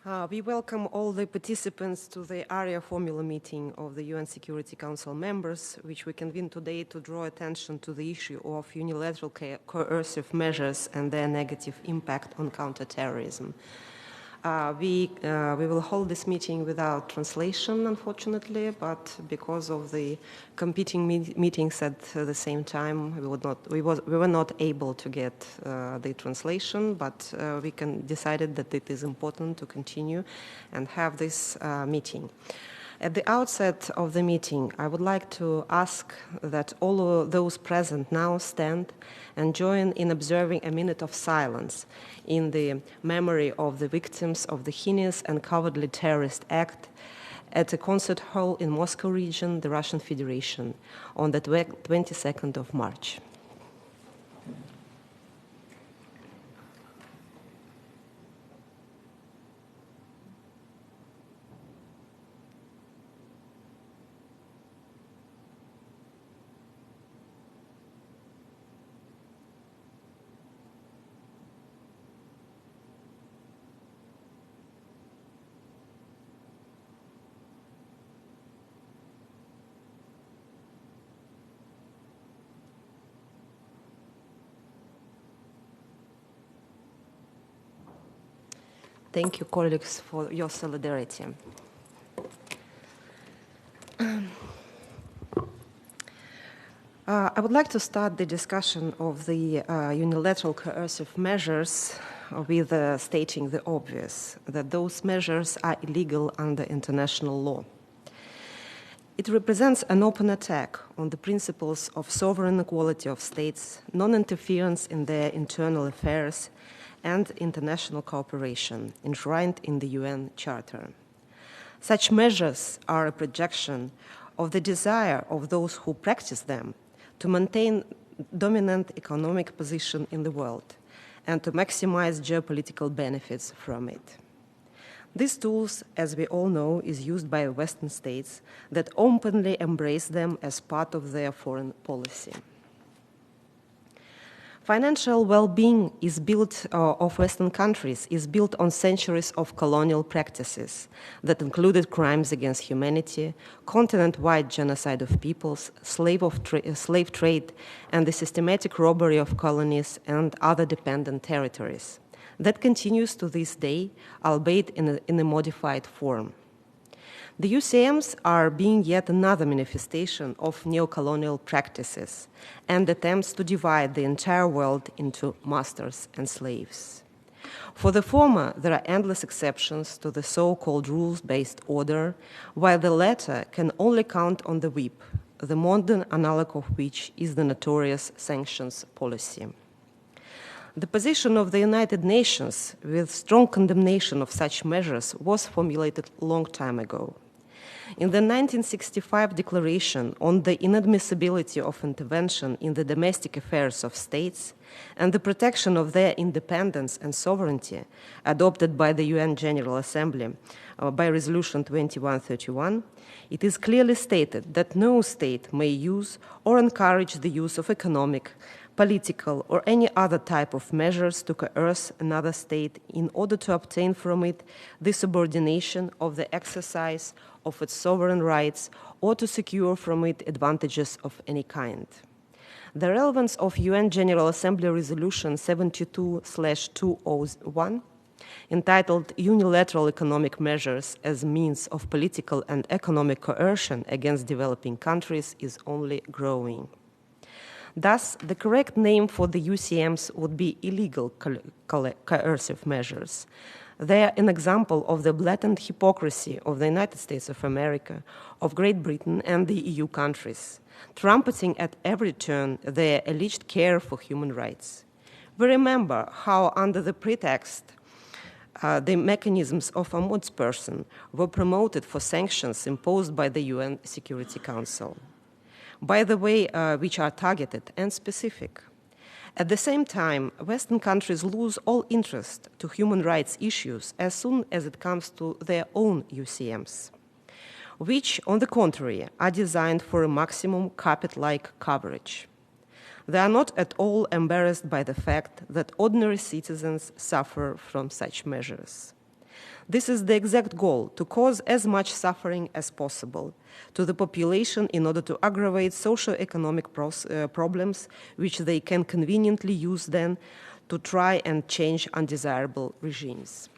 We welcome all the participants to the Arria Formula meeting of the UN Security Council members, which we convened today to draw attention to the issue of unilateral coercive measures and their negative impact on counterterrorism. We will hold this meeting without translation, unfortunately, but because of the competing meetings at the same time, we were not able to get the translation, but we decided that it is important to continue and have this meeting. At the outset of the meeting, I would like to ask that all of those present now stand and join in observing a minute of silence in the memory of the victims of the heinous and cowardly terrorist act at a concert hall in Moscow region, the Russian Federation, on the 22nd of March. Thank you, colleagues, for your solidarity. I would like to start the discussion of the unilateral coercive measures with stating the obvious, that those measures are illegal under international law. It represents an open attack on the principles of sovereign equality of states, non-interference in their internal affairs, and international cooperation enshrined in the UN Charter. Such measures are a projection of the desire of those who practice them to maintain dominant economic position in the world and to maximize geopolitical benefits from it. These tools, as we all know, is used by Western states that openly embrace them as part of their foreign policy. Financial well-being of Western countries is built on centuries of colonial practices that included crimes against humanity, continent-wide genocide of peoples, slave trade, and the systematic robbery of colonies and other dependent territories. That continues to this day, albeit in a modified form. The UCMs are being yet another manifestation of neocolonial practices and attempts to divide the entire world into masters and slaves. For the former, there are endless exceptions to the so-called rules-based order, while the latter can only count on the whip, the modern analog of which is the notorious sanctions policy. The position of the United Nations with strong condemnation of such measures was formulated a long time ago. In the 1965 Declaration on the Inadmissibility of Intervention in the Domestic Affairs of States and the Protection of Their Independence and Sovereignty, adopted by the UN General Assembly by Resolution 2131, it is clearly stated that no state may use or encourage the use of economic, political, or any other type of measures to coerce another state in order to obtain from it the subordination of the exercise of its sovereign rights or to secure from it advantages of any kind. The relevance of UN General Assembly Resolution 72/201, entitled Unilateral Economic Measures as Means of Political and Economic Coercion Against Developing Countries, is only growing. Thus, the correct name for the UCMs would be illegal coercive measures. They are an example of the blatant hypocrisy of the United States of America, of Great Britain, and the EU countries, trumpeting at every turn their alleged care for human rights. We remember how, under the pretext the mechanisms of ombudsperson were promoted for sanctions imposed by the UN Security Council, by the way, which are targeted and specific. At the same time, Western countries lose all interest to human rights issues as soon as it comes to their own UCMs, which, on the contrary, are designed for a maximum carpet-like coverage. They are not at all embarrassed by the fact that ordinary citizens suffer from such measures. This is the exact goal, to cause as much suffering as possible to the population in order to aggravate socio-economic problems, which they can conveniently use then to try and change undesirable regimes.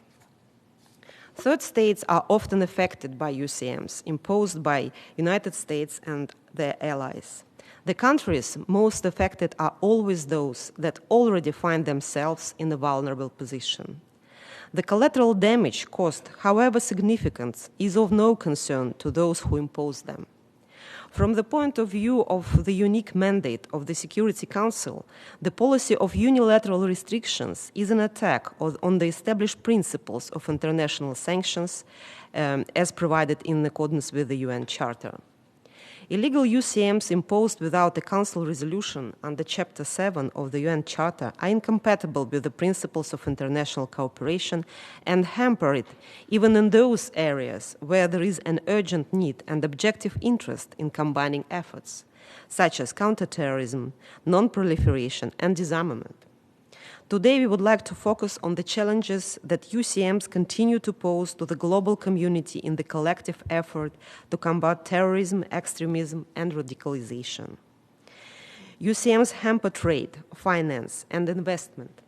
Third states are often affected by UCMs imposed by United States and their allies. The countries most affected are always those that already find themselves in a vulnerable position. The collateral damage caused, however significant, is of no concern to those who impose them. From the point of view of the unique mandate of the Security Council, the policy of unilateral restrictions is an attack on the established principles of international sanctions as provided in accordance with the UN Charter. Illegal UCMs imposed without a Council resolution under Chapter 7 of the UN Charter are incompatible with the principles of international cooperation and hamper it even in those areas where there is an urgent need and objective interest in combining efforts, such as counter-terrorism, non-proliferation, and disarmament. Today, we would like to focus on the challenges that UCMs continue to pose to the global community in the collective effort to combat terrorism, extremism, and radicalization. UCMs hamper trade, finance, and investment,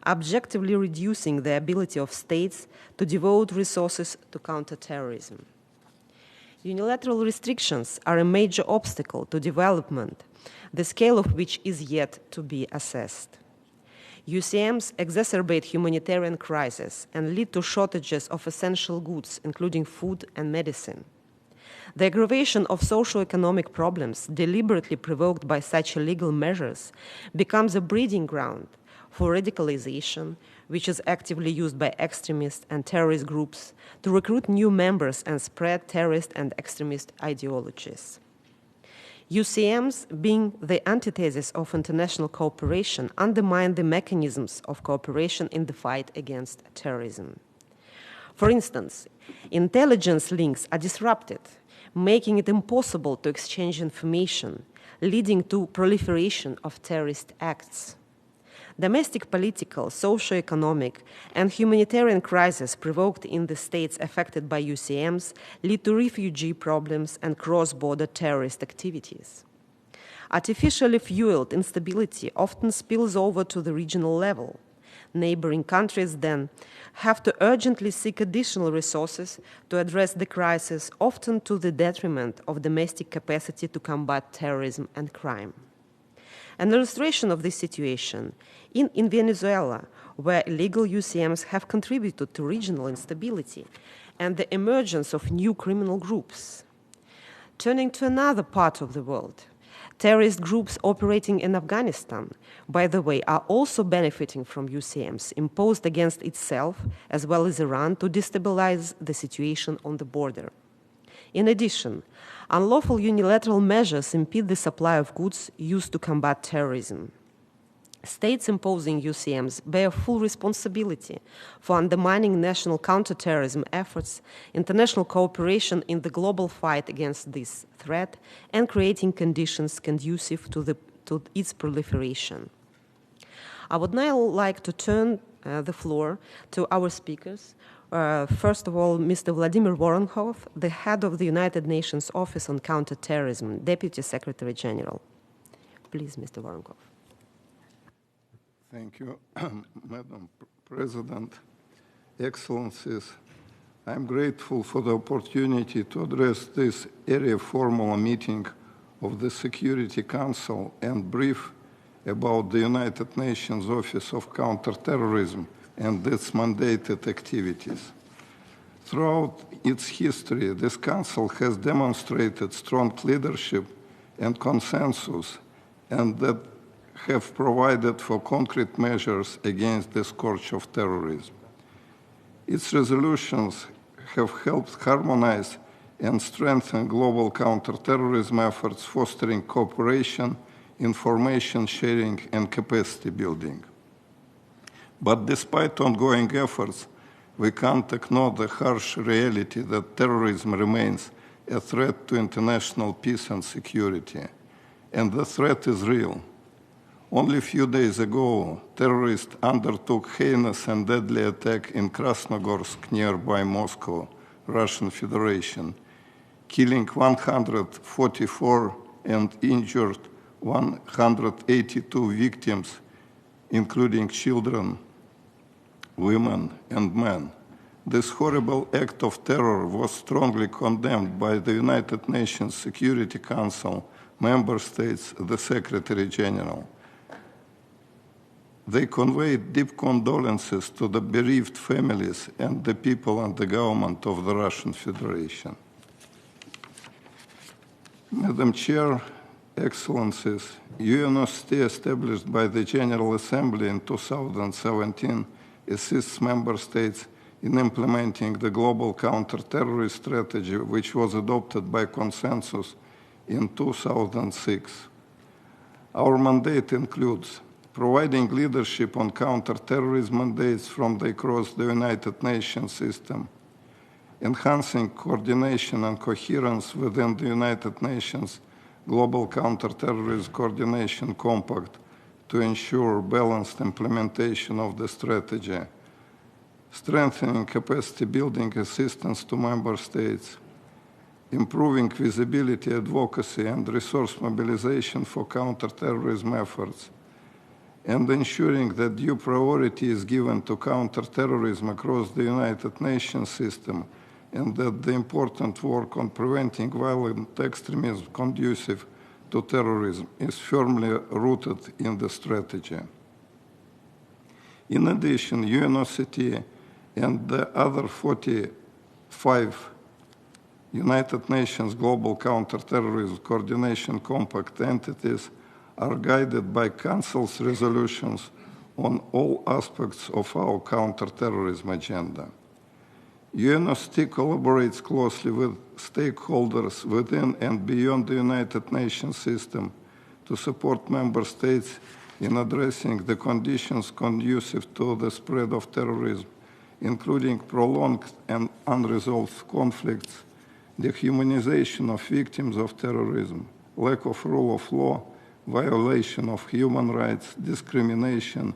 objectively reducing the ability of states to devote resources to counter-terrorism. Unilateral restrictions are a major obstacle to development, the scale of which is yet to be assessed. UCMs exacerbate humanitarian crises and lead to shortages of essential goods, including food and medicine. The aggravation of socio-economic problems deliberately provoked by such illegal measures becomes a breeding ground for radicalization, which is actively used by extremist and terrorist groups to recruit new members and spread terrorist and extremist ideologies. UCMs, being the antithesis of international cooperation, undermine the mechanisms of cooperation in the fight against terrorism. For instance, intelligence links are disrupted, making it impossible to exchange information, leading to proliferation of terrorist acts. Domestic political, socio-economic, and humanitarian crises provoked in the states affected by UCMs lead to refugee problems and cross-border terrorist activities. Artificially fueled instability often spills over to the regional level. Neighboring countries then have to urgently seek additional resources to address the crisis, often to the detriment of domestic capacity to combat terrorism and crime. An illustration of this situation in Venezuela, where illegal UCMs have contributed to regional instability and the emergence of new criminal groups. Turning to another part of the world, terrorist groups operating in Afghanistan, by the way, are also benefiting from UCMs imposed against itself as well as Iran to destabilize the situation on the border. In addition, unlawful unilateral measures impede the supply of goods used to combat terrorism. States imposing UCMs bear full responsibility for undermining national counterterrorism efforts, international cooperation in the global fight against this threat, and creating conditions conducive to its proliferation. I would now like to turn the floor to our speakers. First of all, Mr. Vladimir Voronkov, the head of the United Nations Office on Counterterrorism, Deputy Secretary General. Please, Mr. Voronkov. Thank you, Madam President, Excellencies. I'm grateful for the opportunity to address this Arria Formula meeting of the Security Council and brief about the United Nations Office of Counterterrorism and its mandated activities. Throughout its history, this Council has demonstrated strong leadership and consensus, and that have provided for concrete measures against the scourge of terrorism. Its resolutions have helped harmonize and strengthen global counterterrorism efforts, fostering cooperation, information sharing, and capacity building. But despite ongoing efforts, we can't ignore the harsh reality that terrorism remains a threat to international peace and security. And the threat is real. Only a few days ago, terrorists undertook heinous and deadly attack in Krasnogorsk, nearby Moscow, Russian Federation, killing 144 and injured 182 victims, including children, women, and men. This horrible act of terror was strongly condemned by the United Nations Security Council, member states, the Secretary General. They conveyed deep condolences to the bereaved families and the people and the government of the Russian Federation. Madam Chair, Excellencies, UNSC, established by the General Assembly in 2017, assists member states in implementing the global counter-terrorist strategy, which was adopted by consensus in 2006. Our mandate includes providing leadership on counter-terrorism mandates from across the United Nations system, enhancing coordination and coherence within the United Nations Global Counter-Terrorism Coordination Compact to ensure balanced implementation of the strategy, strengthening capacity building assistance to member states, improving visibility, advocacy, and resource mobilization for counter-terrorism efforts, and ensuring that due priority is given to counter-terrorism across the United Nations system, and that the important work on preventing violent extremism conducive to terrorism is firmly rooted in the strategy. In addition, UNOCT and the other 45 United Nations Global Counter-Terrorism Coordination Compact entities are guided by Council's resolutions on all aspects of our counter-terrorism agenda. UNSC collaborates closely with stakeholders within and beyond the United Nations system to support member states in addressing the conditions conducive to the spread of terrorism, including prolonged and unresolved conflicts, dehumanization of victims of terrorism, lack of rule of law, violation of human rights, discrimination,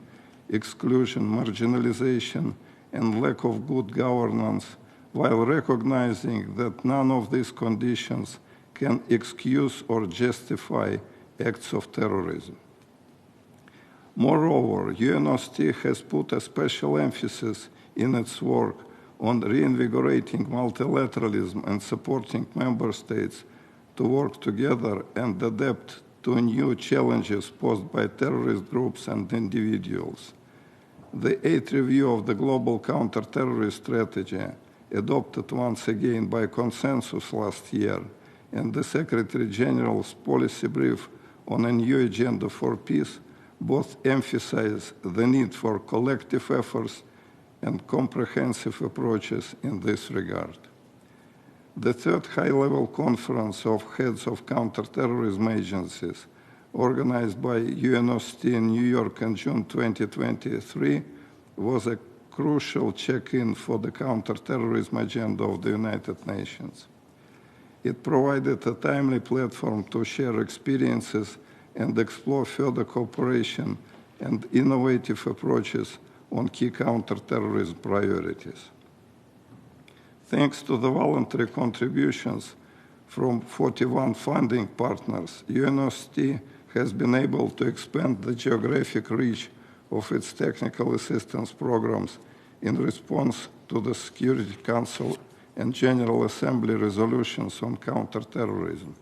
exclusion, marginalization, and lack of good governance, while recognizing that none of these conditions can excuse or justify acts of terrorism. Moreover, UNOCT has put a special emphasis in its work on reinvigorating multilateralism and supporting member states to work together and adapt to new challenges posed by terrorist groups and individuals. The 8th review of the Global Counter-Terrorist Strategy, adopted once again by consensus last year, and the Secretary General's policy brief on a new agenda for peace both emphasize the need for collective efforts and comprehensive approaches in this regard. The third high-level conference of heads of counterterrorism agencies, organized by UNOCT in New York in June 2023, was a crucial check-in for the counterterrorism agenda of the United Nations. It provided a timely platform to share experiences and explore further cooperation and innovative approaches on key counterterrorism priorities. Thanks to the voluntary contributions from 41 funding partners, UNSC has been able to expand the geographic reach of its technical assistance programs in response to the Security Council and General Assembly resolutions on counterterrorism.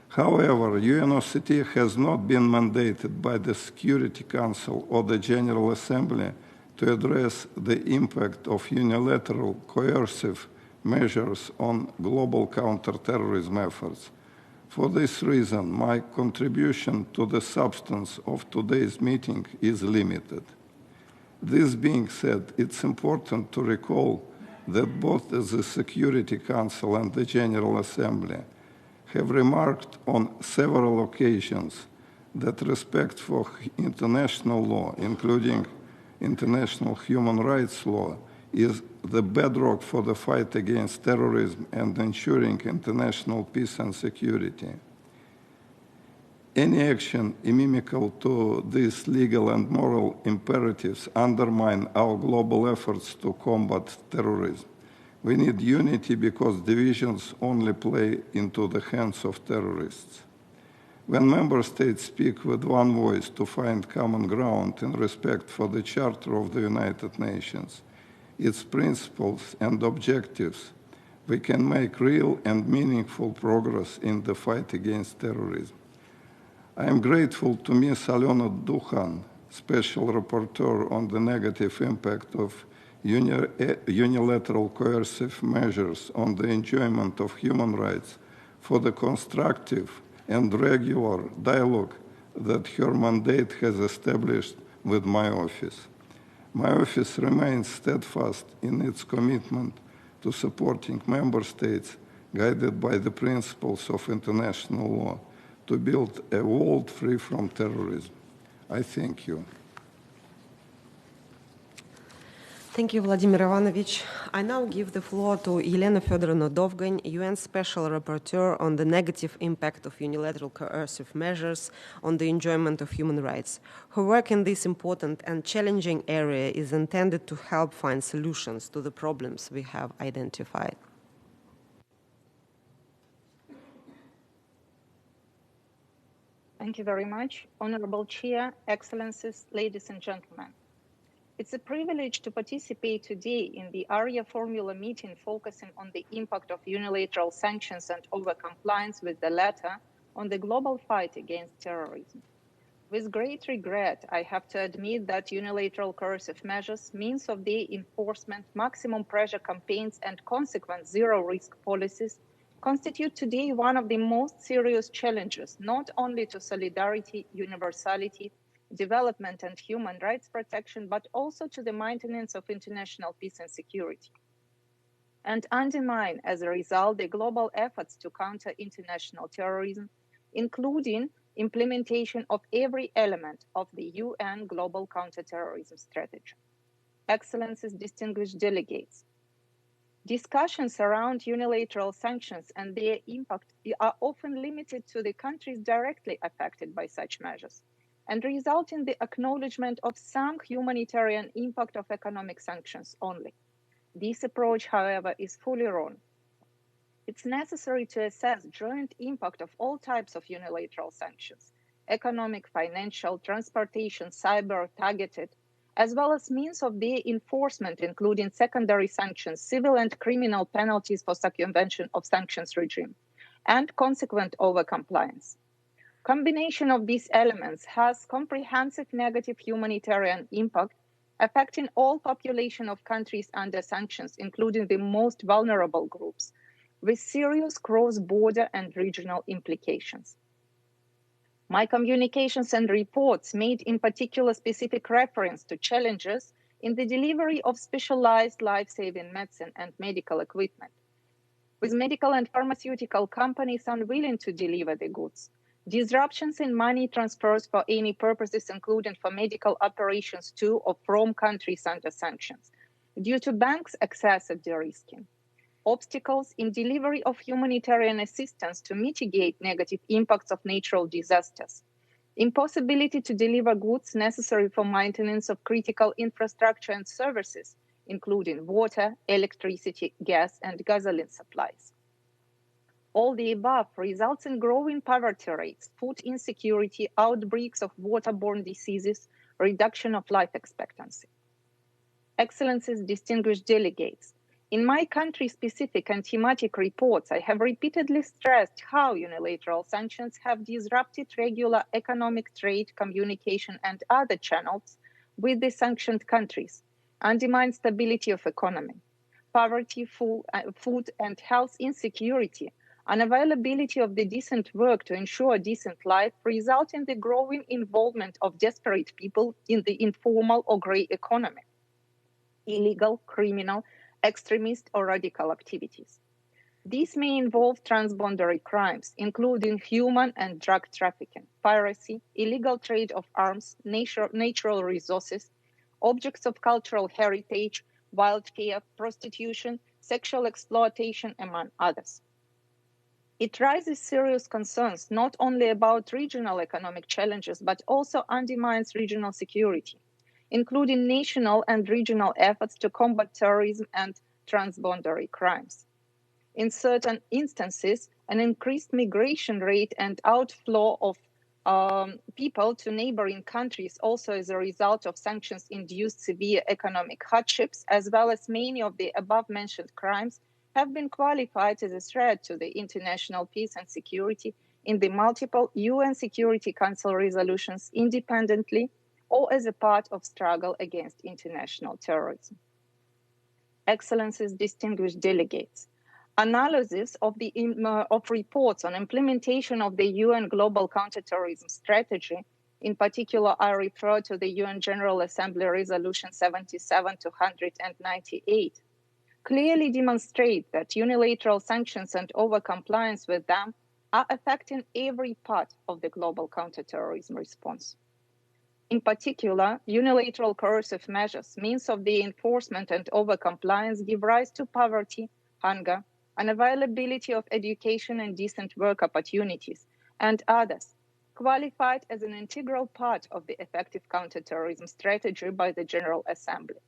However, UNOCT has not been mandated by the Security Council or the General Assembly to address the impact of unilateral coercive measures on global counterterrorism efforts. For this reason, my contribution to the substance of today's meeting is limited. This being said, it's important to recall that both the Security Council and the General Assembly have remarked on several occasions that respect for international law, including international human rights law, is the bedrock for the fight against terrorism and ensuring international peace and security. Any action inimical to these legal and moral imperatives undermine our global efforts to combat terrorism. We need unity because divisions only play into the hands of terrorists. When member states speak with one voice to find common ground in respect for the Charter of the United Nations, its principles and objectives, we can make real and meaningful progress in the fight against terrorism. I am grateful to Ms. Alena Dukhan, Special Rapporteur on the negative impact of unilateral coercive measures on the enjoyment of human rights, for the constructive and regular dialogue that her mandate has established with my office. My office remains steadfast in its commitment to supporting member states guided by the principles of international law to build a world free from terrorism. I thank you. Thank you, Vladimir Ivanovich. I now give the floor to Елена Федоровна Довгань, UN Special Rapporteur on the negative impact of unilateral coercive measures on the enjoyment of human rights. Her work in this important and challenging area is intended to help find solutions to the problems we have identified. Thank you very much. Honorable Chair, Excellencies, ladies and gentlemen. It's a privilege to participate today in the Arria Formula meeting focusing on the impact of unilateral sanctions and over-compliance with the latter on the global fight against terrorism. With great regret, I have to admit that unilateral coercive measures, means of their enforcement, maximum pressure campaigns, and consequent zero-risk policies constitute today one of the most serious challenges, not only to solidarity, universality, development and human rights protection, but also to the maintenance of international peace and security, and undermine, as a result, the global efforts to counter international terrorism, including implementation of every element of the UN Global Counter-Terrorism Strategy. Excellencies, distinguished delegates, discussions around unilateral sanctions and their impact are often limited to the countries directly affected by such measures, and result in the acknowledgement of some humanitarian impact of economic sanctions only. This approach, however, is fully wrong. It's necessary to assess joint impact of all types of unilateral sanctions, economic, financial, transportation, cyber, targeted, as well as means of their enforcement, including secondary sanctions, civil and criminal penalties for circumvention of sanctions regime, and consequent over-compliance. Combination of these elements has comprehensive negative humanitarian impact, affecting all population of countries under sanctions, including the most vulnerable groups, with serious cross-border and regional implications. My communications and reports made in particular specific reference to challenges in the delivery of specialized life-saving medicine and medical equipment, with medical and pharmaceutical companies unwilling to deliver the goods, disruptions in money transfers for any purposes, including for medical operations to or from countries under sanctions, due to banks' excessive de-risking, obstacles in delivery of humanitarian assistance to mitigate negative impacts of natural disasters, impossibility to deliver goods necessary for maintenance of critical infrastructure and services, including water, electricity, gas, and gasoline supplies. All the above results in growing poverty rates, food insecurity, outbreaks of waterborne diseases, reduction of life expectancy. Excellencies, distinguished delegates, in my country-specific and thematic reports, I have repeatedly stressed how unilateral sanctions have disrupted regular economic trade, communication, and other channels with the sanctioned countries, undermined stability of economy, poverty, food and health insecurity, unavailability of the decent work to ensure a decent life, result in the growing involvement of desperate people in the informal or gray economy, illegal, criminal, extremist, or radical activities. These may involve transboundary crimes, including human and drug trafficking, piracy, illegal trade of arms, natural resources, objects of cultural heritage, wildfire, prostitution, sexual exploitation, among others. It raises serious concerns not only about regional economic challenges, but also undermines regional security, including national and regional efforts to combat terrorism and transboundary crimes. In certain instances, an increased migration rate and outflow of people to neighboring countries also as a result of sanctions-induced severe economic hardships, as well as many of the above-mentioned crimes, have been qualified as a threat to the international peace and security in the multiple UN Security Council resolutions independently or as a part of struggle against international terrorism. Excellencies, distinguished delegates, analysis of reports on implementation of the UN Global Counterterrorism Strategy, in particular, I refer to the UN General Assembly Resolution 77-298, clearly demonstrate that unilateral sanctions and overcompliance with them are affecting every part of the global counterterrorism response. In particular, unilateral coercive measures, means of the enforcement and overcompliance, give rise to poverty, hunger, unavailability of education and decent work opportunities, and others, qualified as an integral part of the effective counterterrorism strategy by the General Assembly.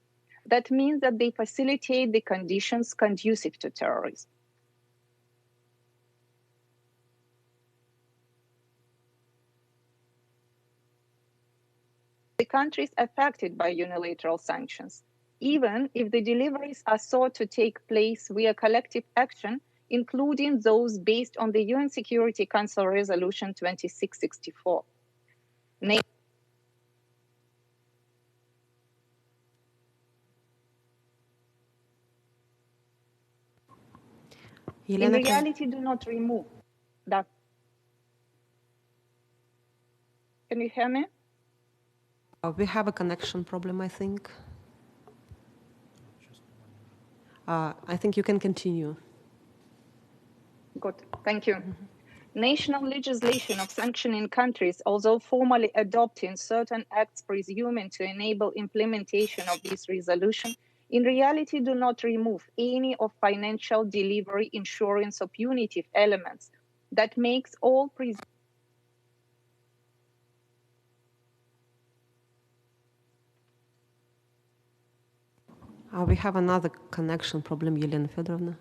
That means that they facilitate the conditions conducive to terrorism. The countries affected by unilateral sanctions, even if the deliveries are sought to take place via collective action, including those based on the UN Security Council Resolution 2664. In reality, do not remove that. Can you hear me? We have a connection problem, I think. I think you can continue. Good, thank you. National legislation of sanctioning countries, although formally adopting certain acts presuming to enable implementation of this resolution, in reality do not remove any of financial delivery, insurance, or punitive elements that makes all We have another connection problem, Elena Fedorovna.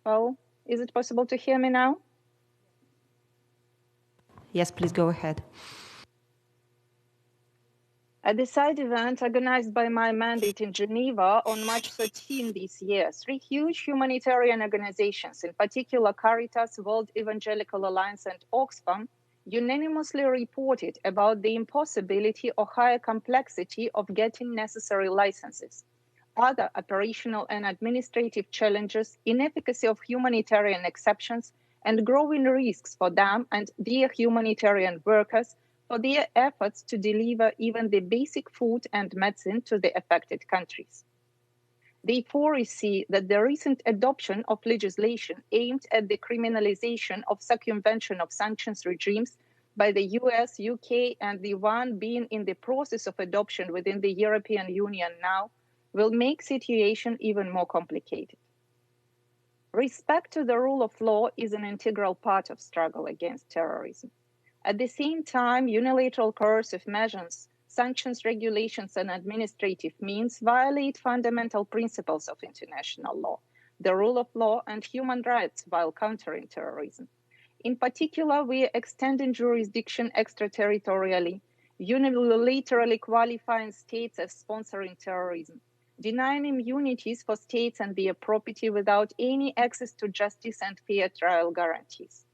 Well, is it possible to hear me now? Yes, please go ahead. At the side event organized by my mandate in Geneva on March 13 this year, 3 huge humanitarian organizations, in particular Caritas, World Evangelical Alliance, and Oxfam, unanimously reported about the impossibility or higher complexity of getting necessary licenses, other operational and administrative challenges, inefficacy of humanitarian exceptions, and growing risks for them and their humanitarian workers for their efforts to deliver even the basic food and medicine to the affected countries. They foresee that the recent adoption of legislation aimed at the criminalization of circumvention of sanctions regimes by the US, UK, and the one being in the process of adoption within the European Union now, will make situation even more complicated. Respect to the rule of law is an integral part of struggle against terrorism. At the same time, unilateral coercive measures, sanctions, regulations, and administrative means violate fundamental principles of international law, the rule of law, and human rights while countering terrorism. In particular, we are extending jurisdiction extraterritorially, unilaterally qualifying states as sponsoring terrorism, denying immunities for states and their property without any access to justice and fair trial guarantees.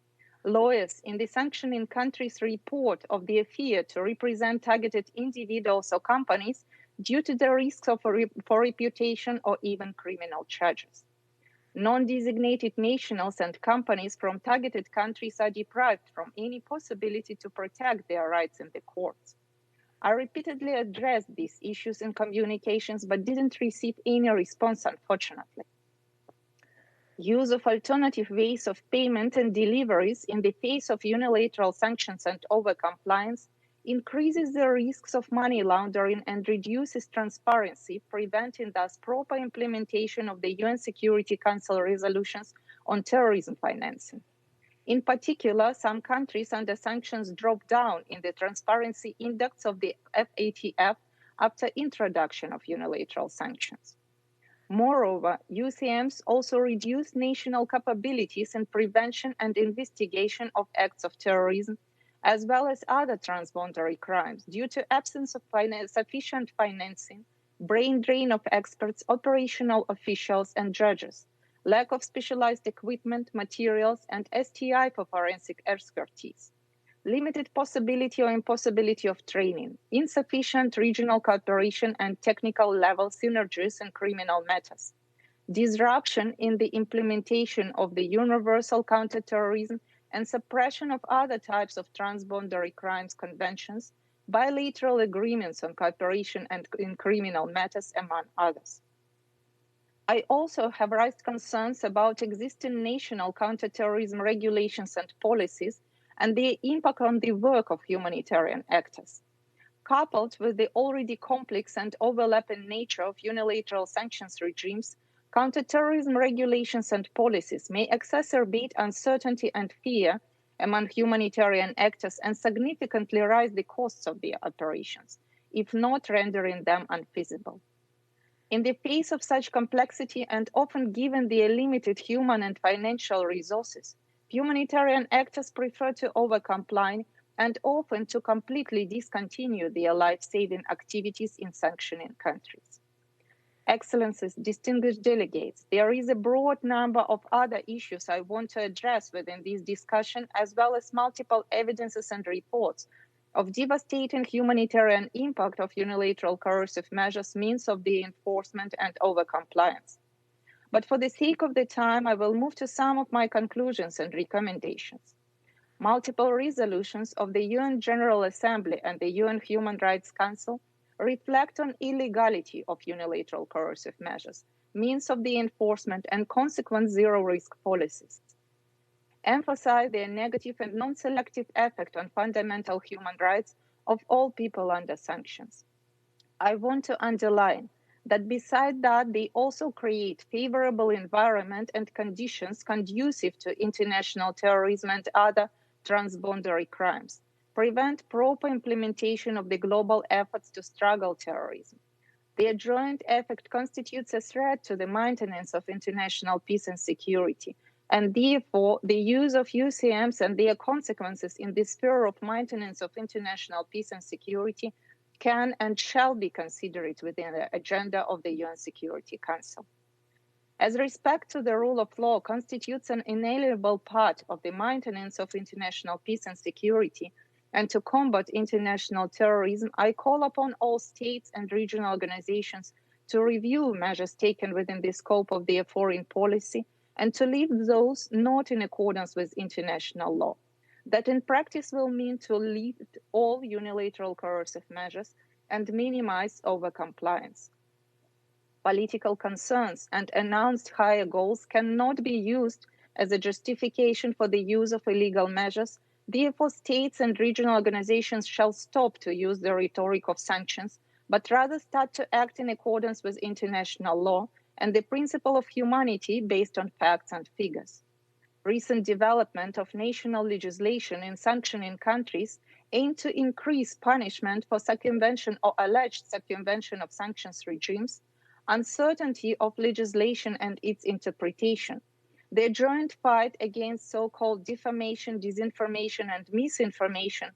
Lawyers in the sanctioning countries report of their fear to represent targeted individuals or companies due to the risks for reputation or even criminal charges. Non-designated nationals and companies from targeted countries are deprived from any possibility to protect their rights in the courts. I repeatedly addressed these issues in communications, but didn't receive any response, unfortunately. Use of alternative ways of payment and deliveries in the face of unilateral sanctions and overcompliance increases the risks of money laundering and reduces transparency, preventing thus proper implementation of the UN Security Council resolutions on terrorism financing. In particular, some countries under sanctions dropped down in the transparency index of the FATF after introduction of unilateral sanctions. Moreover, UCMs also reduce national capabilities in prevention and investigation of acts of terrorism, as well as other transboundary crimes, due to absence of sufficient financing, brain drain of experts, operational officials, and judges, lack of specialized equipment, materials, and STI for forensic expertise, limited possibility or impossibility of training, insufficient regional cooperation and technical level synergies in criminal matters, disruption in the implementation of the universal counter-terrorism and suppression of other types of transboundary crimes conventions, bilateral agreements on cooperation and in criminal matters, among others. I also have raised concerns about existing national counter-terrorism regulations and policies and their impact on the work of humanitarian actors. Coupled with the already complex and overlapping nature of unilateral sanctions regimes, counterterrorism regulations and policies may exacerbate uncertainty and fear among humanitarian actors and significantly raise the costs of their operations, if not rendering them unfeasible. In the face of such complexity and often given their limited human and financial resources, humanitarian actors prefer to overcomply and often to completely discontinue their life-saving activities in sanctioning countries. Excellencies, distinguished delegates, there is a broad number of other issues I want to address within this discussion, as well as multiple evidences and reports of devastating humanitarian impact of unilateral coercive measures, means of the enforcement and overcompliance. But for the sake of the time, I will move to some of my conclusions and recommendations. Multiple resolutions of the UN General Assembly and the UN Human Rights Council reflect on illegality of unilateral coercive measures, means of the enforcement, and consequent zero-risk policies, emphasize their negative and non-selective effect on fundamental human rights of all people under sanctions. I want to underline that beside that, they also create favorable environment and conditions conducive to international terrorism and other transboundary crimes, prevent proper implementation of the global efforts to struggle terrorism. Their joint effect constitutes a threat to the maintenance of international peace and security, and therefore the use of UCMs and their consequences in the sphere of maintenance of international peace and security can and shall be considered within the agenda of the UN Security Council. As respect to the rule of law constitutes an inalienable part of the maintenance of international peace and security, and to combat international terrorism, I call upon all states and regional organizations to review measures taken within the scope of their foreign policy and to leave those not in accordance with international law. That in practice will mean to lift all unilateral coercive measures and minimize overcompliance. Political concerns and announced higher goals cannot be used as a justification for the use of illegal measures. Therefore, states and regional organizations shall stop to use the rhetoric of sanctions, but rather start to act in accordance with international law and the principle of humanity based on facts and figures. Recent development of national legislation in sanctioning countries aim to increase punishment for circumvention or alleged circumvention of sanctions regimes, uncertainty of legislation and its interpretation. Their joint fight against so-called defamation, disinformation, and misinformation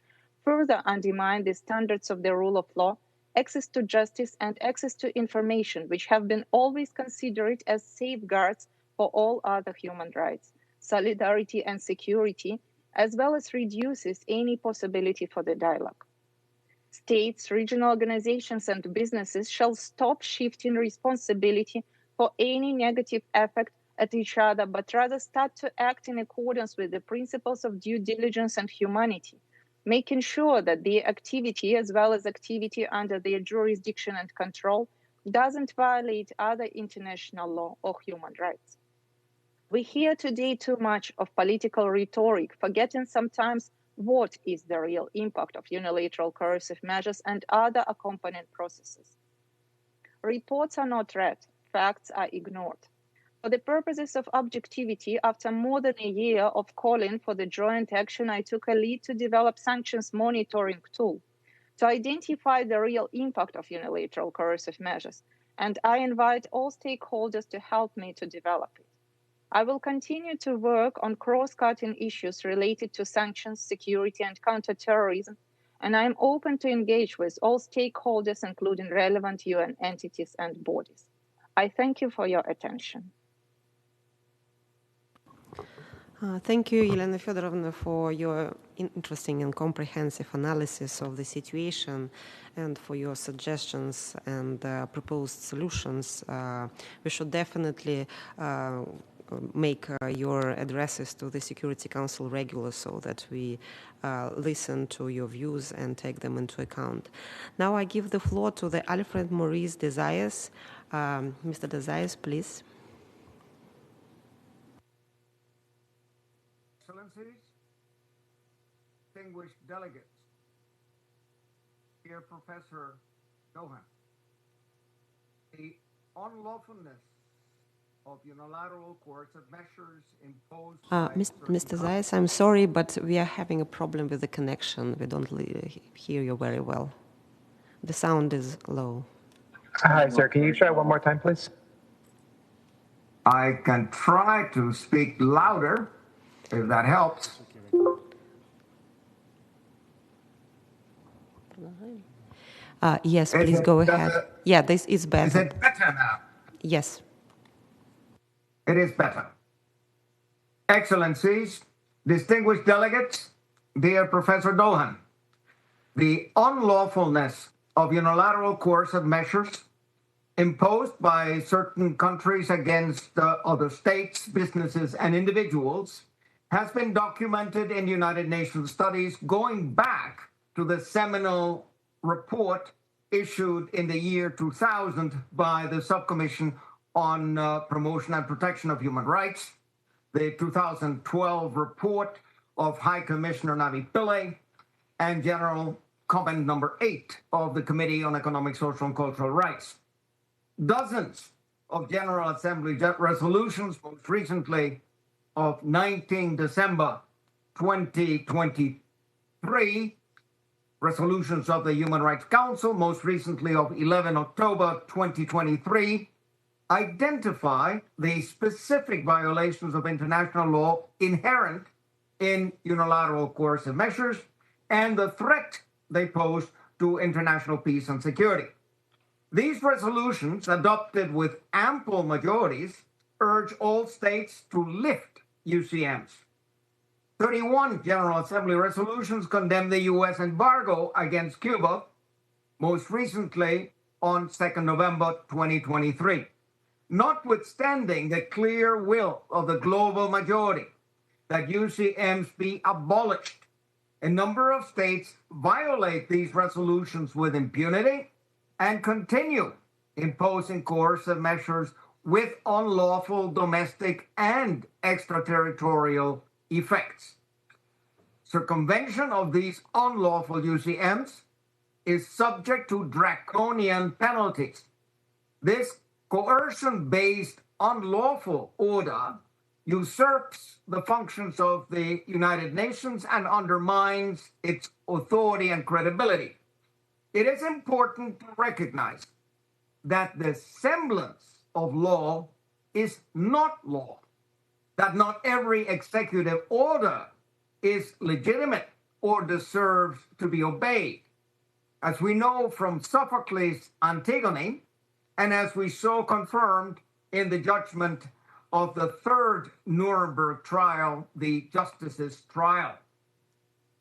further undermine the standards of the rule of law, access to justice, and access to information, which have been always considered as safeguards for all other human rights, solidarity, and security, as well as reduces any possibility for the dialogue. States, regional organizations, and businesses shall stop shifting responsibility for any negative effect at each other, but rather start to act in accordance with the principles of due diligence and humanity, making sure that their activity, as well as activity under their jurisdiction and control, doesn't violate other international law or human rights. We hear today too much of political rhetoric, forgetting sometimes what is the real impact of unilateral coercive measures and other accompanying processes. Reports are not read, facts are ignored. For the purposes of objectivity, after more than a year of calling for the joint action, I took a lead to develop sanctions monitoring tool to identify the real impact of unilateral coercive measures, and I invite all stakeholders to help me to develop it. I will continue to work on cross-cutting issues related to sanctions, security, and counter-terrorism, and I am open to engage with all stakeholders, including relevant UN entities and bodies. I thank you for your attention. Thank you, Elena Fedorovna, for your interesting and comprehensive analysis of the situation and for your suggestions and proposed solutions. We should definitely make your addresses to the Security Council regular so that we listen to your views and take them into account. Now I give the floor to the Alfred Maurice Desires. Mr. Desires, please. Excellencies, distinguished delegates, dear Professor Dohan, the unlawfulness of unilateral coercive measures imposed Mr. Zayas, I'm sorry, but we are having a problem with the connection. We don't hear you very well. The sound is low. Hi, sir. Can you try one more time, please? I can try to speak louder, if that helps. Yes, please go ahead. Yeah, this is better. Is it better now? Yes. It is better. Excellencies, distinguished delegates, dear Professor Dohan, the unlawfulness of unilateral coercive measures imposed by certain countries against other states, businesses, and individuals has been documented in United Nations studies going back to the seminal report issued in the year 2000 by the Subcommission on Promotion and Protection of Human Rights, the 2012 report of High Commissioner Navi Pillay, and General Comment number 8 of the Committee on Economic, Social, and Cultural Rights. Dozens of General Assembly resolutions, most recently of 19 December 2023, resolutions of the Human Rights Council, most recently of 11 October 2023, identify the specific violations of international law inherent in unilateral coercive measures and the threat they pose to international peace and security. These resolutions, adopted with ample majorities, urge all states to lift UCMs. 31 General Assembly resolutions condemn the U.S. embargo against Cuba, most recently on 2nd November 2023. Notwithstanding the clear will of the global majority that UCMs be abolished, a number of states violate these resolutions with impunity and continue imposing coercive measures with unlawful domestic and extraterritorial effects. Circumvention of these unlawful UCMs is subject to draconian penalties. This coercion-based unlawful order usurps the functions of the United Nations and undermines its authority and credibility. It is important to recognize that the semblance of law is not law, that not every executive order is legitimate or deserves to be obeyed. As we know from Sophocles' Antigone, and as we saw confirmed in the judgment of the third Nuremberg trial, the Justices' Trial,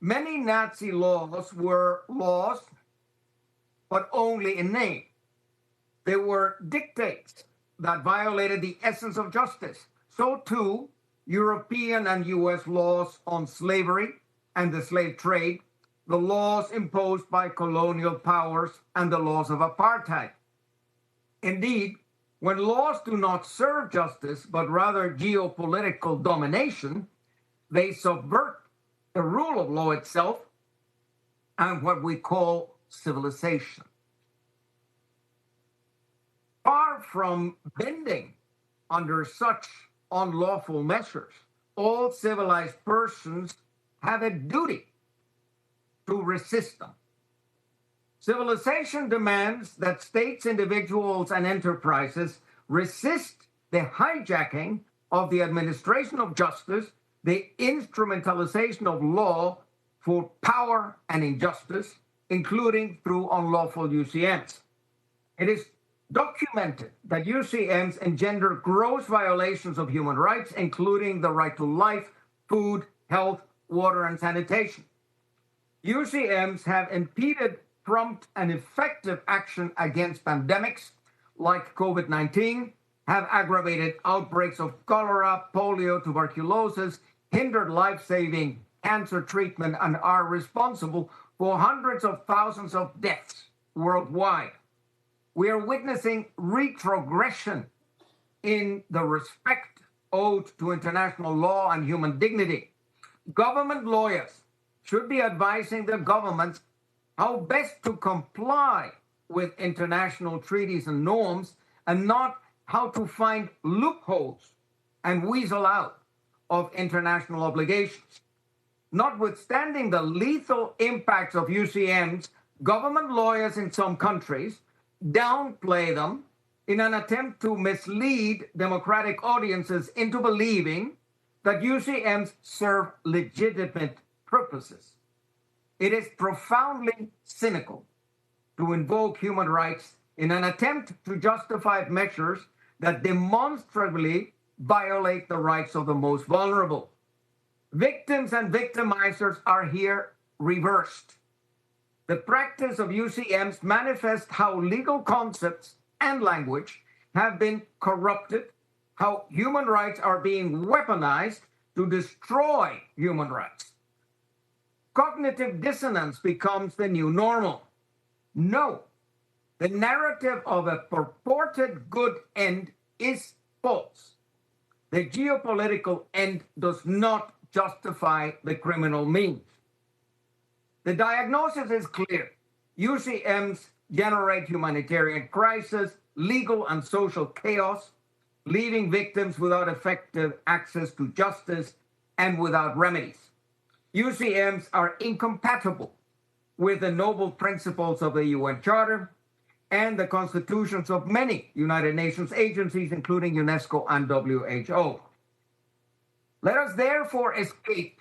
many Nazi laws were laws, but only in name. They were dictates that violated the essence of justice. So too, European and US laws on slavery and the slave trade, the laws imposed by colonial powers, and the laws of apartheid. Indeed, When laws do not serve justice, but rather geopolitical domination, they subvert the rule of law itself and what we call civilization. Far from bending under such unlawful measures, all civilized persons have a duty to resist them. Civilization demands that states, individuals, and enterprises resist the hijacking of the administration of justice, the instrumentalization of law for power and injustice, including through unlawful UCMs. It is documented that UCMs engender gross violations of human rights, including the right to life, food, health, water, and sanitation. UCMs have impeded prompt and effective action against pandemics like COVID-19, have aggravated outbreaks of cholera, polio, tuberculosis, hindered life-saving cancer treatment, and are responsible for hundreds of thousands of deaths worldwide. We are witnessing retrogression in the respect owed to international law and human dignity. Government lawyers should be advising the governments how best to comply with international treaties and norms, and not how to find loopholes and weasel out of international obligations. Notwithstanding the lethal impacts of UCMs, government lawyers in some countries downplay them in an attempt to mislead democratic audiences into believing that UCMs serve legitimate purposes. It is profoundly cynical to invoke human rights in an attempt to justify measures that demonstrably violate the rights of the most vulnerable. Victims and victimizers are here reversed. The practice of UCMs manifests how legal concepts and language have been corrupted, how human rights are being weaponized to destroy human rights. Cognitive dissonance becomes the new normal. No, the narrative of a purported good end is false. The geopolitical end does not justify the criminal means. The diagnosis is clear. UCMs generate humanitarian crisis, legal and social chaos, leaving victims without effective access to justice and without remedies. UCMs are incompatible with the noble principles of the UN Charter and the constitutions of many United Nations agencies, including UNESCO and WHO. Let us therefore escape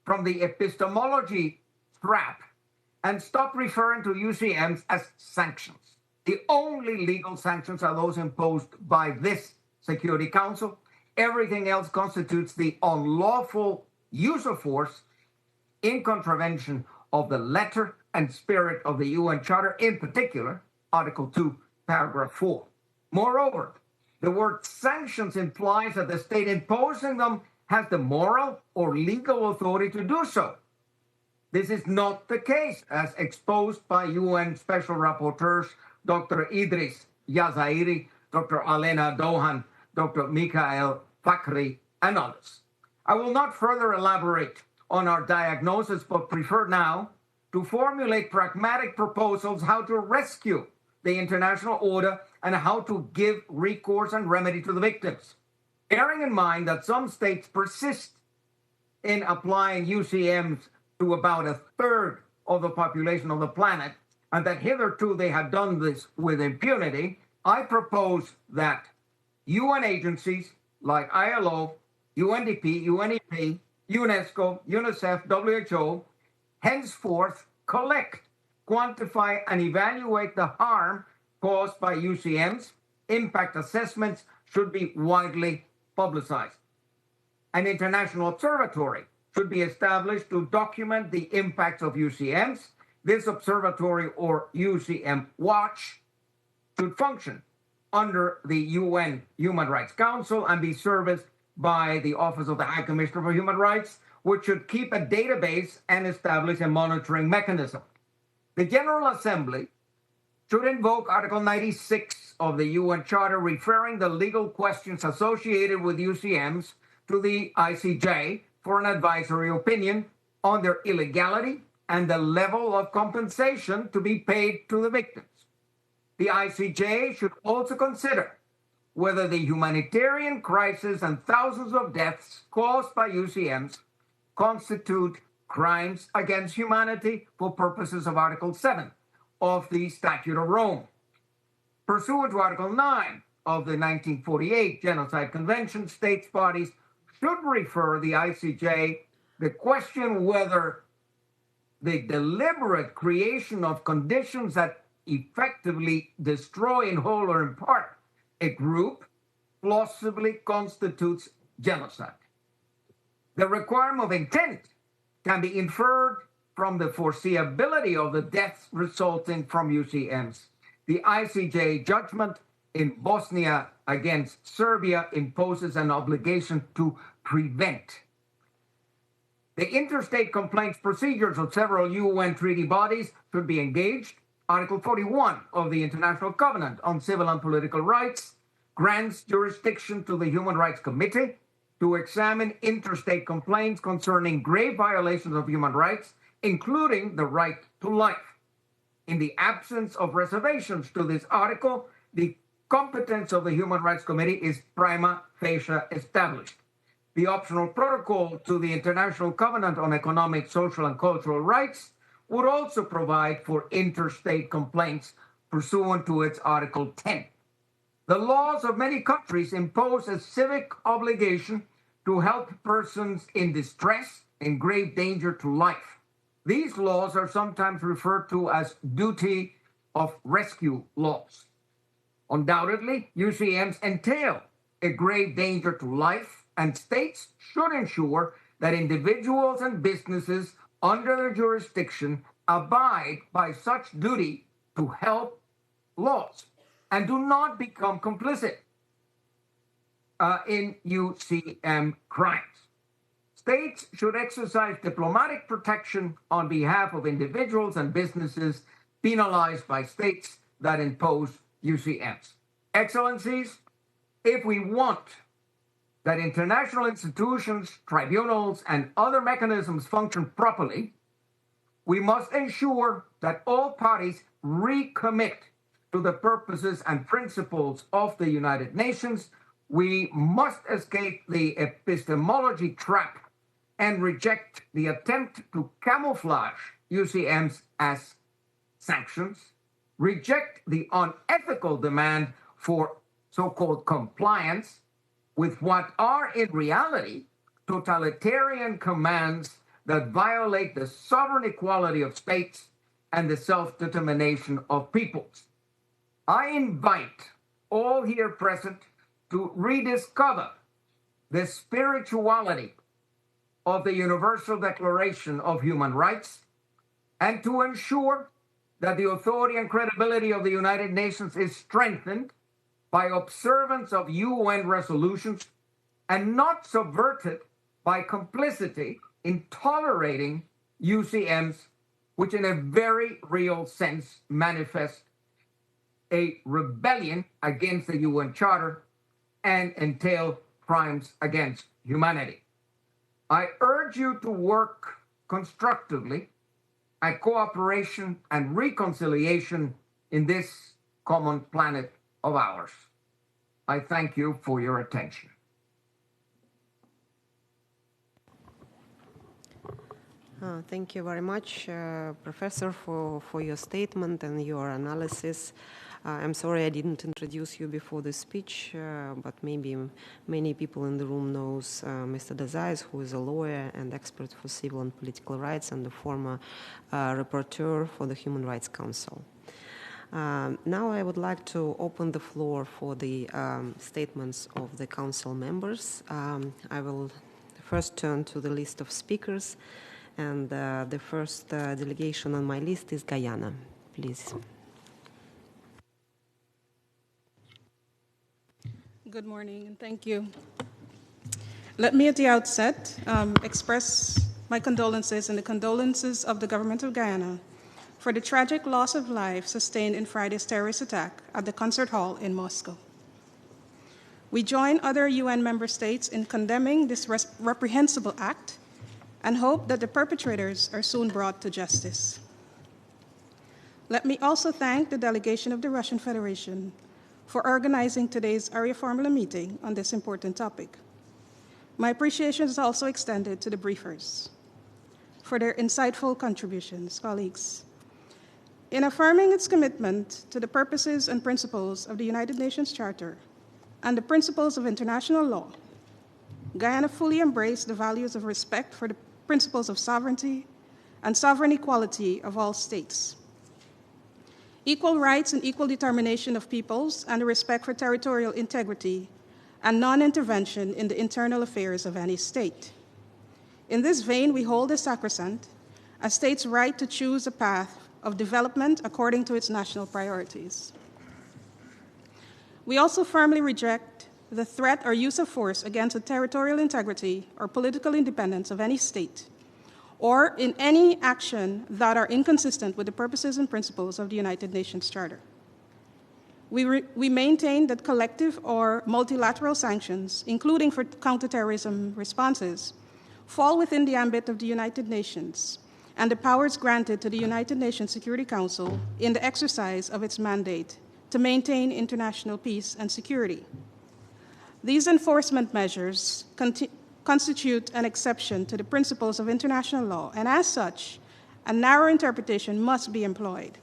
from the epistemology trap and stop referring to UCMs as sanctions. The only legal sanctions are those imposed by this Security Council. Everything else constitutes the unlawful use of force in contravention of the letter and spirit of the UN Charter, in particular, Article 2, Paragraph 4. Moreover, the word sanctions implies that the state imposing them has the moral or legal authority to do so. This is not the case, as exposed by UN Special Rapporteurs Dr. Idris Yazairi, Dr. Alena Dohan, Dr. Mikhail Fakhri, and others. I will not further elaborate on our diagnosis, but prefer now to formulate pragmatic proposals how to rescue the international order and how to give recourse and remedy to the victims. Bearing in mind that some states persist in applying UCMs to about a third of the population of the planet, and that hitherto they have done this with impunity, I propose that UN agencies like ILO, UNDP, UNEP, UNESCO, UNICEF, WHO, henceforth collect, quantify, and evaluate the harm caused by UCMs. Impact assessments should be widely publicized. An international observatory should be established to document the impacts of UCMs. This observatory, or UCM Watch, should function under the UN Human Rights Council and be serviced by the Office of the High Commissioner for Human Rights, which should keep a database and establish a monitoring mechanism. The General Assembly should invoke Article 96 of the UN Charter referring the legal questions associated with UCMs to the ICJ for an advisory opinion on their illegality and the level of compensation to be paid to the victims. The ICJ should also consider whether the humanitarian crisis and thousands of deaths caused by UCMs constitute crimes against humanity for purposes of Article 7 of the Statute of Rome. Pursuant to Article 9 of the 1948 Genocide Convention, states bodies should refer the ICJ the question whether the deliberate creation of conditions that effectively destroy in whole or in part a group plausibly constitutes genocide. The requirement of intent can be inferred from the foreseeability of the deaths resulting from UCMs. The ICJ judgment in Bosnia against Serbia imposes an obligation to prevent. The interstate complaints procedures of several UN treaty bodies should be engaged. Article 41 of the International Covenant on Civil and Political Rights grants jurisdiction to the Human Rights Committee to examine interstate complaints concerning grave violations of human rights, including the right to life. In the absence of reservations to this article, the competence of the Human Rights Committee is prima facie established. The optional protocol to the International Covenant on Economic, Social, and Cultural Rights would also provide for interstate complaints pursuant to its Article 10. The laws of many countries impose a civic obligation to help persons in distress, in grave danger to life. These laws are sometimes referred to as duty of rescue laws. Undoubtedly, UCMs entail a grave danger to life, and states should ensure that individuals and businesses under their jurisdiction abide by such duty to help laws and do not become complicit in UCM crimes. States should exercise diplomatic protection on behalf of individuals and businesses penalized by states that impose UCMs. Excellencies, if we want that international institutions, tribunals, and other mechanisms function properly, we must ensure that all parties recommit to the purposes and principles of the United Nations. We must escape the epistemology trap and reject the attempt to camouflage UCMs as sanctions, reject the unethical demand for so-called compliance with what are in reality totalitarian commands that violate the sovereign equality of states and the self-determination of peoples. I invite all here present to rediscover the spirituality of the Universal Declaration of Human Rights and to ensure that the authority and credibility of the United Nations is strengthened by observance of UN resolutions and not subverted by complicity in tolerating UCMs, which in a very real sense manifest a rebellion against the UN Charter and entail crimes against humanity. I urge you to work constructively at cooperation and reconciliation in this common planet of ours. I thank you for your attention. Thank you very much, Professor, for your statement and your analysis. I'm sorry I didn't introduce you before the speech, but maybe many people in the room knows Mr. Dazais, who is a lawyer and expert for civil and political rights and the former rapporteur for the Human Rights Council. Now I would like to open the floor for the statements of the council members. I will first turn to the list of speakers, and the first delegation on my list is Guyana. Please. Good morning, and thank you. Let me at the outset express my condolences and the condolences of the government of Guyana for the tragic loss of life sustained in Friday's terrorist attack at the concert hall in Moscow. We join other UN member states in condemning this reprehensible act and hope that the perpetrators are soon brought to justice. Let me also thank the delegation of the Russian Federation for organizing today's Arria Formula meeting on this important topic. My appreciation is also extended to the briefers for their insightful contributions, colleagues. In affirming its commitment to the purposes and principles of the United Nations Charter and the principles of international law, Guyana fully embraced the values of respect for the principles of sovereignty and sovereign equality of all states, equal rights and equal determination of peoples, and the respect for territorial integrity and non-intervention in the internal affairs of any state. In this vein, we hold as sacrosanct a state's right to choose a path of development according to its national priorities. We also firmly reject the threat or use of force against the territorial integrity or political independence of any state, or in any action that are inconsistent with the purposes and principles of the United Nations Charter. We maintain that collective or multilateral sanctions, including for counter-terrorism responses, fall within the ambit of the United Nations and the powers granted to the United Nations Security Council in the exercise of its mandate to maintain international peace and security. These enforcement measures constitute an exception to the principles of international law, and as such, a narrow interpretation must be employed.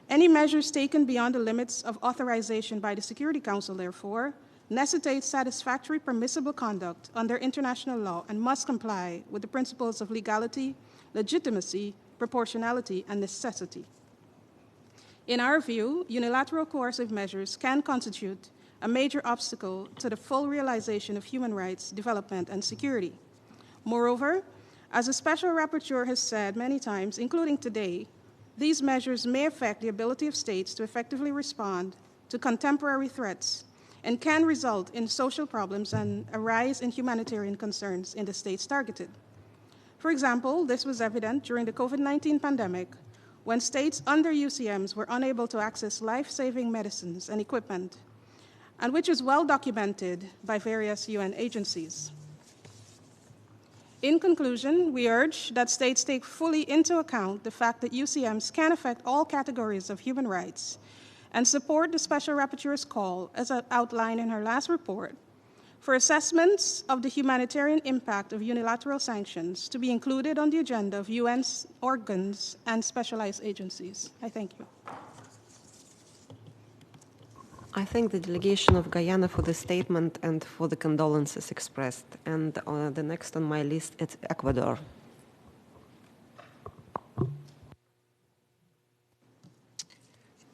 Any measures taken beyond the limits of authorization by the Security Council, therefore, necessitate satisfactory permissible conduct under international law and must comply with the principles of legality, legitimacy, proportionality, and necessity. In our view, unilateral coercive measures can constitute a major obstacle to the full realization of human rights, development, and security. Moreover, as the Special Rapporteur has said many times, including today, these measures may affect the ability of states to effectively respond to contemporary threats and can result in social problems and a rise in humanitarian concerns in the states targeted. For example, this was evident during the COVID-19 pandemic when states under UCMs were unable to access life-saving medicines and equipment, and which is well documented by various UN agencies. In conclusion, we urge that states take fully into account the fact that UCMs can affect all categories of human rights and support the Special Rapporteur's call, as outlined in her last report, for assessments of the humanitarian impact of unilateral sanctions to be included on the agenda of UN organs and specialized agencies. I thank you. I thank the delegation of Guyana for the statement and for the condolences expressed. And the next on my list is Ecuador.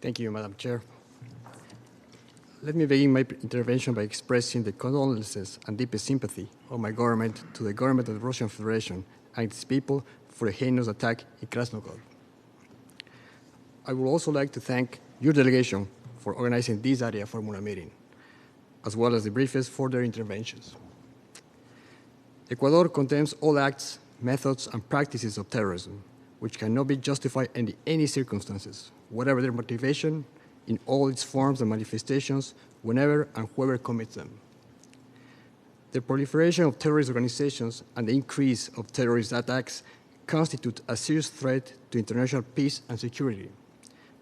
Thank you, Madam Chair. Let me begin my intervention by expressing the condolences and deepest sympathy of my government to the government of the Russian Federation and its people for the heinous attack in Krasnogorsk. I would also like to thank your delegation for organizing this Arria Formula meeting, as well as the briefers for their interventions. Ecuador condemns all acts, methods, and practices of terrorism, which cannot be justified in any circumstances, whatever their motivation, in all its forms and manifestations, whenever and whoever commits them. The proliferation of terrorist organizations and the increase of terrorist attacks constitute a serious threat to international peace and security,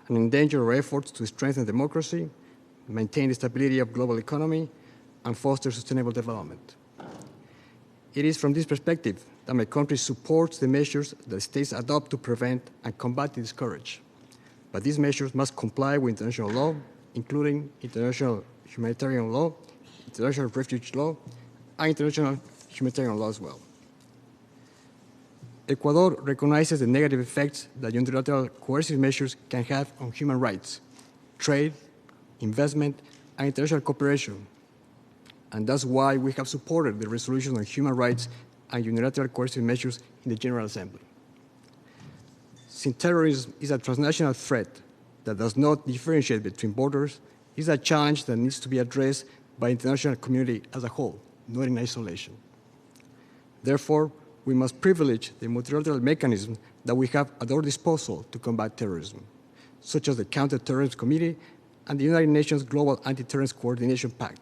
and endanger our efforts to strengthen democracy, maintain the stability of global economy, and foster sustainable development. It is from this perspective that my country supports the measures that states adopt to prevent and combat and discourage. But these measures must comply with international law, including international humanitarian law, international refugee law, and international humanitarian law as well. Ecuador recognizes the negative effects that unilateral coercive measures can have on human rights, trade, investment, and international cooperation. And that's why we have supported the resolution on human rights and unilateral coercive measures in the General Assembly. Since terrorism is a transnational threat that does not differentiate between borders, it is a challenge that needs to be addressed by the international community as a whole, not in isolation. Therefore, we must privilege the multilateral mechanisms that we have at our disposal to combat terrorism, such as the Counter-Terrorism Committee and the United Nations Global Anti-Terrorism Coordination Pact.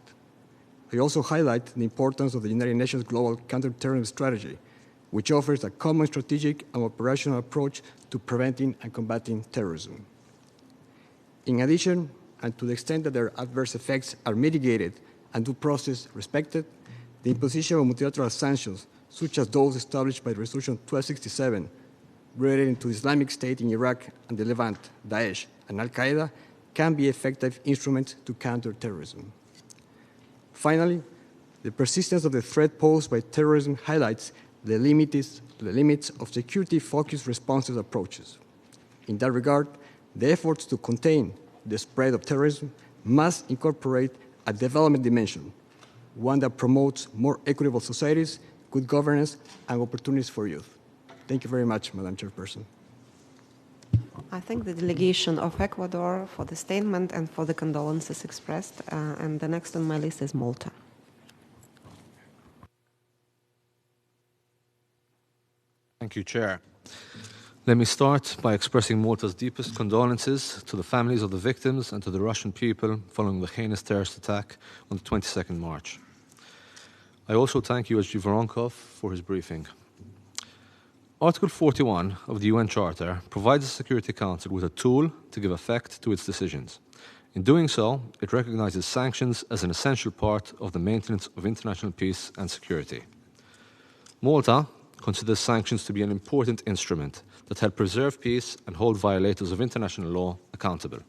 I also highlight the importance of the United Nations Global Counter-Terrorism Strategy, which offers a common strategic and operational approach to preventing and combating terrorism. In addition, and to the extent that their adverse effects are mitigated and due process respected, the imposition of multilateral sanctions, such as those established by Resolution 1267, relating to Islamic State in Iraq and the Levant, Daesh, and Al-Qaeda, can be effective instruments to counter terrorism. Finally, the persistence of the threat posed by terrorism highlights the limits of security-focused responses approaches. In that regard, the efforts to contain the spread of terrorism must incorporate a development dimension, one that promotes more equitable societies, good governance, and opportunities for youth. Thank you very much, Madam Chairperson. I thank the delegation of Ecuador for the statement and for the condolences expressed. And the next on my list is Malta. Thank you, Chair. Let me start by expressing Malta's deepest condolences to the families of the victims and to the Russian people following the heinous terrorist attack on the 22nd March. I also thank USG Voronkov for his briefing. Article 41 of the UN Charter provides the Security Council with a tool to give effect to its decisions. In doing so, it recognizes sanctions as an essential part of the maintenance of international peace and security. Malta considers sanctions to be an important instrument that help preserve peace and hold violators of international law accountable.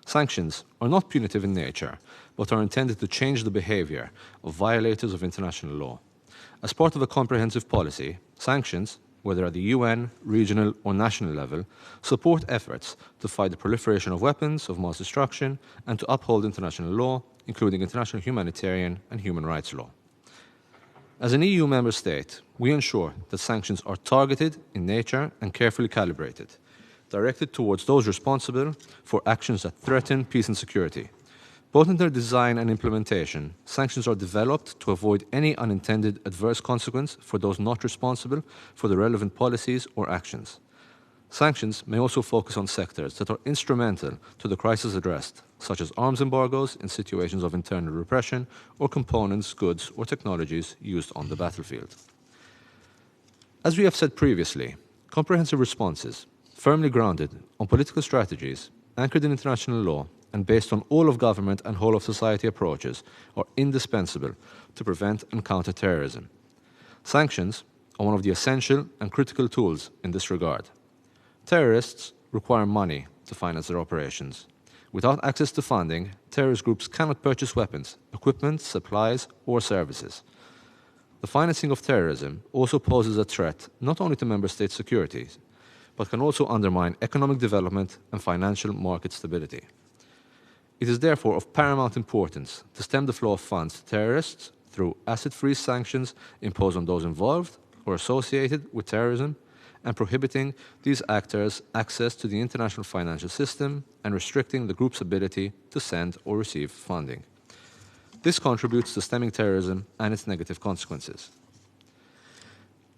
Sanctions are not punitive in nature, but are intended to change the behavior of violators of international law. As part of a comprehensive policy, sanctions, whether at the UN, regional, or national level, support efforts to fight the proliferation of weapons of mass destruction and to uphold international law, including international humanitarian and human rights law. As an EU member state, we ensure that sanctions are targeted in nature and carefully calibrated, directed towards those responsible for actions that threaten peace and security. Both in their design and implementation, sanctions are developed to avoid any unintended adverse consequence for those not responsible for the relevant policies or actions. Sanctions may also focus on sectors that are instrumental to the crisis addressed, such as arms embargoes in situations of internal repression or components, goods, or technologies used on the battlefield. As we have said previously, comprehensive responses, firmly grounded on political strategies, anchored in international law, and based on all of government and whole of society approaches, are indispensable to prevent and counter terrorism. Sanctions are one of the essential and critical tools in this regard. Terrorists require money to finance their operations. Without access to funding, terrorist groups cannot purchase weapons, equipment, supplies, or services. The financing of terrorism also poses a threat not only to member state security, but can also undermine economic development and financial market stability. It is therefore of paramount importance to stem the flow of funds to terrorists through asset freeze sanctions imposed on those involved or associated with terrorism, and prohibiting these actors access to the international financial system and restricting the group's ability to send or receive funding. This contributes to stemming terrorism and its negative consequences.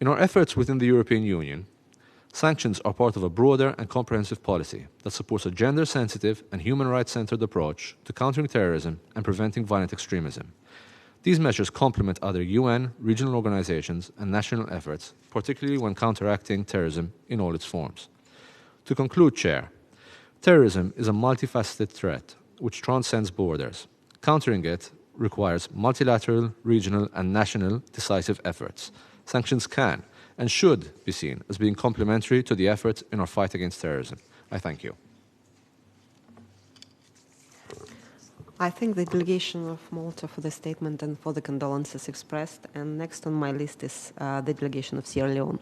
In our efforts within the European Union, sanctions are part of a broader and comprehensive policy that supports a gender-sensitive and human rights-centered approach to countering terrorism and preventing violent extremism. These measures complement other UN, regional organizations, and national efforts, particularly when counteracting terrorism in all its forms. To conclude, Chair, terrorism is a multifaceted threat which transcends borders. Countering it requires multilateral, regional, and national decisive efforts. Sanctions can and should be seen as being complementary to the efforts in our fight against terrorism. I thank you. I thank the delegation of Malta for the statement and for the condolences expressed. And next on my list is the delegation of Sierra Leone.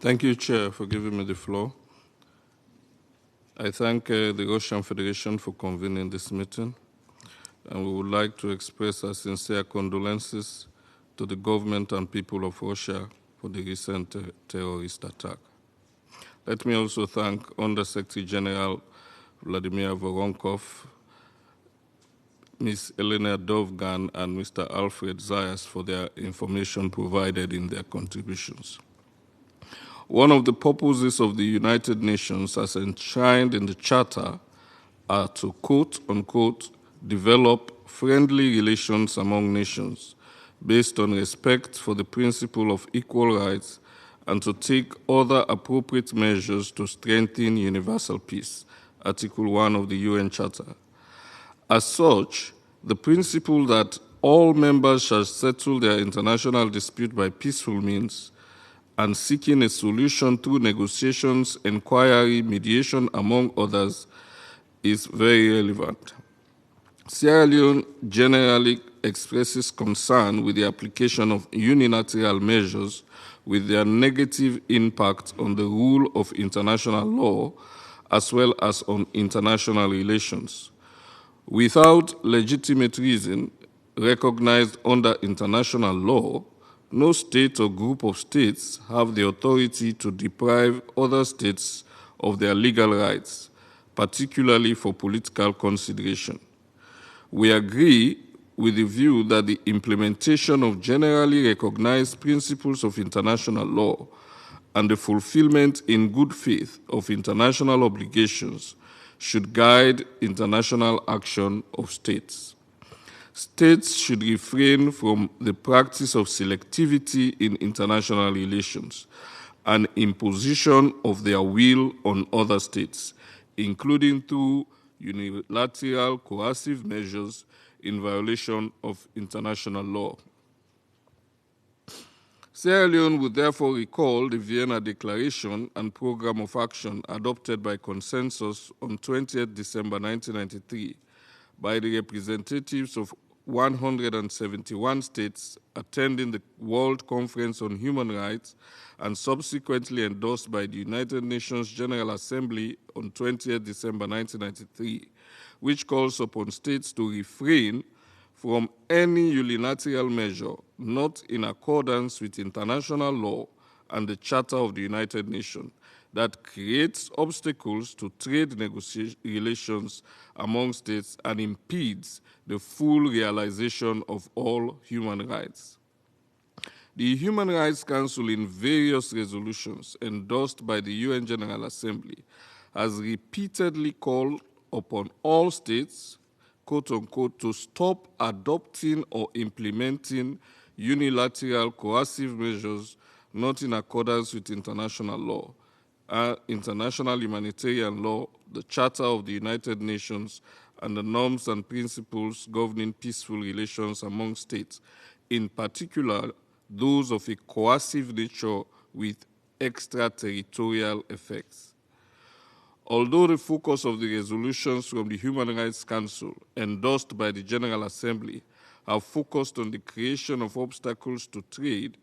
Thank you, Chair, for giving me the floor. I thank the Russian Federation for convening this meeting, and we would like to express our sincere condolences to the government and people of Russia for the recent terrorist attack. Let me also thank Under Secretary General Vladimir Voronkov, Ms. Elena Dovgan and Mr. Alfred Zayas for their information provided in their contributions. One of the purposes of the United Nations as enshrined in the Charter are to, quote unquote, develop friendly relations among nations based on respect for the principle of equal rights and to take other appropriate measures to strengthen universal peace, Article 1 of the UN Charter. As such, the principle that all members shall settle their international dispute by peaceful means and seeking a solution through negotiations, inquiry, mediation, among others, is very relevant. Sierra Leone generally expresses concern with the application of unilateral measures with their negative impact on the rule of international law as well as on international relations. Without legitimate reason recognized under international law, no state or group of states have the authority to deprive other states of their legal rights, particularly for political consideration. We agree with the view that the implementation of generally recognized principles of international law and the fulfillment in good faith of international obligations should guide international action of states. States should refrain from the practice of selectivity in international relations and imposition of their will on other states, including through unilateral coercive measures in violation of international law. Sierra Leone would therefore recall the Vienna Declaration and Programme of Action adopted by consensus on 20th December 1993 by the representatives of 171 states attending the World Conference on Human Rights and subsequently endorsed by the United Nations General Assembly on 20th December 1993, which calls upon states to refrain from any unilateral measure not in accordance with international law and the Charter of the United Nations that creates obstacles to trade relations among states and impedes the full realization of all human rights. The Human Rights Council, in various resolutions endorsed by the UN General Assembly, has repeatedly called upon all states, quote unquote, to stop adopting or implementing unilateral coercive measures not in accordance with international law, international humanitarian law, the Charter of the United Nations, and the norms and principles governing peaceful relations among states, in particular those of a coercive nature with extraterritorial effects. Although the focus of the resolutions from the Human Rights Council endorsed by the General Assembly have focused on the creation of obstacles to trade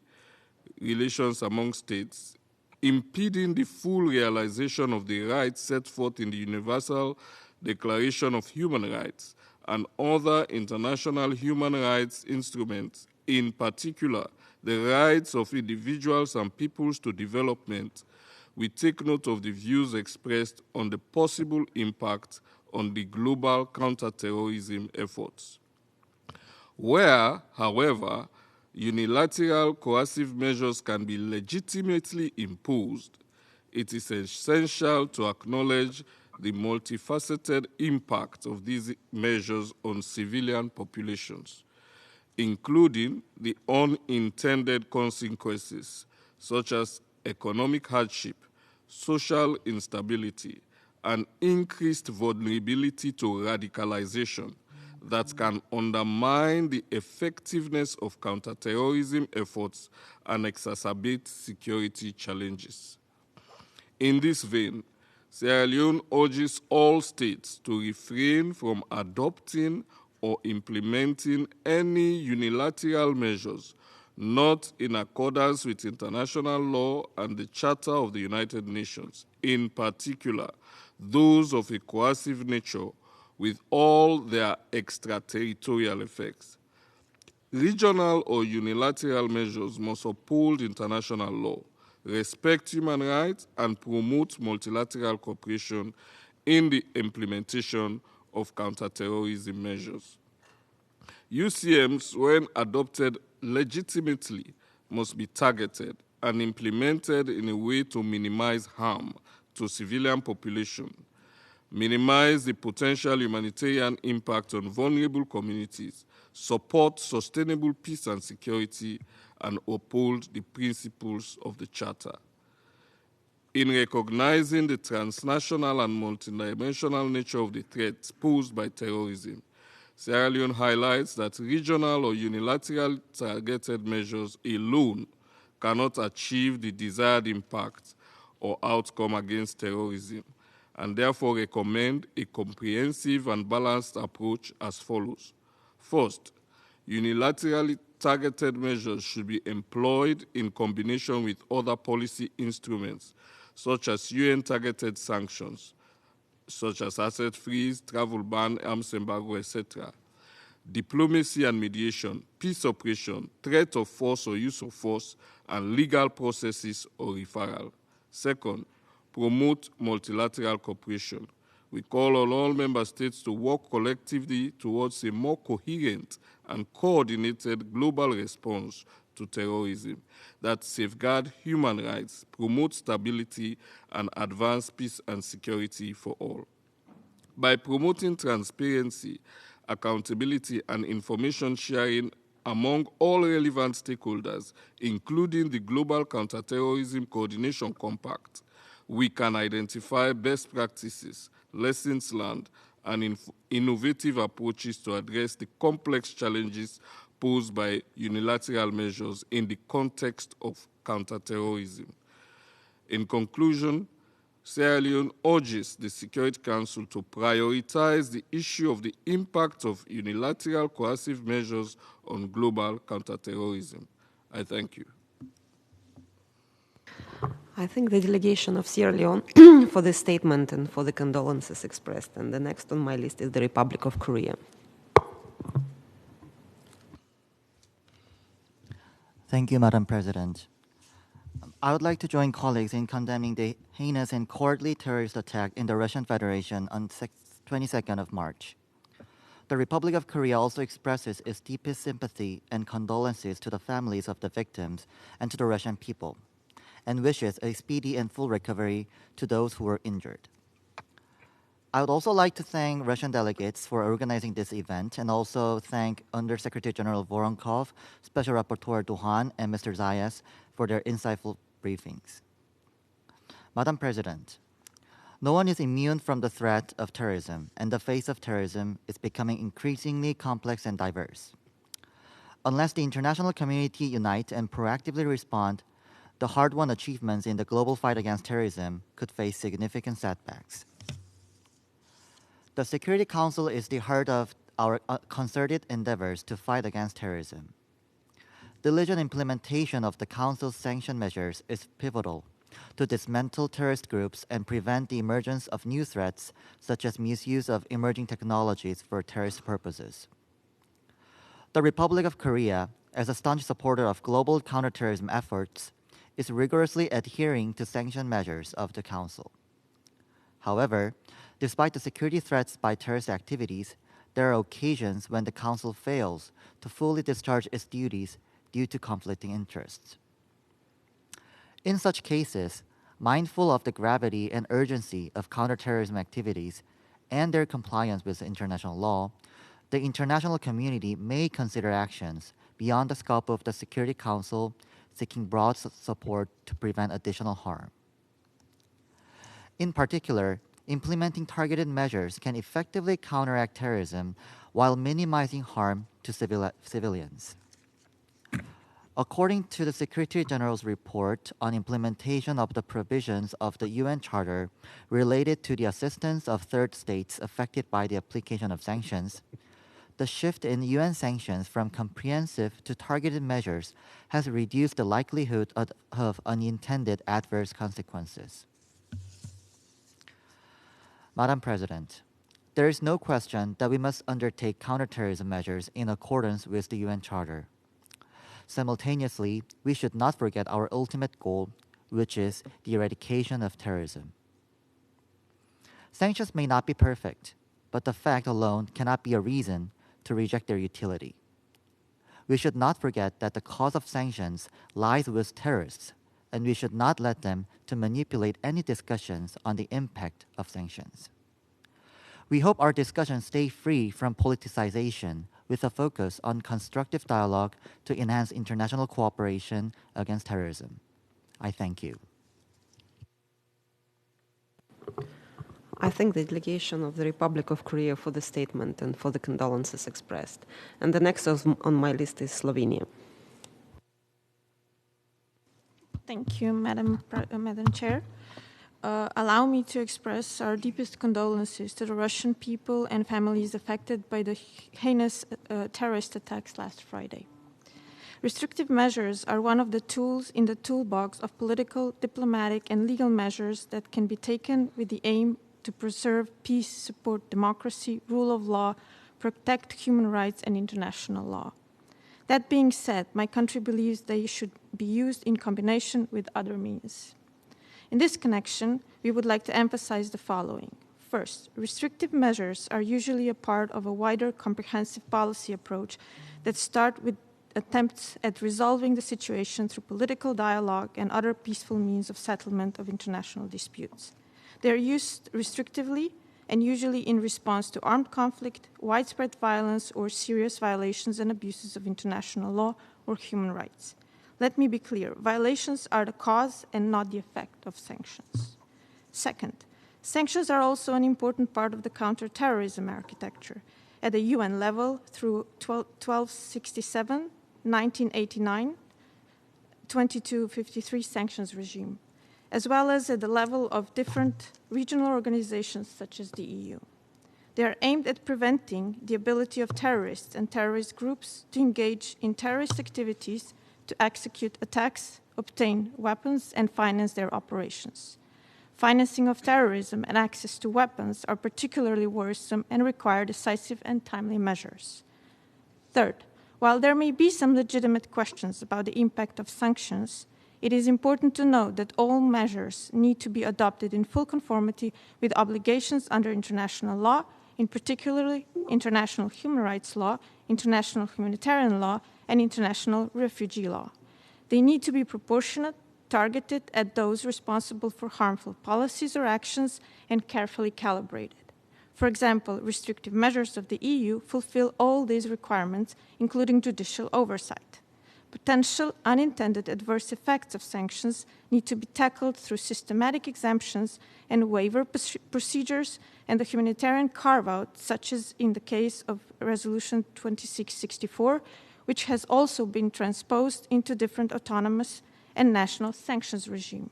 relations among states, impeding the full realization of the rights set forth in the Universal Declaration of Human Rights and other international human rights instruments, in particular the rights of individuals and peoples to development, we take note of the views expressed on the possible impact on the global counter-terrorism efforts. Where, however, unilateral coercive measures can be legitimately imposed, it is essential to acknowledge the multifaceted impact of these measures on civilian populations, including the unintended consequences such as economic hardship, social instability, and increased vulnerability to radicalization that can undermine the effectiveness of counterterrorism efforts and exacerbate security challenges. In this vein, Sierra Leone urges all states to refrain from adopting or implementing any unilateral measures not in accordance with international law and the Charter of the United Nations, in particular those of a coercive nature with all their extraterritorial effects. Regional or unilateral measures must uphold international law, respect human rights, and promote multilateral cooperation in the implementation of counterterrorism measures. UCMs, when adopted legitimately, must be targeted and implemented in a way to minimize harm to civilian population, minimize the potential humanitarian impact on vulnerable communities, support sustainable peace and security, and uphold the principles of the Charter. In recognizing the transnational and multidimensional nature of the threats posed by terrorism, Sierra Leone highlights that regional or unilateral targeted measures alone cannot achieve the desired impact or outcome against terrorism, and therefore recommend a comprehensive and balanced approach as follows. First, unilaterally targeted measures should be employed in combination with other policy instruments, such as UN-targeted sanctions, such as asset freeze, travel ban, arms embargo, etc., diplomacy and mediation, peace operation, threat of force or use of force, and legal processes or referral. Second, promote multilateral cooperation. We call on all member states to work collectively towards a more coherent and coordinated global response to terrorism that safeguard human rights, promote stability, and advance peace and security for all. By promoting transparency, accountability, and information sharing among all relevant stakeholders, including the Global Counter-Terrorism Coordination Compact, we can identify best practices, lessons learned, and innovative approaches to address the complex challenges posed by unilateral measures in the context of counterterrorism. In conclusion, Sierra Leone urges the Security Council to prioritize the issue of the impact of unilateral coercive measures on global counterterrorism. I thank you. I thank the delegation of Sierra Leone for the statement and for the condolences expressed. And the next on my list is the Republic of Korea. Thank you, Madam President. I would like to join colleagues in condemning the heinous and cowardly terrorist attack in the Russian Federation on 22nd of March. The Republic of Korea also expresses its deepest sympathy and condolences to the families of the victims and to the Russian people, and wishes a speedy and full recovery to those who were injured. I would also like to thank Russian delegates for organizing this event, and also thank Undersecretary General Voronkov, Special Rapporteur Duhan, and Mr. Zayas for their insightful briefings. Madam President, no one is immune from the threat of terrorism, and the face of terrorism is becoming increasingly complex and diverse. Unless the international community unite and proactively respond, the hard-won achievements in the global fight against terrorism could face significant setbacks. The Security Council is the heart of our concerted endeavors to fight against terrorism. Diligent implementation of the Council's sanction measures is pivotal to dismantle terrorist groups and prevent the emergence of new threats, such as misuse of emerging technologies for terrorist purposes. The Republic of Korea, as a staunch supporter of global counterterrorism efforts, is rigorously adhering to sanction measures of the Council. However, despite the security threats by terrorist activities, there are occasions when the Council fails to fully discharge its duties due to conflicting interests. In such cases, mindful of the gravity and urgency of counterterrorism activities and their compliance with international law, the international community may consider actions beyond the scope of the Security Council, seeking broad support to prevent additional harm. In particular, implementing targeted measures can effectively counteract terrorism while minimizing harm to civilians. According to the Secretary General's report on implementation of the provisions of the UN Charter related to the assistance of third states affected by the application of sanctions, the shift in UN sanctions from comprehensive to targeted measures has reduced the likelihood of unintended adverse consequences. Madam President, there is no question that we must undertake counterterrorism measures in accordance with the UN Charter. Simultaneously, we should not forget our ultimate goal, which is the eradication of terrorism. Sanctions may not be perfect, but the fact alone cannot be a reason to reject their utility. We should not forget that the cause of sanctions lies with terrorists, and we should not let them to manipulate any discussions on the impact of sanctions. We hope our discussions stay free from politicization with a focus on constructive dialogue to enhance international cooperation against terrorism. I thank you. I thank the delegation of the Republic of Korea for the statement and for the condolences expressed. And the next on my list is Slovenia. Thank you, Madam Chair. Allow me to express our deepest condolences to the Russian people and families affected by the heinous terrorist attacks last Friday. Restrictive measures are one of the tools in the toolbox of political, diplomatic, and legal measures that can be taken with the aim to preserve peace, support democracy, rule of law, protect human rights, and international law. That being said, my country believes they should be used in combination with other means. In this connection, we would like to emphasize the following. First, restrictive measures are usually a part of a wider comprehensive policy approach that start with attempts at resolving the situation through political dialogue and other peaceful means of settlement of international disputes. They are used restrictively and usually in response to armed conflict, widespread violence, or serious violations and abuses of international law or human rights. Let me be clear, violations are the cause and not the effect of sanctions. Second, sanctions are also an important part of the counter-terrorism architecture. At the UN level, through 1267, 1989, 2253 sanctions regime, as well as at the level of different regional organizations such as the EU. They are aimed at preventing the ability of terrorists and terrorist groups to engage in terrorist activities, to execute attacks, obtain weapons, and finance their operations. Financing of terrorism and access to weapons are particularly worrisome and require decisive and timely measures. Third, while there may be some legitimate questions about the impact of sanctions, it is important to note that all measures need to be adopted in full conformity with obligations under international law, in particular international human rights law, international humanitarian law, and international refugee law. They need to be proportionate, targeted at those responsible for harmful policies or actions, and carefully calibrated. For example, restrictive measures of the EU fulfill all these requirements, including judicial oversight. Potential unintended adverse effects of sanctions need to be tackled through systematic exemptions and waiver procedures and the humanitarian carve-out, such as in the case of Resolution 2664, which has also been transposed into different autonomous and national sanctions regime.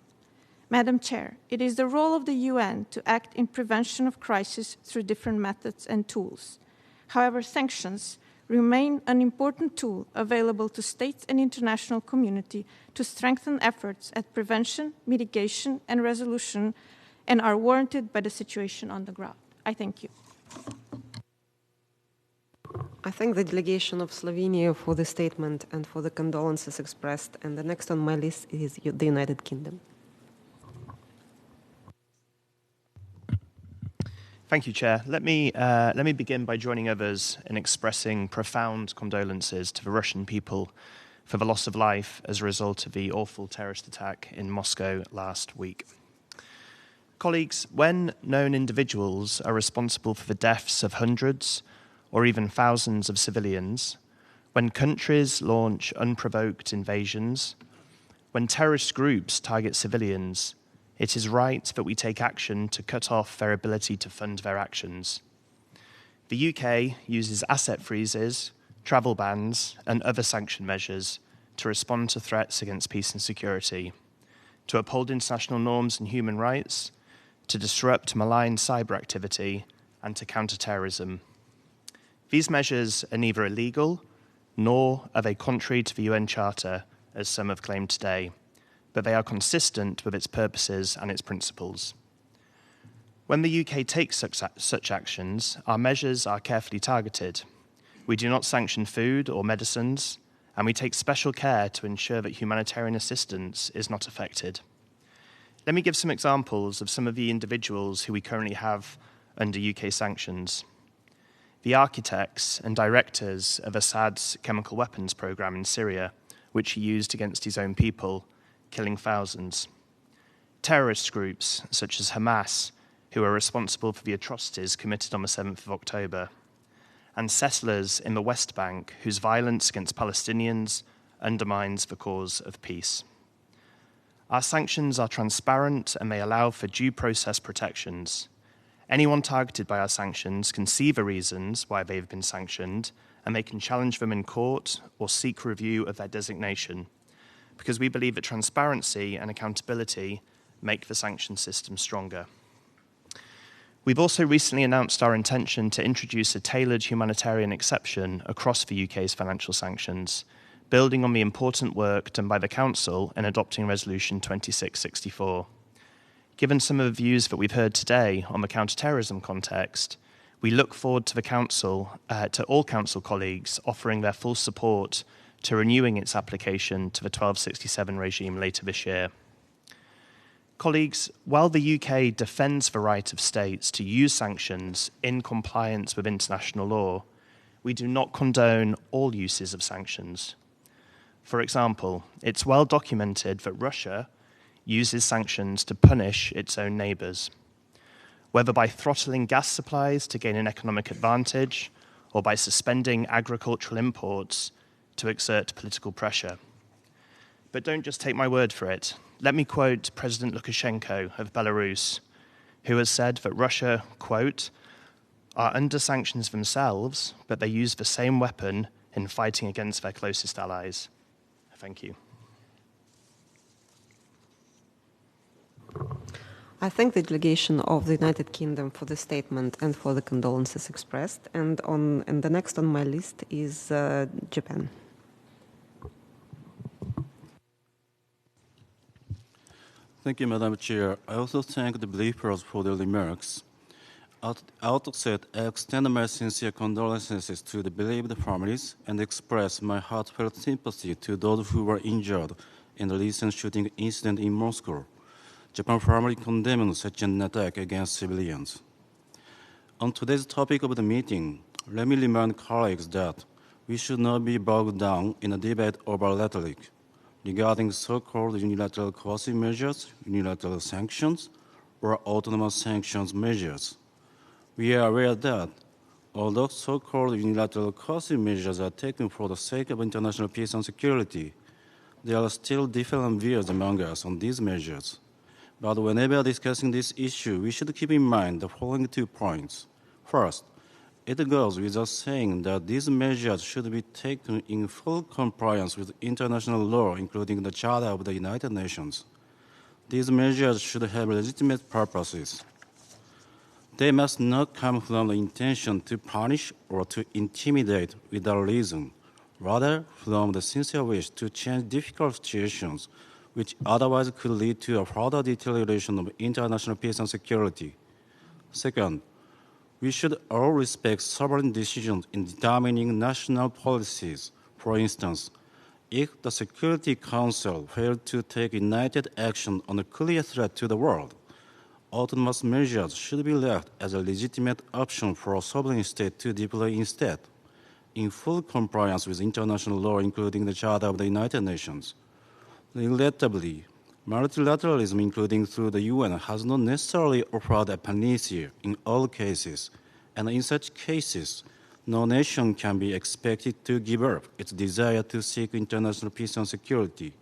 Madam Chair, it is the role of the UN to act in prevention of crisis through different methods and tools. However, sanctions remain an important tool available to states and international community to strengthen efforts at prevention, mitigation, and resolution, and are warranted by the situation on the ground. I thank you. I thank the delegation of Slovenia for the statement and for the condolences expressed. And the next on my list is the United Kingdom. Thank you, Chair. Let me begin by joining others in expressing profound condolences to the Russian people for the loss of life as a result of the awful terrorist attack in Moscow last week. Colleagues, when known individuals are responsible for the deaths of hundreds or even thousands of civilians, when countries launch unprovoked invasions, when terrorist groups target civilians, it is right that we take action to cut off their ability to fund their actions. The UK uses asset freezes, travel bans, and other sanction measures to respond to threats against peace and security, to uphold international norms and human rights, to disrupt malign cyber activity, and to counter terrorism. These measures are neither illegal nor are they contrary to the UN Charter, as some have claimed today, but they are consistent with its purposes and its principles. When the UK takes such actions, our measures are carefully targeted. We do not sanction food or medicines, and we take special care to ensure that humanitarian assistance is not affected. Let me give some examples of some of the individuals who we currently have under UK sanctions. the architects and directors of Assad's chemical weapons program in Syria, which he used against his own people, killing thousands. Terrorist groups such as Hamas, who are responsible for the atrocities committed on the 7th of October, and settlers in the West Bank, whose violence against Palestinians undermines the cause of peace. Our sanctions are transparent and they allow for due process protections. Anyone targeted by our sanctions can see the reasons why they've been sanctioned, and they can challenge them in court or seek review of their designation, because we believe that transparency and accountability make the sanction system stronger. We've also recently announced our intention to introduce a tailored humanitarian exception across the UK's financial sanctions, building on the important work done by the Council in adopting Resolution 2664. Given some of the views that we've heard today on the counter-terrorism context, we look forward to the Council, to all Council colleagues offering their full support to renewing its application to the 1267 regime later this year. Colleagues, while the UK defends the right of states to use sanctions in compliance with international law, we do not condone all uses of sanctions. For example, it's well documented that Russia uses sanctions to punish its own neighbours, whether by throttling gas supplies to gain an economic advantage or by suspending agricultural imports to exert political pressure. But don't just take my word for it. Let me quote President Lukashenko of Belarus, who has said that Russia, quote, are under sanctions themselves, but they use the same weapon in fighting against their closest allies. Thank you. I thank the delegation of the United Kingdom for the statement and for the condolences expressed. And the next on my list is Japan. Thank you, Madam Chair. I also thank the briefers for their remarks. At the outset, I extend my sincere condolences to the bereaved families and express my heartfelt sympathy to those who were injured in the recent shooting incident in Moscow. Japan firmly condemns such an attack against civilians. On today's topic of the meeting, let me remind colleagues that we should not be bogged down in a debate over rhetoric regarding so-called unilateral coercive measures, unilateral sanctions, or autonomous sanctions measures. We are aware that, although so-called unilateral coercive measures are taken for the sake of international peace and security, there are still different views among us on these measures. But whenever discussing this issue, we should keep in mind the following 2 points. First, it goes without saying that these measures should be taken in full compliance with international law, including the Charter of the United Nations. These measures should have legitimate purposes. They must not come from the intention to punish or to intimidate without reason, rather from the sincere wish to change difficult situations which otherwise could lead to a further deterioration of international peace and security. Second, we should all respect sovereign decisions in determining national policies. For instance, if the Security Council failed to take united action on a clear threat to the world, autonomous measures should be left as a legitimate option for a sovereign state to deploy instead, in full compliance with international law, including the Charter of the United Nations. Regrettably, multilateralism, including through the UN, has not necessarily offered a panacea in all cases, and in such cases, no nation can be expected to give up its desire to seek international peace and security.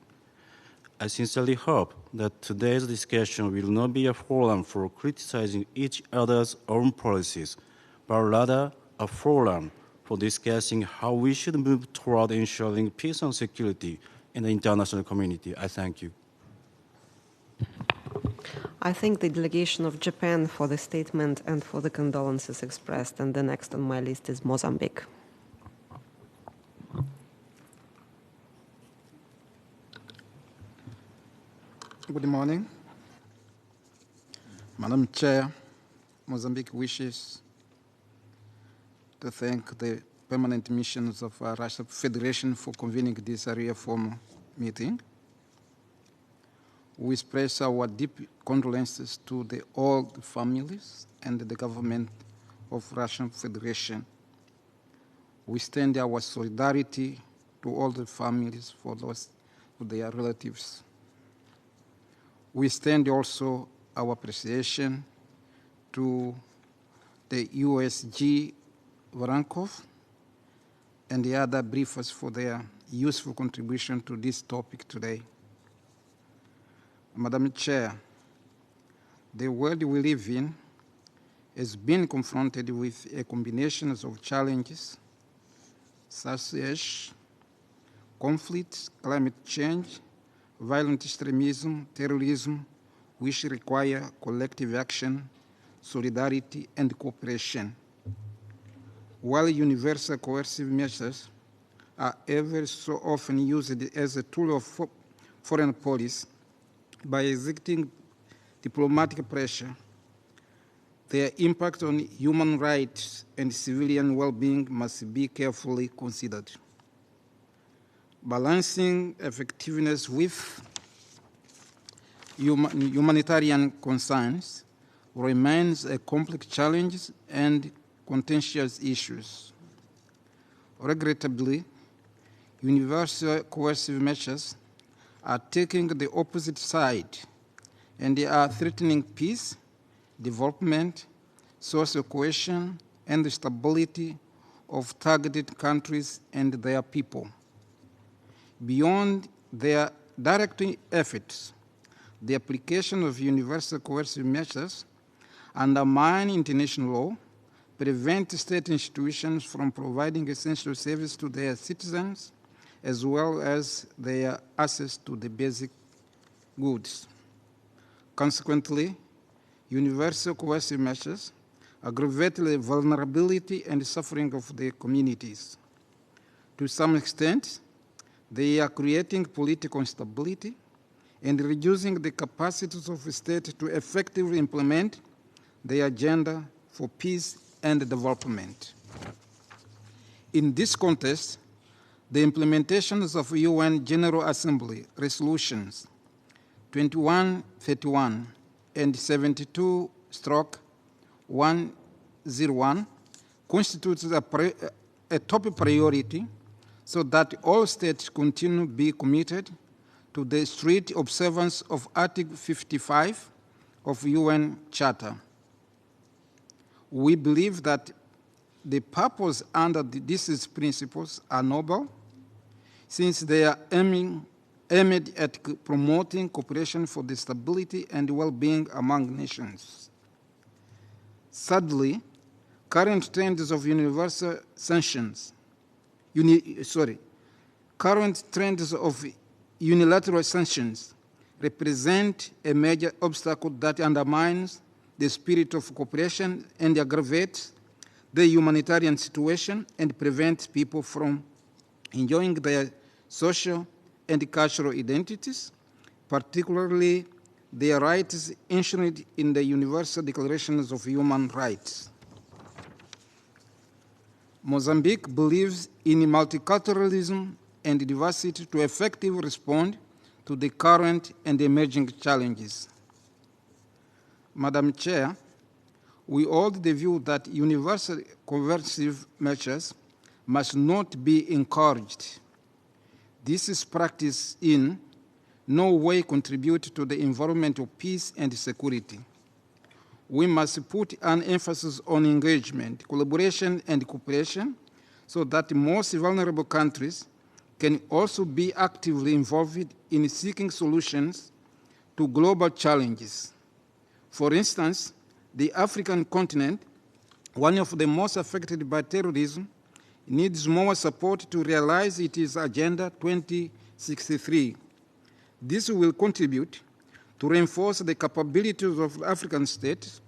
I sincerely hope that today's discussion will not be a forum for criticizing each other's own policies, but rather a forum for discussing how we should move toward ensuring peace and security in the international community. I thank you. I thank the delegation of Japan for the statement and for the condolences expressed. And the next on my list is Mozambique. Good morning. Madam Chair, Mozambique wishes to thank the permanent missions of Russian Federation for convening this Arria Formula meeting. We express our deep condolences to all the families and the government of Russian Federation We extend our solidarity to all the families for those with their relatives. We extend also our appreciation to the USG Varankov and the other briefers for their useful contribution to this topic today. Madam Chair, the world we live in has been confronted with a combination of challenges such as conflict, climate change, violent extremism, terrorism, which require collective action, solidarity, and cooperation. While universal coercive measures are ever so often used as a tool of foreign policy by exerting diplomatic pressure, their impact on human rights and civilian well-being must be carefully considered. Balancing effectiveness with humanitarian concerns remains a complex challenge and contentious issues. Regrettably, universal coercive measures are taking the opposite side, and they are threatening peace, development, social cohesion, and the stability of targeted countries and their people. Beyond their direct efforts, the application of universal coercive measures undermine international law, prevent state institutions from providing essential services to their citizens, as well as their access to the basic goods. Consequently, universal coercive measures aggravate the vulnerability and suffering of the communities. To some extent, they are creating political instability and reducing the capacities of the state to effectively implement their agenda for peace and development. In this context, the implementations of UN General Assembly resolutions 2131 and 72/101 constitutes a top priority so that all states continue to be committed to the strict observance of Article 55 of UN Charter. We believe that the purpose under these principles are noble, since they are aimed at promoting cooperation for the stability and well-being among nations. Sadly, current trends of universal sanctions, current trends of unilateral sanctions represent a major obstacle that undermines the spirit of cooperation and aggravates the humanitarian situation and prevents people from enjoying their social and cultural identities, particularly their rights enshrined in the Universal Declarations of Human Rights. Mozambique believes in multiculturalism and diversity to effectively respond to the current and emerging challenges. Madam Chair, we hold the view that universal coercive measures must not be encouraged. This is practice in no way contribute to the environment of peace and security. We must put an emphasis on engagement, collaboration, and cooperation so that the most vulnerable countries can also be actively involved in seeking solutions to global challenges. For instance, the African continent, one of the most affected by terrorism, needs more support to realize its Agenda 2063. This will contribute to reinforce the capabilities of African states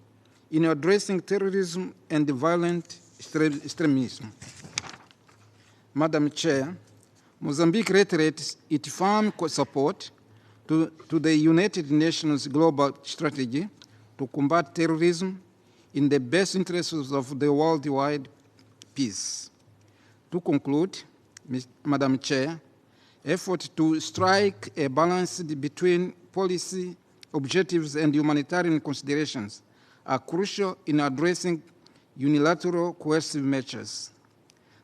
in addressing terrorism and violent extremism. Madam Chair, Mozambique reiterates its firm support to the United Nations Global Strategy to combat terrorism in the best interests of the worldwide peace. To conclude, Madam Chair, efforts to strike a balance between policy objectives and humanitarian considerations are crucial in addressing unilateral coercive measures.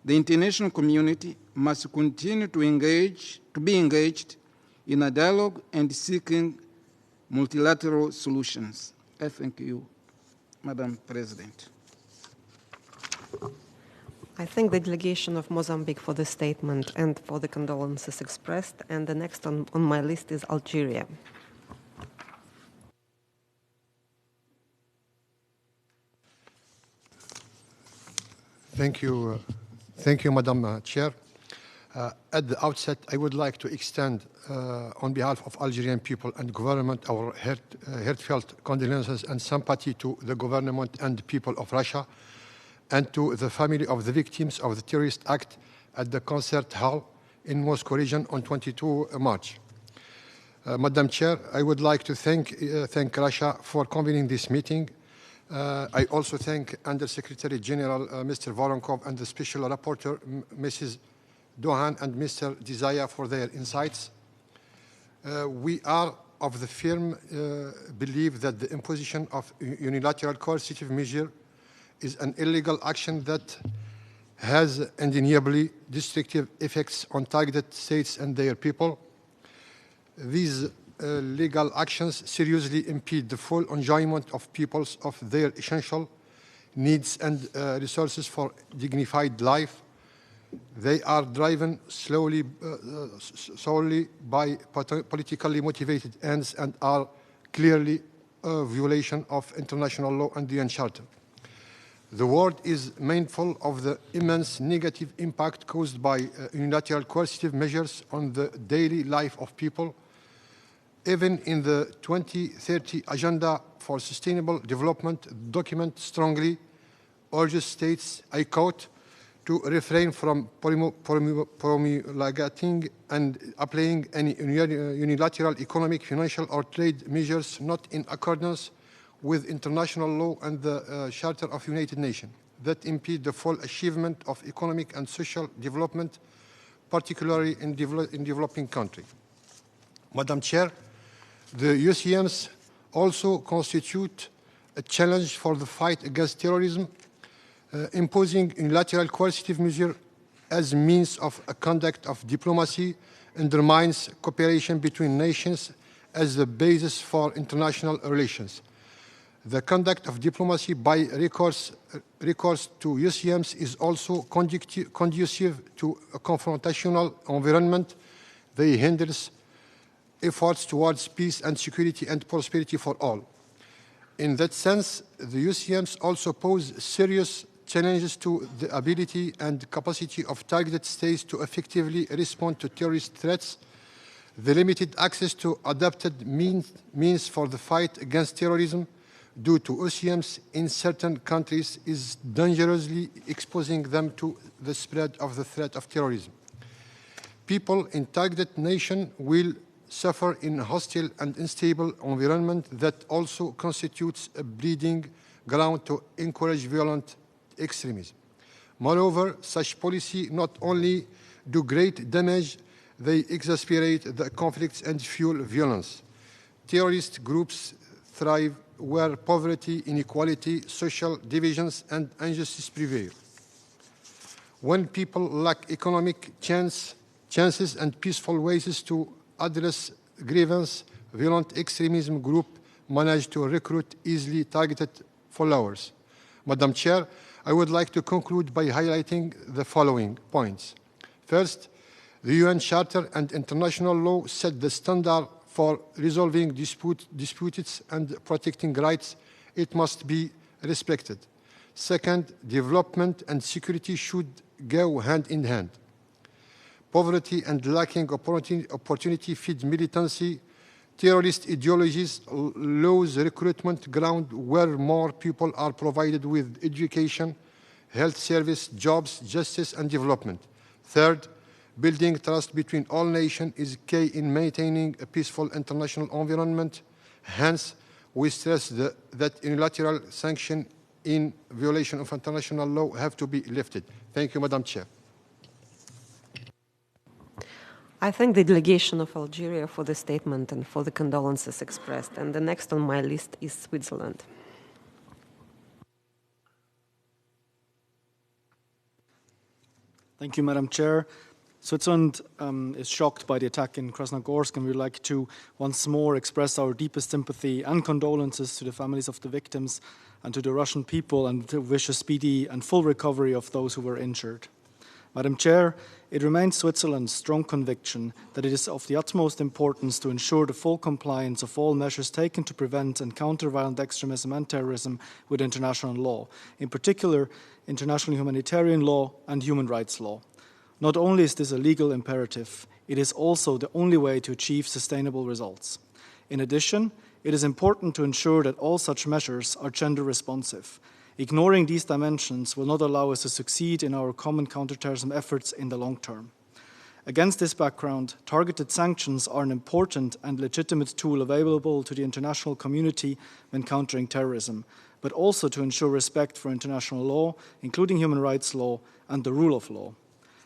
The international community must continue to be engaged in a dialogue and seeking multilateral solutions. I thank you, Madam President. I thank the delegation of Mozambique for the statement and for the condolences expressed. And the next on my list is Algeria. Thank you, Madam Chair. At the outset, I would like to extend, on behalf of Algerian people and government, our heartfelt condolences and sympathy to the government and people of Russia, and to the family of the victims of the terrorist act at the concert hall in Moscow region on 22 March. Madam Chair, I would like to thank Russia for convening this meeting. I also thank Under-Secretary General Mr. Voronkov and the Special Rapporteur Mrs. Dohan and Mr. Desaya for their insights. We are of the firm belief that the imposition of unilateral coercive measure is an illegal action that has undeniably destructive effects on targeted states and their people. These legal actions seriously impede the full enjoyment of peoples of their essential needs and resources for dignified life. They are driven solely by politically motivated ends and are clearly a violation of international law and the UN Charter. The world is mindful of the immense negative impact caused by unilateral coercive measures on the daily life of people. Even in the 2030 Agenda for Sustainable Development document strongly urges states, I quote, to refrain from promulgating and applying any unilateral economic, financial, or trade measures not in accordance with international law and the Charter of United Nations that impede the full achievement of economic and social development, particularly in developing countries. Madam Chair, the UCMs also constitute a challenge for the fight against terrorism. Imposing unilateral coercive measures as means of a conduct of diplomacy undermines cooperation between nations as the basis for international relations. The conduct of diplomacy by recourse to UCMs is also conducive to a confrontational environment. They hinders efforts towards peace and security and prosperity for all. In that sense, the UCMs also pose serious challenges to the ability and capacity of targeted states to effectively respond to terrorist threats. The limited access to adapted means for the fight against terrorism due to UCMs in certain countries is dangerously exposing them to the spread of the threat of terrorism. People in targeted nations will suffer in a hostile and unstable environment that also constitutes a breeding ground to encourage violent extremism. Moreover, such policy not only do great damage, they exacerbate the conflicts and fuel violence. Terrorist groups thrive where poverty, inequality, social divisions, and injustice prevail. When people lack economic chances and peaceful ways to address grievance, violent extremism groups manage to recruit easily targeted followers. Madam Chair, I would like to conclude by highlighting the following points. First, the UN Charter and international law set the standard for resolving disputes and protecting rights. It must be respected. Second, development and security should go hand in hand. Poverty and lacking opportunity feed militancy. Terrorist ideologies lose recruitment ground where more people are provided with education, health service, jobs, justice, and development. Third, building trust between all nations is key in maintaining a peaceful international environment. Hence, we stress that unilateral sanctions in violation of international law have to be lifted. Thank you, Madam Chair. I thank the delegation of Algeria for the statement and for the condolences expressed. And the next on my list is Switzerland. Thank you, Madam Chair. Switzerland is shocked by the attack in Krasnogorsk, and we would like to once more express our deepest sympathy and condolences to the families of the victims and to the Russian people, and to wish a speedy and full recovery of those who were injured. Madam Chair, it remains Switzerland's strong conviction that it is of the utmost importance to ensure the full compliance of all measures taken to prevent and counter violent extremism and terrorism with international law, in particular international humanitarian law and human rights law. Not only is this a legal imperative, it is also the only way to achieve sustainable results. In addition, it is important to ensure that all such measures are gender responsive. Ignoring these dimensions will not allow us to succeed in our common counterterrorism efforts in the long term. Against this background, targeted sanctions are an important and legitimate tool available to the international community when countering terrorism, but also to ensure respect for international law, including human rights law and the rule of law.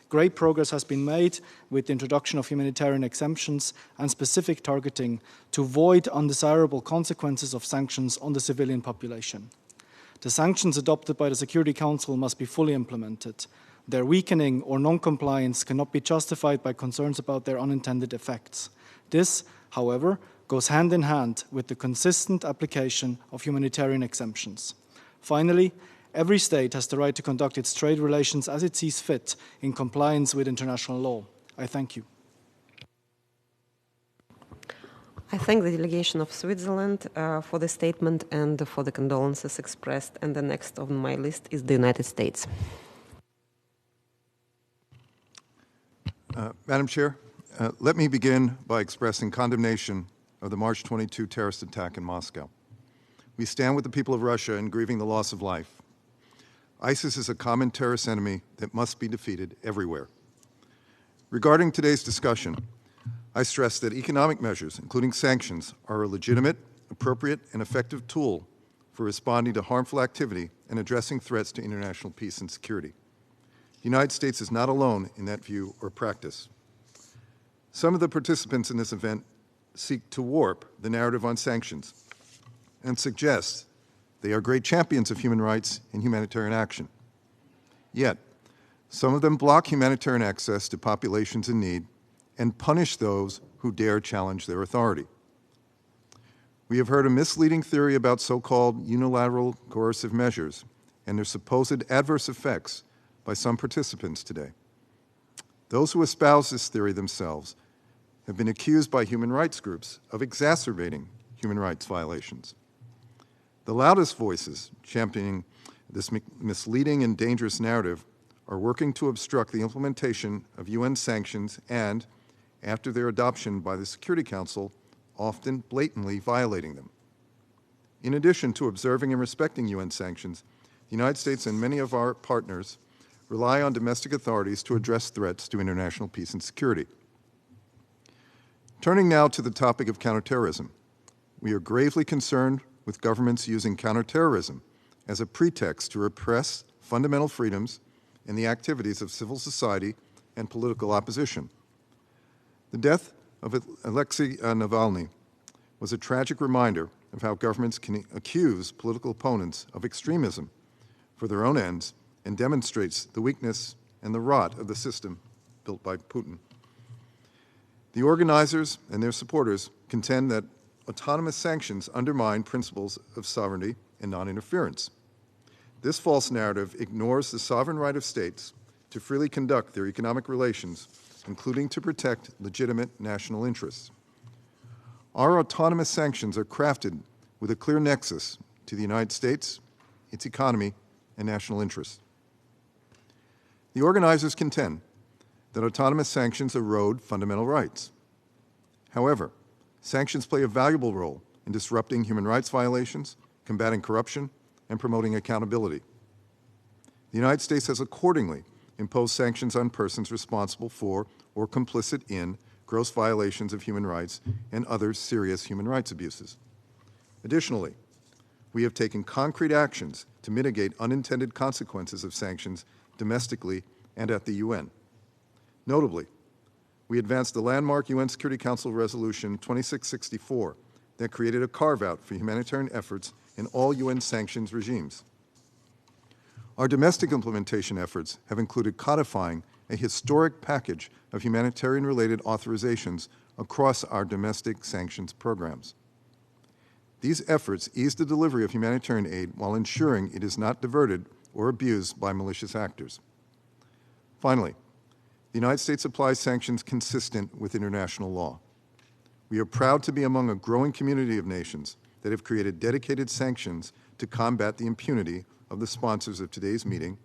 Great progress has been made with the introduction of humanitarian exemptions and specific targeting to avoid undesirable consequences of sanctions on the civilian population. The sanctions adopted by the Security Council must be fully implemented. Their weakening or non-compliance cannot be justified by concerns about their unintended effects. This, however, goes hand in hand with the consistent application of humanitarian exemptions. Finally, every state has the right to conduct its trade relations as it sees fit in compliance with international law. I thank you. I thank the delegation of Switzerland for the statement and for the condolences expressed. And the next on my list is the United States. Madam Chair, let me begin by expressing condemnation of the March 22 terrorist attack in Moscow. We stand with the people of Russia in grieving the loss of life. ISIS is a common terrorist enemy that must be defeated everywhere. Regarding today's discussion, I stress that economic measures, including sanctions, are a legitimate, appropriate, and effective tool for responding to harmful activity and addressing threats to international peace and security. The United States is not alone in that view or practice. Some of the participants in this event seek to warp the narrative on sanctions and suggest they are great champions of human rights and humanitarian action. Yet, some of them block humanitarian access to populations in need and punish those who dare challenge their authority. We have heard a misleading theory about so-called unilateral coercive measures and their supposed adverse effects by some participants today. Those who espouse this theory themselves have been accused by human rights groups of exacerbating human rights violations. The loudest voices championing this misleading and dangerous narrative are working to obstruct the implementation of UN sanctions and, after their adoption by the Security Council, often blatantly violating them. In addition to observing and respecting UN sanctions, the United States and many of our partners rely on domestic authorities to address threats to international peace and security. Turning now to the topic of counterterrorism, we are gravely concerned with governments using counterterrorism as a pretext to repress fundamental freedoms and the activities of civil society and political opposition. The death of Alexei Navalny was a tragic reminder of how governments can accuse political opponents of extremism for their own ends and demonstrates the weakness and the rot of the system built by Putin. The organizers and their supporters contend that autonomous sanctions undermine principles of sovereignty and non-interference. This false narrative ignores the sovereign right of states to freely conduct their economic relations, including to protect legitimate national interests. Our autonomous sanctions are crafted with a clear nexus to the United States, its economy, and national interests. The organizers contend that autonomous sanctions erode fundamental rights. However, sanctions play a valuable role in disrupting human rights violations, combating corruption, and promoting accountability. The United States has accordingly imposed sanctions on persons responsible for or complicit in gross violations of human rights and other serious human rights abuses. Additionally, we have taken concrete actions to mitigate unintended consequences of sanctions domestically and at the UN. Notably, we advanced the landmark UN Security Council Resolution 2664 that created a carve-out for humanitarian efforts in all UN sanctions regimes. Our domestic implementation efforts have included codifying a historic package of humanitarian-related authorizations across our domestic sanctions programs. These efforts ease the delivery of humanitarian aid while ensuring it is not diverted or abused by malicious actors. Finally, the United States applies sanctions consistent with international law. We are proud to be among a growing community of nations that have created dedicated sanctions to combat the impunity of the sponsors of today's meeting,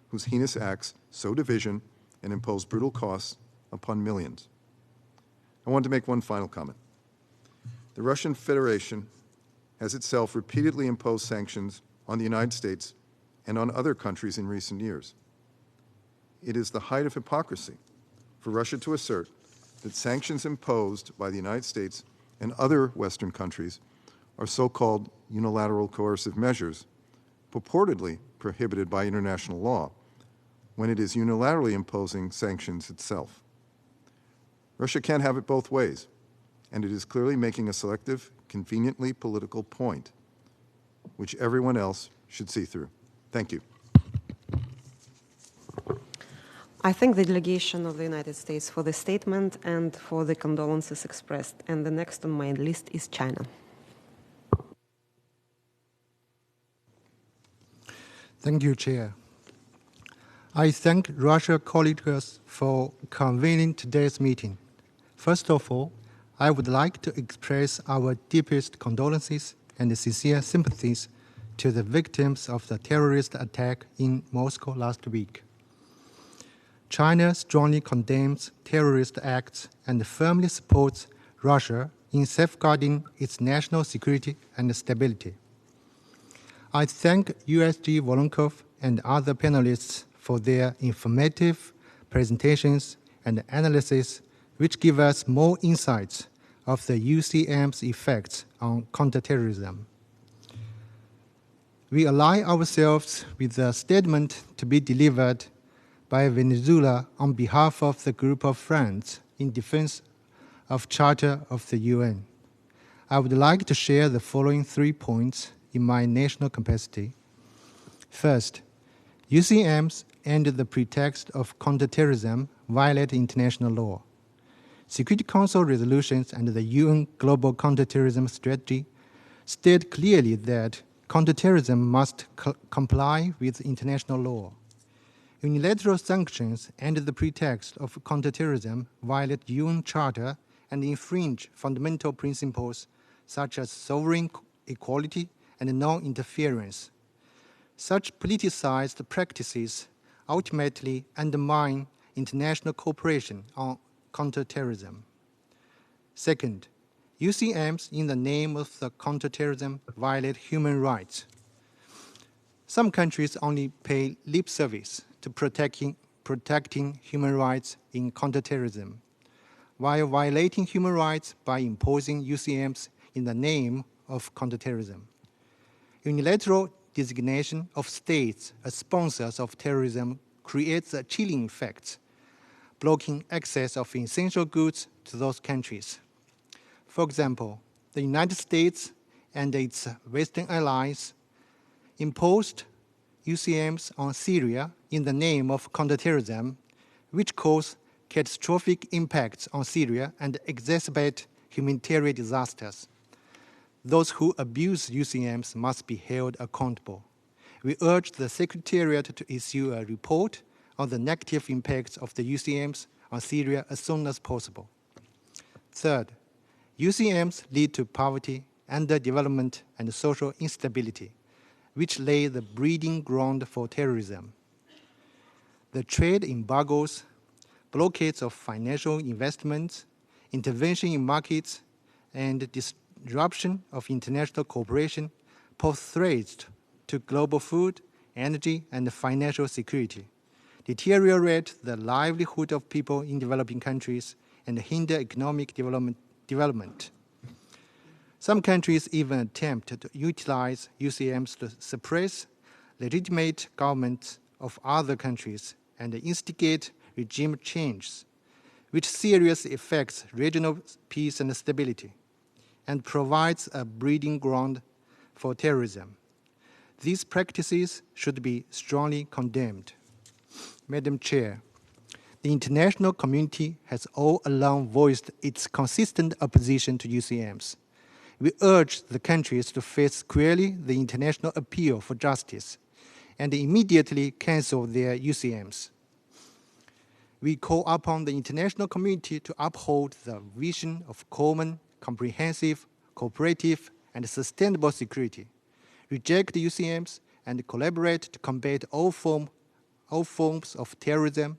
whose heinous acts sow division and impose brutal costs upon millions. I want to make one final comment. The Russian Federation has itself repeatedly imposed sanctions on the United States and on other countries in recent years. It is the height of hypocrisy for Russia to assert that sanctions imposed by the United States and other Western countries are so-called unilateral coercive measures purportedly prohibited by international law, when it is unilaterally imposing sanctions itself. Russia can't have it both ways, and it is clearly making a selective, conveniently political point, which everyone else should see through. Thank you. I thank the delegation of the United States for the statement and for the condolences expressed. And the next on my list is China. Thank you, Chair. I thank Russian colleagues for convening today's meeting. First of all, I would like to express our deepest condolences and sincere sympathies to the victims of the terrorist attack in Moscow last week. China strongly condemns terrorist acts and firmly supports Russia in safeguarding its national security and stability. I thank USG Volonkov and other panelists for their informative presentations and analysis, which give us more insights of the UCM's effects on counterterrorism. We ally ourselves with the statement to be delivered by Venezuela on behalf of the group of friends in defense of Charter of the UN. I would like to share the following 3 points in my national capacity. First, UCMs, under the pretext of counterterrorism, violate international law. Security Council resolutions and the UN Global Counterterrorism Strategy state clearly that counterterrorism must comply with international law. Unilateral sanctions under the pretext of counterterrorism violate UN Charter and infringe fundamental principles such as sovereign equality and non-interference. Such politicized practices ultimately undermine international cooperation on counterterrorism. Second, UCMs in the name of the counterterrorism violate human rights. Some countries only pay lip service to protecting human rights in counterterrorism, while violating human rights by imposing UCMs in the name of counterterrorism. Unilateral designation of states as sponsors of terrorism creates a chilling effect, blocking access of essential goods to those countries. For example, the United States and its Western allies imposed UCMs on Syria in the name of counterterrorism, which cause catastrophic impacts on Syria and exacerbate humanitarian disasters. Those who abuse UCMs must be held accountable. We urge the Secretariat to issue a report on the negative impacts of the UCMs on Syria as soon as possible. Third, UCMs lead to poverty, underdevelopment, and social instability, which lay the breeding ground for terrorism. The trade embargoes, blockades of financial investments, intervention in markets, and disruption of international cooperation pose threats to global food, energy, and financial security, deteriorate the livelihood of people in developing countries, and hinder economic development. Some countries even attempt to utilize UCMs to suppress legitimate governments of other countries and instigate regime changes, which seriously affects regional peace and stability, and provides a breeding ground for terrorism. These practices should be strongly condemned. Madam Chair, The international community has all along voiced its consistent opposition to UCMs. We urge the countries to face squarely the international appeal for justice and immediately cancel their UCMs. We call upon the international community to uphold the vision of common, comprehensive, cooperative, and sustainable security, reject UCMs, and collaborate to combat all forms of terrorism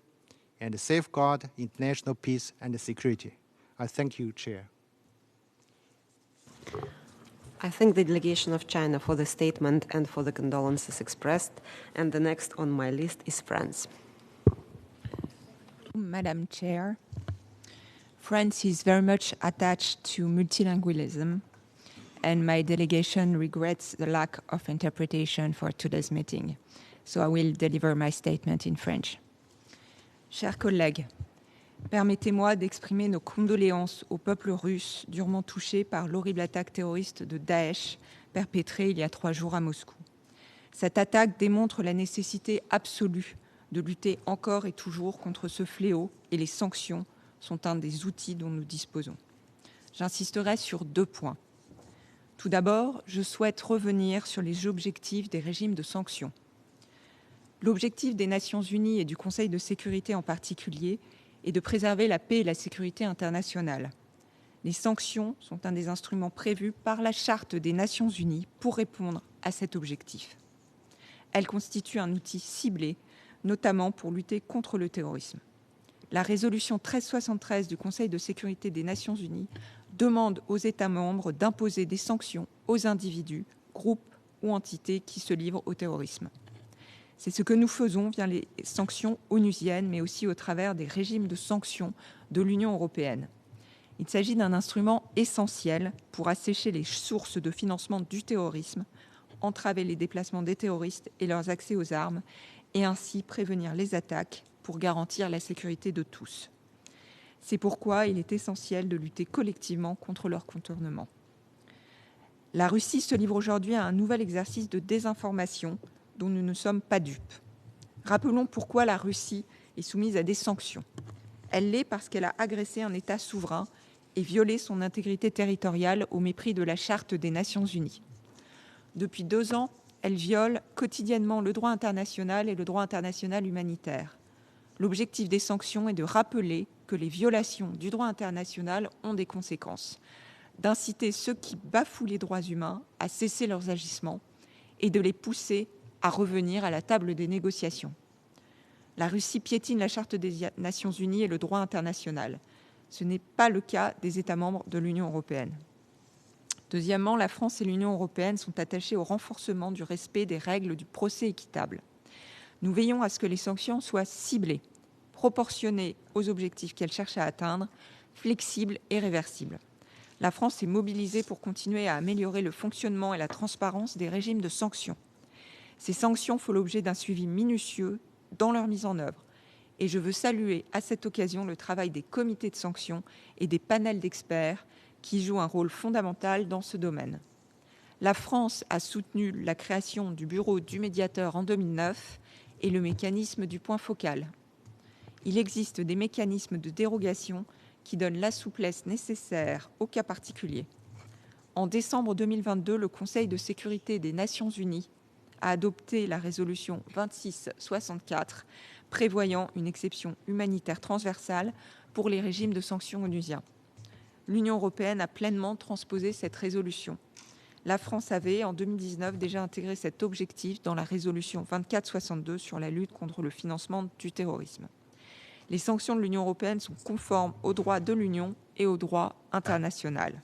and safeguard international peace and security. I thank you, Chair. I thank the delegation of China for the statement and for the condolences expressed. And the next on my list is France. Madam Chair, France is very much attached to multilingualism, and my delegation regrets the lack of interpretation for today's meeting. So I will deliver my statement in French. Chers collègues, permettez-moi d'exprimer nos condoléances au peuple russe durement touché par l'horrible attaque terroriste de Daesh perpétrée il y a 3 jours à Moscou. Cette attaque démontre la nécessité absolue de lutter encore et toujours contre ce fléau, et les sanctions sont un des outils dont nous disposons. J'insisterai sur 2 points. Tout d'abord, je souhaite revenir sur les objectifs des régimes de sanctions. L'objectif des Nations Unies et du Conseil de sécurité en particulier est de préserver la paix et la sécurité internationale. Les sanctions sont un des instruments prévus par la Charte des Nations Unies pour répondre à cet objectif. Elles constituent un outil ciblé, notamment pour lutter contre le terrorisme. La résolution 1373 du Conseil de sécurité des Nations Unies demande aux États membres d'imposer des sanctions aux individus, groupes ou entités qui se livrent au terrorisme. C'est ce que nous faisons via les sanctions onusiennes, mais aussi au travers des régimes de sanctions de l'Union européenne. Il s'agit d'un instrument essentiel pour assécher les sources de financement du terrorisme, entraver les déplacements des terroristes et leurs accès aux armes, et ainsi prévenir les attaques pour garantir la sécurité de tous. C'est pourquoi il est essentiel de lutter collectivement contre leur contournement. La Russie se livre aujourd'hui à un nouvel exercice de désinformation dont nous ne sommes pas dupes. Rappelons pourquoi la Russie est soumise à des sanctions. Elle l'est parce qu'elle a agressé un État souverain et violé son intégrité territoriale au mépris de la Charte des Nations Unies. Depuis 2 ans, elle viole quotidiennement le droit international et le droit international humanitaire. L'objectif des sanctions est de rappeler que les violations du droit international ont des conséquences, d'inciter ceux qui bafouent les droits humains à cesser leurs agissements et de les pousser à revenir à la table des négociations. La Russie piétine la Charte des Nations Unies et le droit international. Ce n'est pas le cas des États membres de l'Union européenne. Deuxièmement, la France et l'Union européenne sont attachées au renforcement du respect des règles du procès équitable. Nous veillons à ce que les sanctions soient ciblées, proportionnées aux objectifs qu'elles cherchent à atteindre, flexibles et réversibles. La France est mobilisée pour continuer à améliorer le fonctionnement et la transparence des régimes de sanctions. Ces sanctions font l'objet d'un suivi minutieux dans leur mise en œuvre. Et je veux saluer à cette occasion le travail des comités de sanctions et des panels d'experts qui jouent un rôle fondamental dans ce domaine. La France a soutenu la création du bureau du médiateur en 2009 et le mécanisme du point focal. Il existe des mécanismes de dérogation qui donnent la souplesse nécessaire aux cas particuliers. En décembre 2022, le Conseil de sécurité des Nations Unies a adopté la résolution 2664 prévoyant une exception humanitaire transversale pour les régimes de sanctions onusiens. L'Union européenne a pleinement transposé cette résolution. La France avait, en 2019, déjà intégré cet objectif dans la résolution 2462 sur la lutte contre le financement du terrorisme. Les sanctions de l'Union européenne sont conformes au droit de l'Union et au droit international.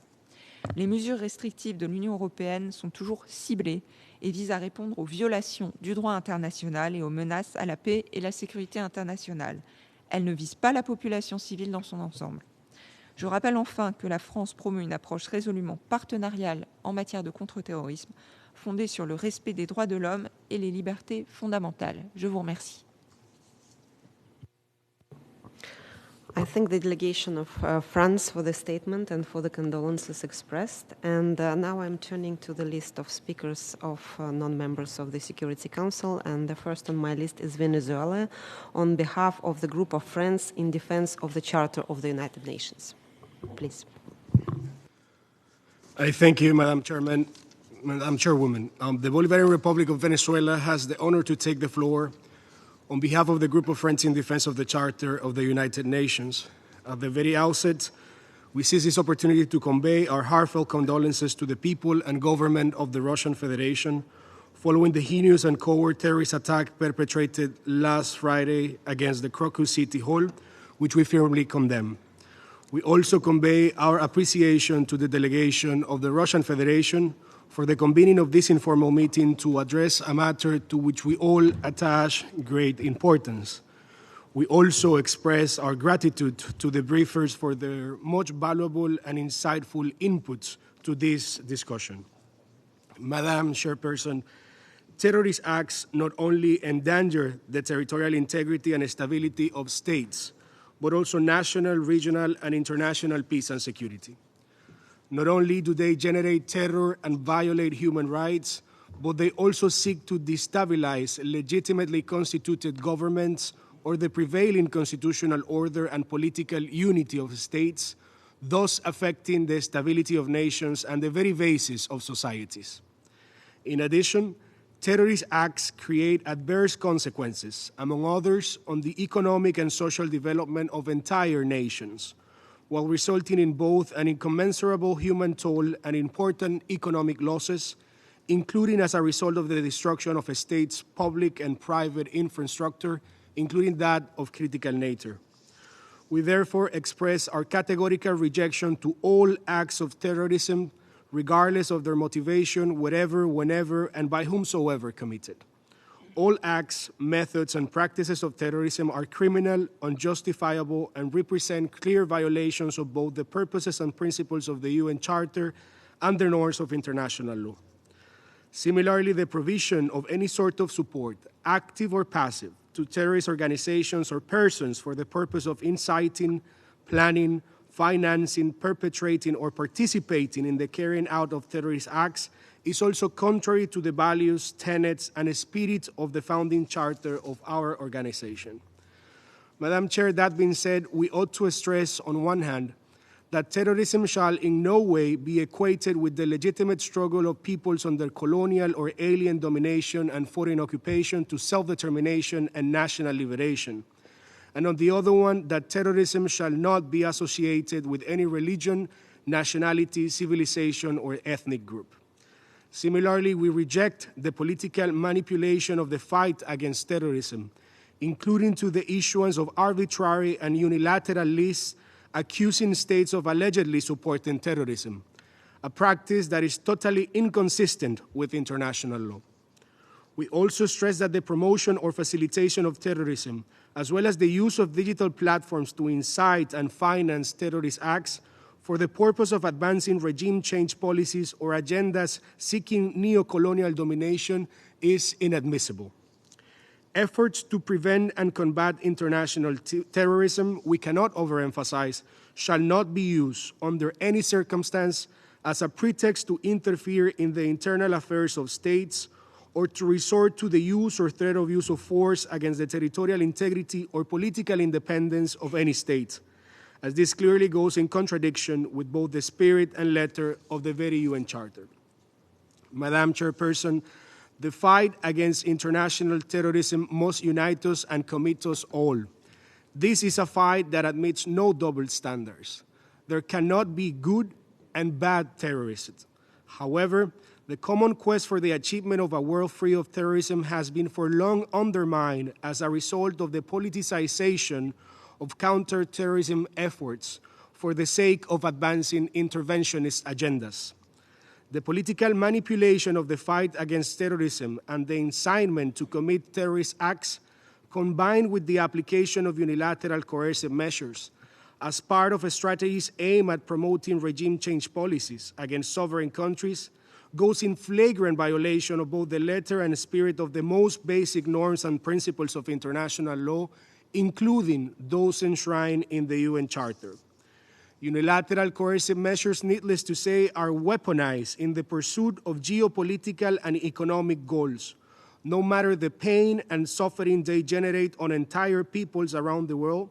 Les mesures restrictives de l'Union européenne sont toujours ciblées et visent à répondre aux violations du droit international et aux menaces à la paix et la sécurité internationale. Elles ne visent pas la population civile dans son ensemble. Je rappelle enfin que la France promeut une approche résolument partenariale en matière de contre-terrorisme, fondée sur le respect des droits de l'homme et les libertés fondamentales. Je vous remercie. I thank the delegation of France for the statement and for the condolences expressed. And now I'm turning to the list of speakers of non-members of the Security Council. And the first on my list is Venezuela, on behalf of the group of friends in defense of the Charter of the United Nations. Please. I thank you, Madam Chairman. Madam Chairwoman. The Bolivarian Republic of Venezuela has the honor to take the floor on behalf of the group of friends in defense of the Charter of the United Nations. At the very outset, we seize this opportunity to convey our heartfelt condolences to the people and government of the Russian Federation following the heinous and coward terrorist attack perpetrated last Friday against the Crocus City Hall, which we firmly condemn. We also convey our appreciation to the delegation of the Russian Federation for the convening of this informal meeting to address a matter to which we all attach great importance. We also express our gratitude to the briefers for their much valuable and insightful inputs to this discussion. Madam Chairperson, terrorist acts not only endanger the territorial integrity and stability of states, but also national, regional, and international peace and security. Not only do they generate terror and violate human rights, but they also seek to destabilize legitimately constituted governments or the prevailing constitutional order and political unity of states, thus affecting the stability of nations and the very basis of societies. In addition, terrorist acts create adverse consequences, among others, on the economic and social development of entire nations, while resulting in both an incommensurable human toll and important economic losses, including as a result of the destruction of a state's public and private infrastructure, including that of critical nature. We therefore express our categorical rejection to all acts of terrorism, regardless of their motivation, wherever, whenever, and by whomsoever committed. All acts, methods, and practices of terrorism are criminal, unjustifiable, and represent clear violations of both the purposes and principles of the UN Charter and the norms of international law. Similarly, the provision of any sort of support, active or passive, to terrorist organizations or persons for the purpose of inciting, planning, financing, perpetrating, or participating in the carrying out of terrorist acts is also contrary to the values, tenets, and spirit of the founding charter of our organization. Madam Chair, that being said, we ought to stress, on one hand, that terrorism shall in no way be equated with the legitimate struggle of peoples under colonial or alien domination and foreign occupation to self-determination and national liberation. And on the other one, that terrorism shall not be associated with any religion, nationality, civilization, or ethnic group. Similarly, we reject the political manipulation of the fight against terrorism, including to the issuance of arbitrary and unilateral lists accusing states of allegedly supporting terrorism, a practice that is totally inconsistent with international law. We also stress that the promotion or facilitation of terrorism, as well as the use of digital platforms to incite and finance terrorist acts, for the purpose of advancing regime change policies or agendas seeking neo-colonial domination is inadmissible. Efforts to prevent and combat international terrorism, we cannot overemphasize, shall not be used under any circumstance as a pretext to interfere in the internal affairs of states or to resort to the use or threat of use of force against the territorial integrity or political independence of any state, as this clearly goes in contradiction with both the spirit and letter of the very UN Charter. Madam Chairperson, the fight against international terrorism must unite us and commit us all. This is a fight that admits no double standards. There cannot be good and bad terrorism. However, the common quest for the achievement of a world free of terrorism has been for long undermined as a result of the politicization of counter-terrorism efforts for the sake of advancing interventionist agendas. The political manipulation of the fight against terrorism and the incitement to commit terrorist acts, combined with the application of unilateral coercive measures as part of strategies aimed at promoting regime change policies against sovereign countries, goes in flagrant violation of both the letter and spirit of the most basic norms and principles of international law, including those enshrined in the UN Charter. Unilateral coercive measures, needless to say, are weaponized in the pursuit of geopolitical and economic goals, no matter the pain and suffering they generate on entire peoples around the world,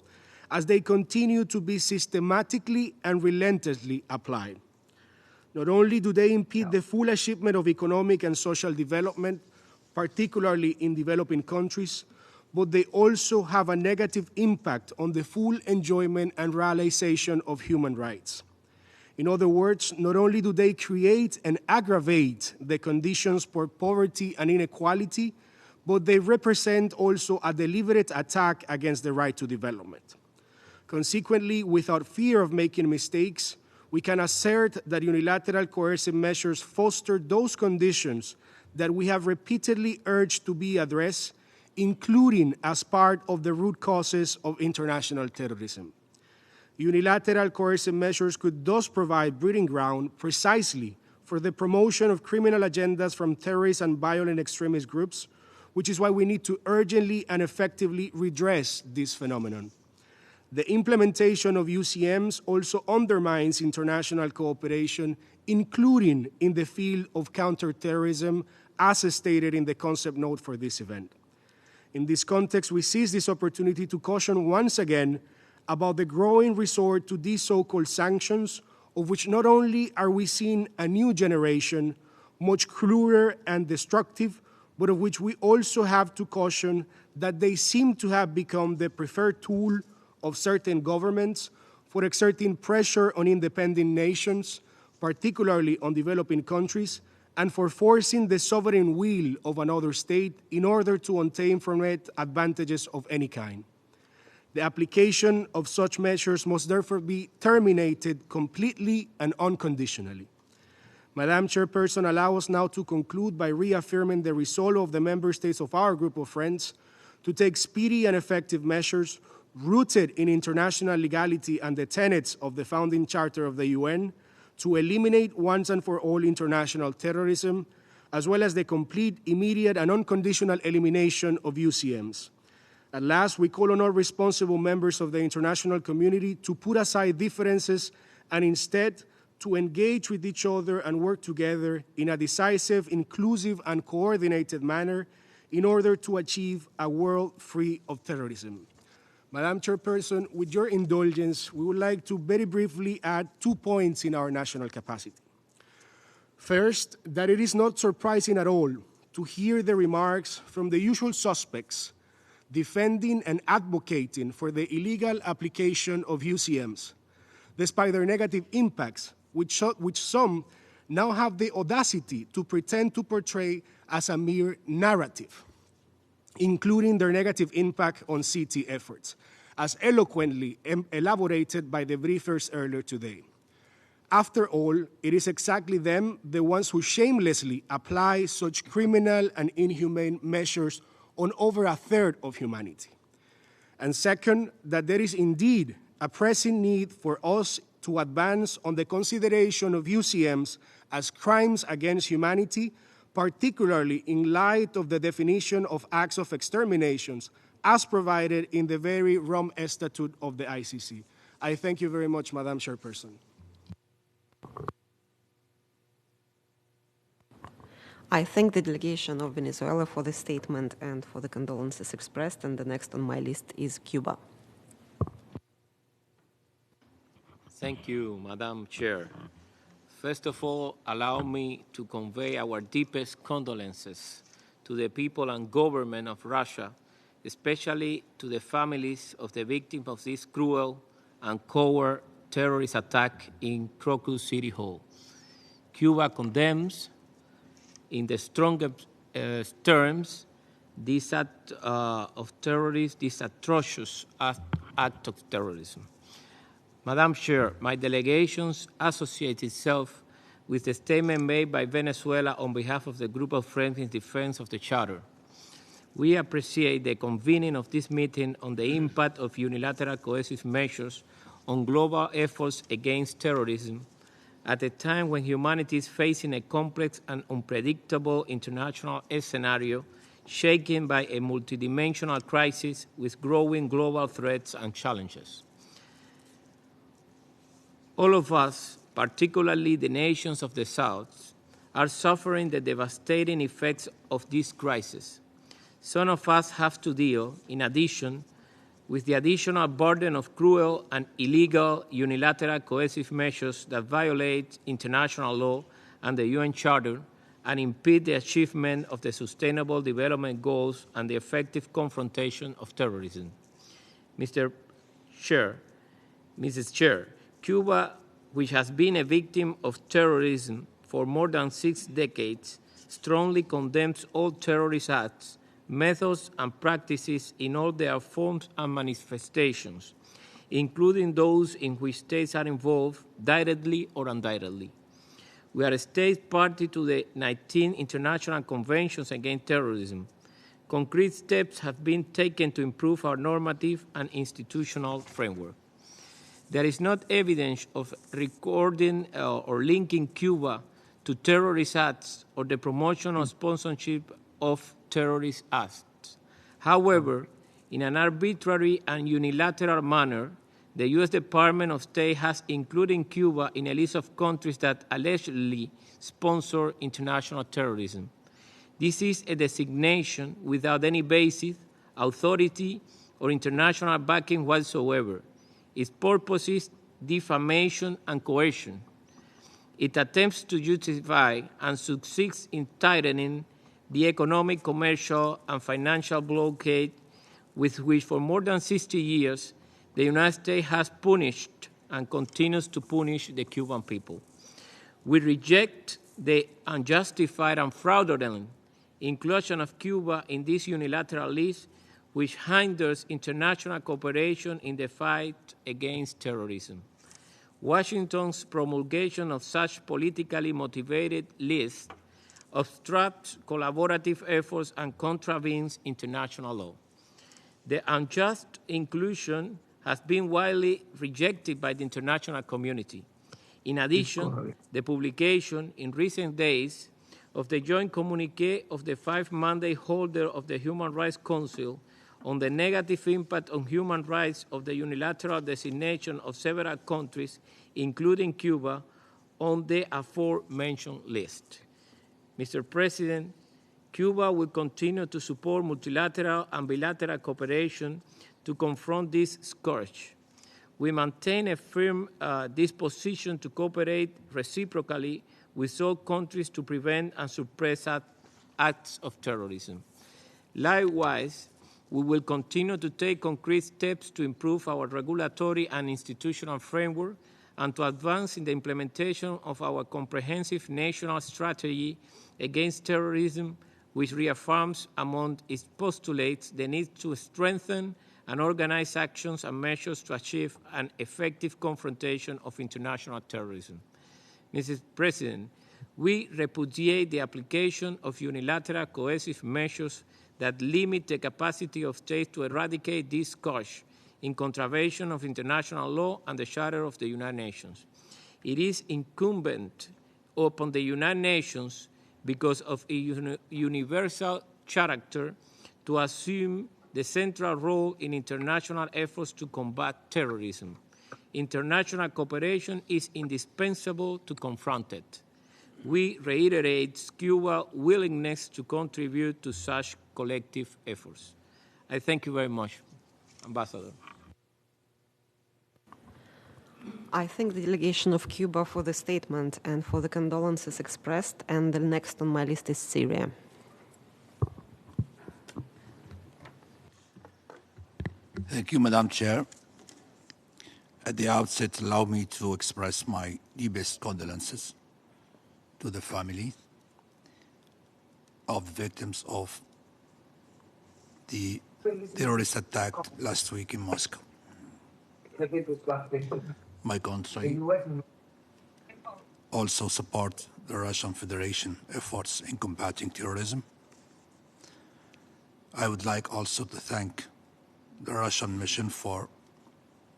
as they continue to be systematically and relentlessly applied. Not only do they impede the full achievement of economic and social development, particularly in developing countries, but they also have a negative impact on the full enjoyment and realization of human rights. In other words, not only do they create and aggravate the conditions for poverty and inequality, but they represent also a deliberate attack against the right to development. Consequently, without fear of making mistakes, we can assert that unilateral coercive measures foster those conditions that we have repeatedly urged to be addressed, including as part of the root causes of international terrorism. Unilateral coercive measures could thus provide breeding ground precisely for the promotion of criminal agendas from terrorist and violent extremist groups, which is why we need to urgently and effectively redress this phenomenon. The implementation of UCMs also undermines international cooperation, including in the field of counter-terrorism, as stated in the concept note for this event. In this context, we seize this opportunity to caution once again about the growing resort to these so-called sanctions, of which not only are we seeing a new generation, much crueler and destructive, but of which we also have to caution that they seem to have become the preferred tool of certain governments for exerting pressure on independent nations, particularly on developing countries, and for forcing the sovereign will of another state in order to obtain from it advantages of any kind. The application of such measures must therefore be terminated completely and unconditionally. Madam Chairperson, allow us now to conclude by reaffirming the resolve of the member states of our group of friends to take speedy and effective measures rooted in international legality and the tenets of the founding charter of the UN to eliminate once and for all international terrorism, as well as the complete, immediate, and unconditional elimination of UCMs. At last, we call on all responsible members of the international community to put aside differences and instead to engage with each other and work together in a decisive, inclusive, and coordinated manner in order to achieve a world free of terrorism. Madam Chairperson, with your indulgence, we would like to very briefly add 2 points in our national capacity. First, that it is not surprising at all to hear the remarks from the usual suspects defending and advocating for the illegal application of UCMs, despite their negative impacts, which some now have the audacity to pretend to portray as a mere narrative, including their negative impact on CT efforts, as eloquently elaborated by the briefers earlier today. After all, it is exactly them, the ones who shamelessly apply such criminal and inhumane measures on over a third of humanity. And second, that there is indeed a pressing need for us to advance on the consideration of UCMs as crimes against humanity, particularly in light of the definition of acts of exterminations as provided in the very Rome Statute of the ICC. I thank you very much, Madam Chairperson. I thank the delegation of Venezuela for the statement and for the condolences expressed, and the next on my list is Cuba. Thank you, Madam Chair. First of all, allow me to convey our deepest condolences to the people and government of Russia, especially to the families of the victims of this cruel and coward terrorist attack in Crocus City Hall. Cuba condemns in the strongest terms this act of terrorism, this atrocious act of terrorism. Madam Chair, my delegation associates itself with the statement made by Venezuela on behalf of the Group of Friends in Defense of the Charter. We appreciate the convening of this meeting on the impact of unilateral coercive measures on global efforts against terrorism at a time when humanity is facing a complex and unpredictable international scenario shaken by a multidimensional crisis with growing global threats and challenges. All of us, particularly the nations of the South, are suffering the devastating effects of this crisis. Some of us have to deal, in addition, with the additional burden of cruel and illegal unilateral coercive measures that violate international law and the UN Charter and impede the achievement of the Sustainable Development Goals and the effective confrontation of terrorism. Mr. Chair, Mrs. Chair, Cuba, which has been a victim of terrorism for more than 6 decades, strongly condemns all terrorist acts, methods, and practices in all their forms and manifestations, including those in which states are involved directly or indirectly. We are a state party to the 19 international conventions against terrorism. Concrete steps have been taken to improve our normative and institutional framework. There is not evidence of recording or linking Cuba to terrorist acts or the promotion or sponsorship of terrorist acts. However, in an arbitrary and unilateral manner, the U.S. Department of State has included Cuba in a list of countries that allegedly sponsor international terrorism. This is a designation without any basis, authority, or international backing whatsoever. Its purpose is defamation and coercion. It attempts to justify and succeeds in tightening the economic, commercial, and financial blockade with which for more than 60 years the United States has punished and continues to punish the Cuban people. We reject the unjustified and fraudulent inclusion of Cuba in this unilateral list, which hinders international cooperation in the fight against terrorism. Washington's promulgation of such politically motivated lists obstructs collaborative efforts and contravenes international law. The unjust inclusion has been widely rejected by the international community. In addition, the publication in recent days of the joint communiqué of the 5 mandate holder of the Human Rights Council on the negative impact on human rights of the unilateral designation of several countries, including Cuba, on the aforementioned list. Mr. President, Cuba will continue to support multilateral and bilateral cooperation to confront this scourge. We maintain a firm disposition to cooperate reciprocally with all countries to prevent and suppress acts of terrorism. Likewise, we will continue to take concrete steps to improve our regulatory and institutional framework and to advance in the implementation of our comprehensive national strategy against terrorism, which reaffirms among its postulates the need to strengthen and organize actions and measures to achieve an effective confrontation of international terrorism. Mr. President, we repudiate the application of unilateral coercive measures that limit the capacity of states to eradicate this scourge in contravention of international law and the Charter of the United Nations. It is incumbent upon the United Nations, because of its universal character, to assume the central role in international efforts to combat terrorism. International cooperation is indispensable to confront it. We reiterate Cuba's willingness to contribute to such collective efforts. I thank you very much, Ambassador. I thank the delegation of Cuba for the statement and for the condolences expressed, and the next on my list is Syria. Thank you, Madam Chair. At the outset, allow me to express my deepest condolences to the family of the victims of the terrorist attack last week in Moscow. My country also supports the Russian Federation efforts in combating terrorism. I would like also to thank the Russian mission for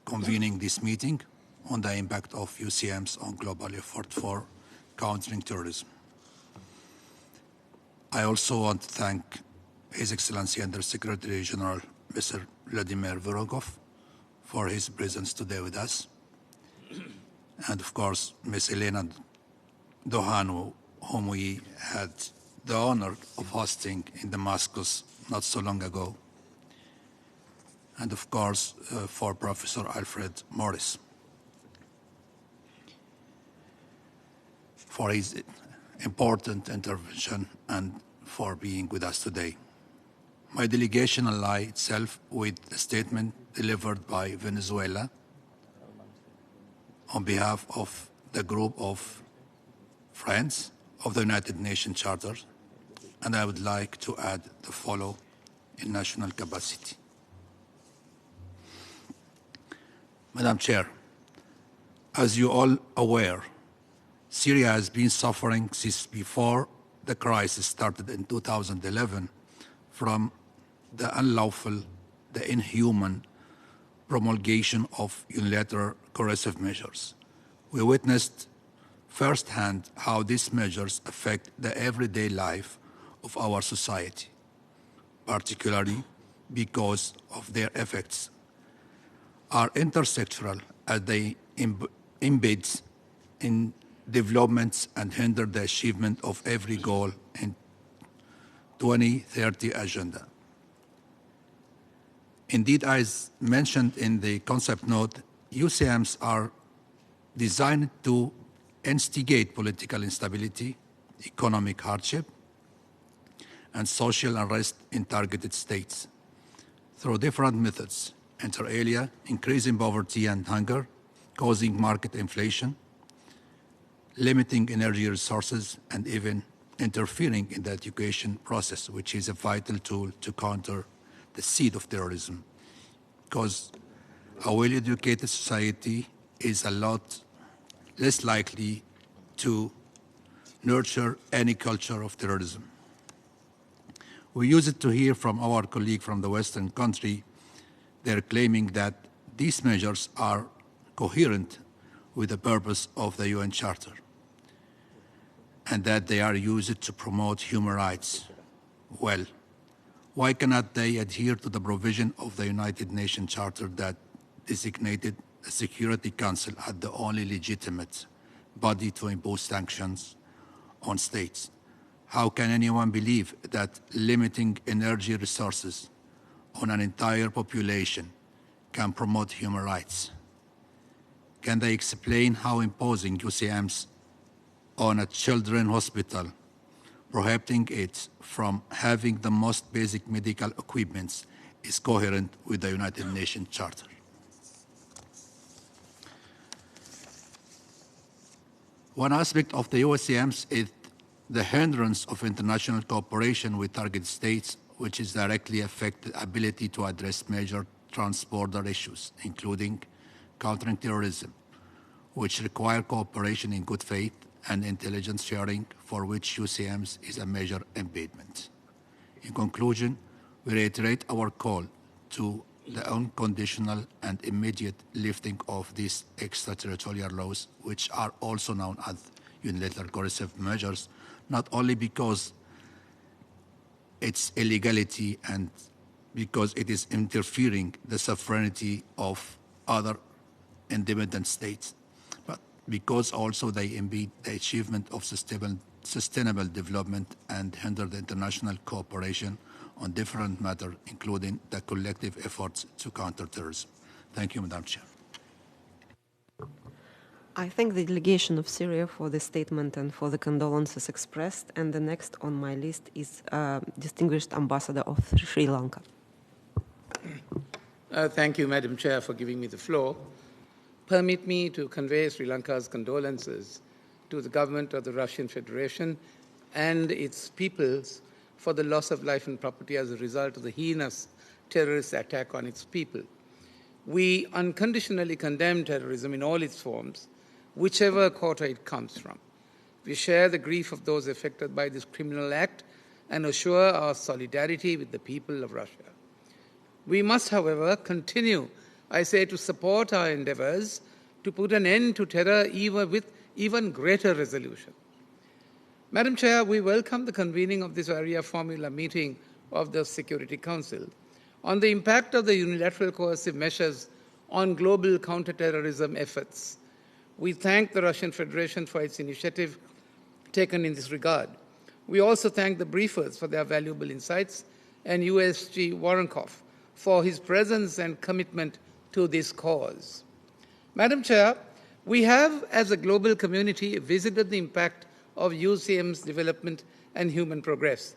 convening this meeting on the impact of UCMs on global effort for countering terrorism. I also want to thank His Excellency Under Secretary General Mr. Vladimir Vorogov for his presence today with us, and of course Ms. Elena Dohanu, whom we had the honor of hosting in Damascus not so long ago, and of course for Professor Alfred Morris for his important intervention and for being with us today. My delegation ally itself with a statement delivered by Venezuela on behalf of the group of friends of the United Nations Charter, and I would like to add the following in national capacity. Madam Chair, as you all aware, Syria has been suffering since before the crisis started in 2011 from the unlawful, the inhuman promulgation of unilateral coercive measures. We witnessed firsthand how these measures affect the everyday life of our society, particularly because of their effects are intersectoral as they embed in developments and hinder the achievement of every goal in 2030 agenda. Indeed, as mentioned in the concept note, UCMs are designed to instigate political instability, economic hardship, and social unrest in targeted states through different methods, inter alia, increasing poverty and hunger, causing market inflation, limiting energy resources, and even interfering in the education process, which is a vital tool to counter the seed of terrorism, because a well-educated society is a lot less likely to nurture any culture of terrorism. We use it to hear from our colleague from the Western country. They're claiming that these measures are coherent with the purpose of the UN Charter and that they are used to promote human rights. Well, why cannot they adhere to the provision of the United Nations Charter that designated the Security Council as the only legitimate body to impose sanctions on states? How can anyone believe that limiting energy resources on an entire population can promote human rights? Can they explain how imposing UCMs on a children's hospital, prohibiting it from having the most basic medical equipment, is coherent with the United Nations Charter? One aspect of the UCMs is the hindrance of international cooperation with target states, which is directly affect the ability to address major trans-border issues, including countering terrorism, which require cooperation in good faith and intelligence sharing, for which UCMs is a major impediment. In conclusion, we reiterate our call to the unconditional and immediate lifting of these extraterritorial laws, which are also known as unilateral coercive measures, not only because it's illegality and because it is interfering the sovereignty of other independent states, but because also they impede the achievement of sustainable development and hinder the international cooperation on different matters, including the collective efforts to counter terrorism. Thank you, Madam Chair. I thank the delegation of Syria for the statement and for the condolences expressed. And the next on my list is Distinguished Ambassador of Sri Lanka. Thank you, Madam Chair, for giving me the floor. Permit me to convey Sri Lanka's condolences to the government of the Russian Federation and its peoples for the loss of life and property as a result of the heinous terrorist attack on its people. We unconditionally condemn terrorism in all its forms, whichever quarter it comes from. We share the grief of those affected by this criminal act and assure our solidarity with the people of Russia. We must, however, continue, I say, to support our endeavors to put an end to terror with even greater resolution. Madam Chair, we welcome the convening of this Arria Formula meeting of the Security Council on the impact of the unilateral coercive measures on global counterterrorism efforts. We thank the Russian Federation for its initiative taken in this regard. We also thank the briefers for their valuable insights and USG Voronkov for his presence and commitment to this cause. Madam Chair, we have, as a global community, visited the impact of UCM's development and human progress.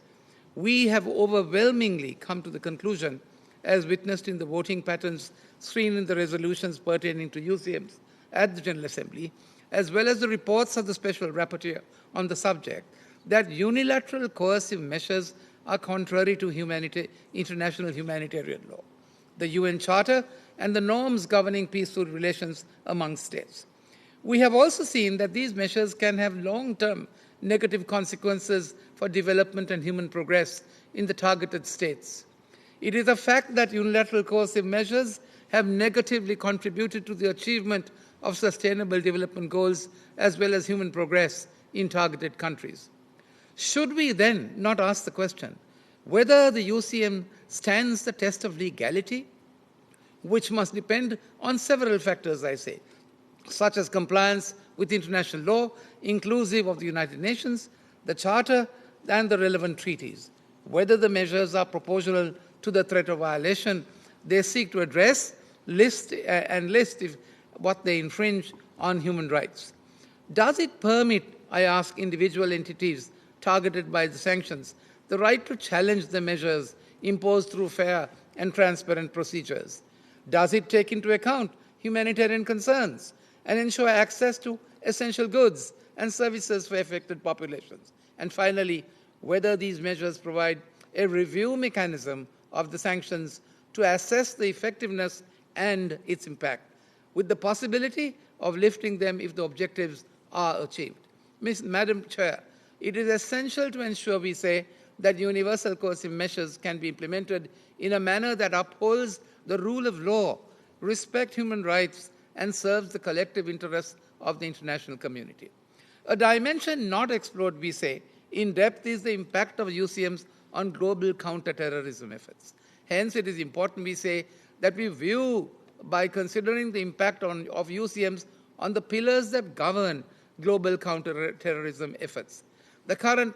We have overwhelmingly come to the conclusion, as witnessed in the voting patterns seen in the resolutions pertaining to UCMs at the General Assembly, as well as the reports of the Special Rapporteur on the subject, that unilateral coercive measures are contrary to international humanitarian law, the UN Charter, and the norms governing peaceful relations among states. We have also seen that these measures can have long-term negative consequences for development and human progress in the targeted states. It is a fact that unilateral coercive measures have negatively contributed to the achievement of sustainable development goals as well as human progress in targeted countries. Should we then not ask the question whether the UCM stands the test of legality, which must depend on several factors, I say, such as compliance with international law, inclusive of the United Nations, the Charter, and the relevant treaties, whether the measures are proportional to the threat of violation they seek to address, list if what they infringe on human rights. Does it permit, I ask, individual entities targeted by the sanctions the right to challenge the measures imposed through fair and transparent procedures? Does it take into account humanitarian concerns and ensure access to essential goods and services for affected populations? And finally, whether these measures provide a review mechanism of the sanctions to assess the effectiveness and its impact, with the possibility of lifting them if the objectives are achieved. Madam Chair, it is essential to ensure, we say, that universal coercive measures can be implemented in a manner that upholds the rule of law, respects human rights, and serves the collective interests of the international community. A dimension not explored, we say, in depth is the impact of UCMs on global counter-terrorism efforts. Hence, it is important, we say, that we view by considering the impact of UCMs on the pillars that govern global counter-terrorism efforts. The current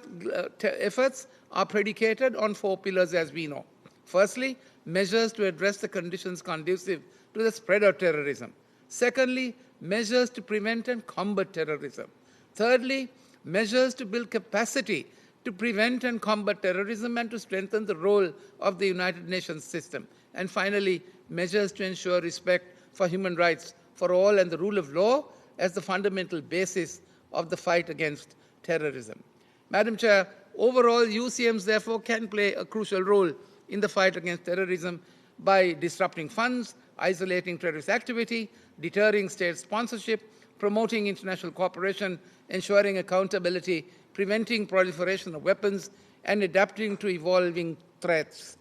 efforts are predicated on 4 pillars, as we know. Firstly, measures to address the conditions conducive to the spread of terrorism. Secondly, measures to prevent and combat terrorism. Thirdly, measures to build capacity to prevent and combat terrorism and to strengthen the role of the United Nations system. And finally, measures to ensure respect for human rights for all and the rule of law as the fundamental basis of the fight against terrorism. Madam Chair, overall, UCMs therefore can play a crucial role in the fight against terrorism by disrupting funds, isolating terrorist activity, deterring state sponsorship, promoting international cooperation, ensuring accountability, preventing proliferation of weapons, and adapting to evolving threats.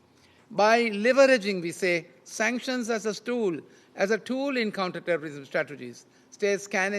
By leveraging, we say, sanctions as a tool in counterterrorism strategies, states can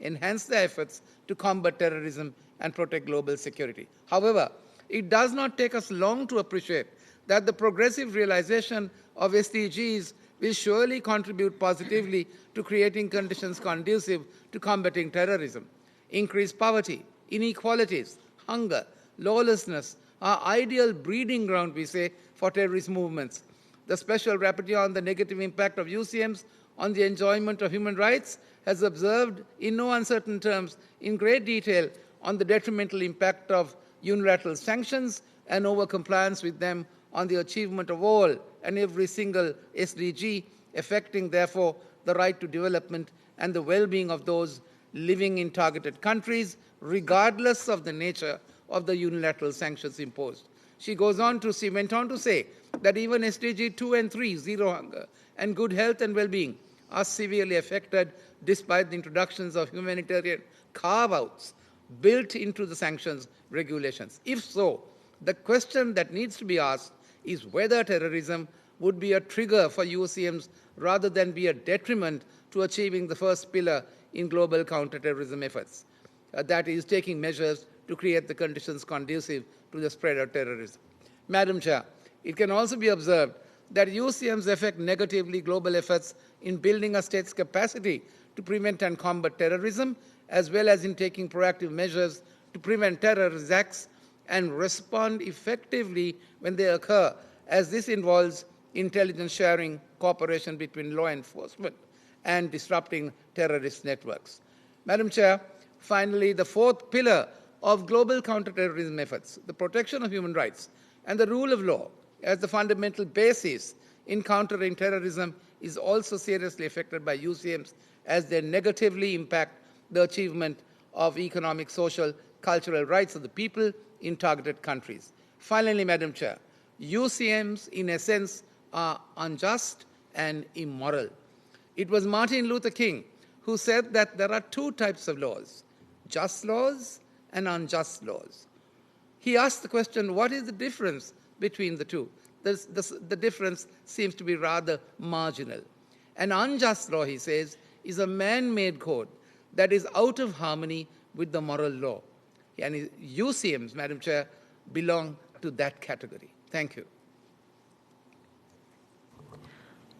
enhance their efforts to combat terrorism and protect global security. However, it does not take us long to appreciate that the progressive realization of SDGs will surely contribute positively to creating conditions conducive to combating terrorism. Increased poverty, inequalities, hunger, lawlessness are ideal breeding ground, we say, for terrorist movements. The Special Rapporteur on the negative impact of UCMs on the enjoyment of human rights has observed in no uncertain terms, in great detail, on the detrimental impact of unilateral sanctions and over-compliance with them on the achievement of all and every single SDG, affecting, therefore, the right to development and the well-being of those living in targeted countries, regardless of the nature of the unilateral sanctions imposed. She went on to say that even SDG 2 and 3, zero hunger, and good health and well-being, are severely affected despite the introductions of humanitarian carve-outs built into the sanctions regulations. If so, the question that needs to be asked is whether terrorism would be a trigger for UCMs rather than be a detriment to achieving the first pillar in global counterterrorism efforts, that is, taking measures to create the conditions conducive to the spread of terrorism. Madam Chair, it can also be observed that UCMs affect negatively global efforts in building a state's capacity to prevent and combat terrorism, as well as in taking proactive measures to prevent terrorist acts and respond effectively when they occur, as this involves intelligence sharing, cooperation between law enforcement, and disrupting terrorist networks. Madam Chair, finally, the fourth pillar of global counterterrorism efforts, the protection of human rights and the rule of law as the fundamental basis in countering terrorism, is also seriously affected by UCMs as they negatively impact the achievement of economic, social, cultural rights of the people in targeted countries. Finally, Madam Chair, UCMs in essence are unjust and immoral. It was Martin Luther King who said that there are two types of laws, just laws and unjust laws. He asked the question, what is the difference between the two? The difference seems to be rather marginal. An unjust law, he says, is a man-made code that is out of harmony with the moral law. And UCMs, Madam Chair, belong to that category. Thank you.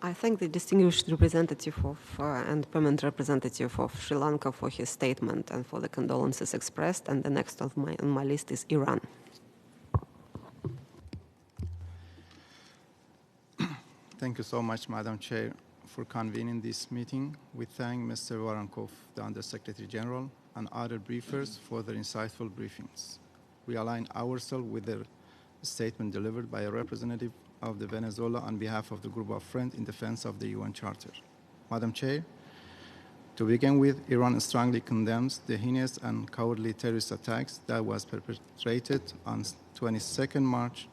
I thank the distinguished representative of and permanent representative of Sri Lanka for his statement and for the condolences expressed. And the next on my list is Iran. Thank you so much, Madam Chair, for convening this meeting. We thank Mr. Voronkov, the Undersecretary General, and other briefers for their insightful briefings. We align ourselves with the statement delivered by a representative of the Venezuela on behalf of the group of friends in defense of the UN Charter. Madam Chair, to begin with, Iran strongly condemns the heinous and cowardly terrorist attacks that was perpetrated on 22nd March,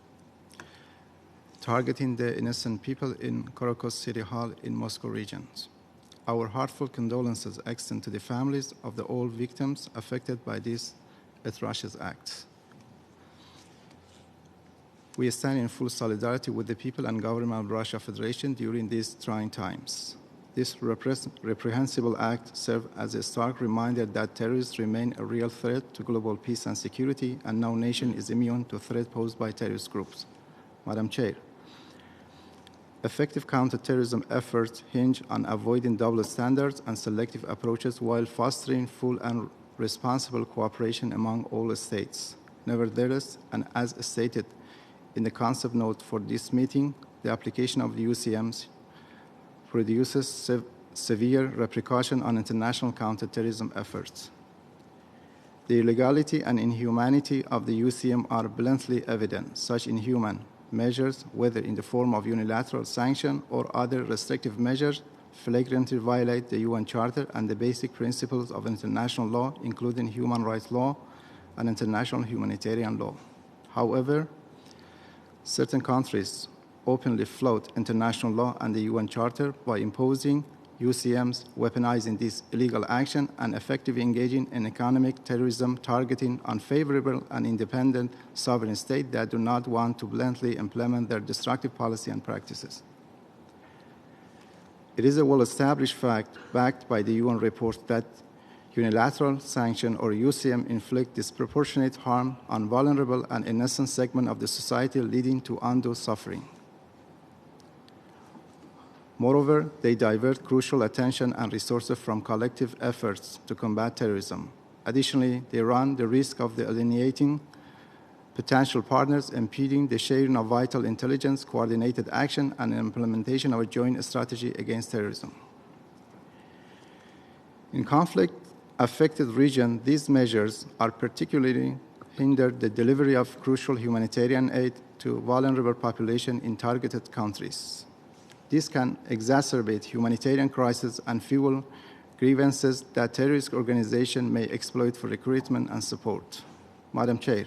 targeting the innocent people in Caracas City Hall in Moscow region. Our heartfelt condolences extend to the families of all victims affected by these atrocious acts. We stand in full solidarity with the people and government of Russia Federation during these trying times. This reprehensible act serves as a stark reminder that terrorists remain a real threat to global peace and security, and no nation is immune to threat posed by terrorist groups. Madam Chair, effective counterterrorism efforts hinge on avoiding double standards and selective approaches while fostering full and responsible cooperation among all states. Nevertheless, and as stated in the concept note for this meeting, the application of the UCMs produces severe repercussions on international counterterrorism efforts. The illegality and inhumanity of the UCM are bluntly evident. Such inhuman measures, whether in the form of unilateral sanction or other restrictive measures, flagrantly violate the UN Charter and the basic principles of international law, including human rights law and international humanitarian law. However, certain countries openly flout international law and the UN Charter by imposing UCMs, weaponizing this illegal action, and effectively engaging in economic terrorism, targeting unfavorable and independent sovereign states that do not want to bluntly implement their destructive policy and practices. It is a well-established fact, backed by the UN report, that unilateral sanction or UCM inflict disproportionate harm on vulnerable and innocent segments of the society, leading to undue suffering. Moreover, they divert crucial attention and resources from collective efforts to combat terrorism. Additionally, they run the risk of alienating potential partners, impeding the sharing of vital intelligence, coordinated action, and implementation of a joint strategy against terrorism. In conflict-affected regions, these measures are particularly hindered the delivery of crucial humanitarian aid to vulnerable populations in targeted countries. This can exacerbate humanitarian crises and fuel grievances that terrorist organizations may exploit for recruitment and support. Madam Chair,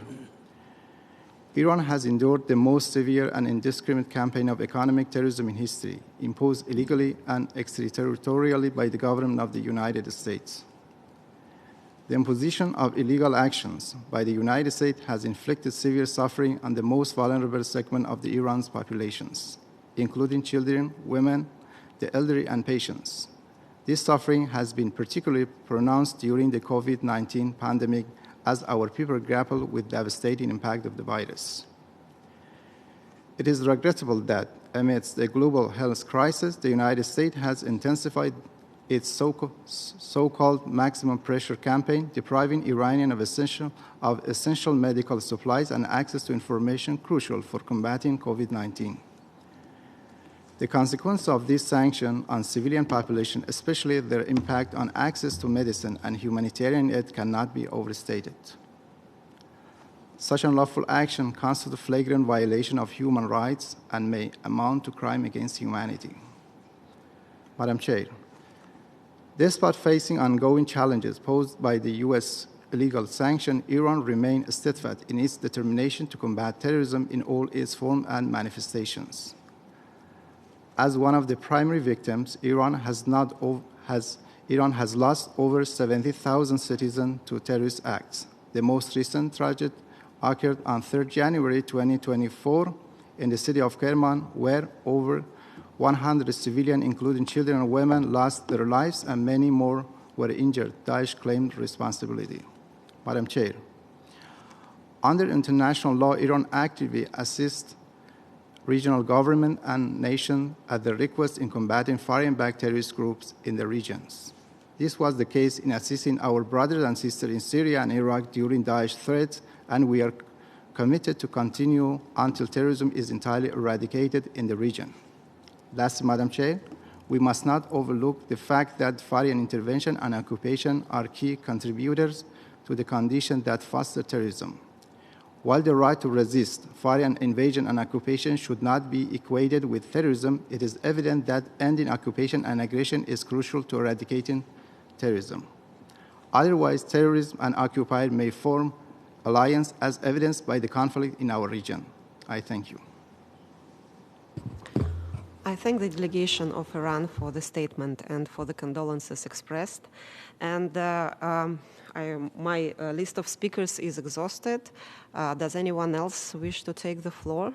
Iran has endured the most severe and indiscriminate campaign of economic terrorism in history, imposed illegally and extraterritorially by the government of the United States. The imposition of illegal actions by the United States has inflicted severe suffering on the most vulnerable segment of Iran's populations, including children, women, the elderly, and patients. This suffering has been particularly pronounced during the COVID-19 pandemic as our people grapple with the devastating impact of the virus. It is regrettable that, amidst the global health crisis, the United States has intensified its so-called maximum pressure campaign, depriving Iranians of essential medical supplies and access to information crucial for combating COVID-19. The consequence of this sanction on civilian population, especially their impact on access to medicine and humanitarian aid, cannot be overstated. Such unlawful action constitutes a flagrant violation of human rights and may amount to crime against humanity. Madam Chair, despite facing ongoing challenges posed by the U.S. illegal sanction, Iran remains steadfast in its determination to combat terrorism in all its forms and manifestations. As one of the primary victims, Iran has lost over 70,000 citizens to terrorist acts. The most recent tragedy occurred on 3rd January 2024 in the city of Kerman, where over 100 civilians, including children and women, lost their lives and many more were injured. Daesh claimed responsibility. Madam Chair, under international law, Iran actively assists regional government and nations at their request in combating foreign-backed terrorist groups in the regions. This was the case in assisting our brothers and sisters in Syria and Iraq during Daesh threats, and we are committed to continue until terrorism is entirely eradicated in the region. Lastly, Madam Chair, we must not overlook the fact that foreign intervention and occupation are key contributors to the conditions that foster terrorism. While the right to resist foreign invasion and occupation should not be equated with terrorism, it is evident that ending occupation and aggression is crucial to eradicating terrorism. Otherwise, terrorism and occupiers may form alliance as evidenced by the conflict in our region. I thank you. I thank the delegation of Iran for the statement and for the condolences expressed. And my list of speakers is exhausted. Does anyone else wish to take the floor?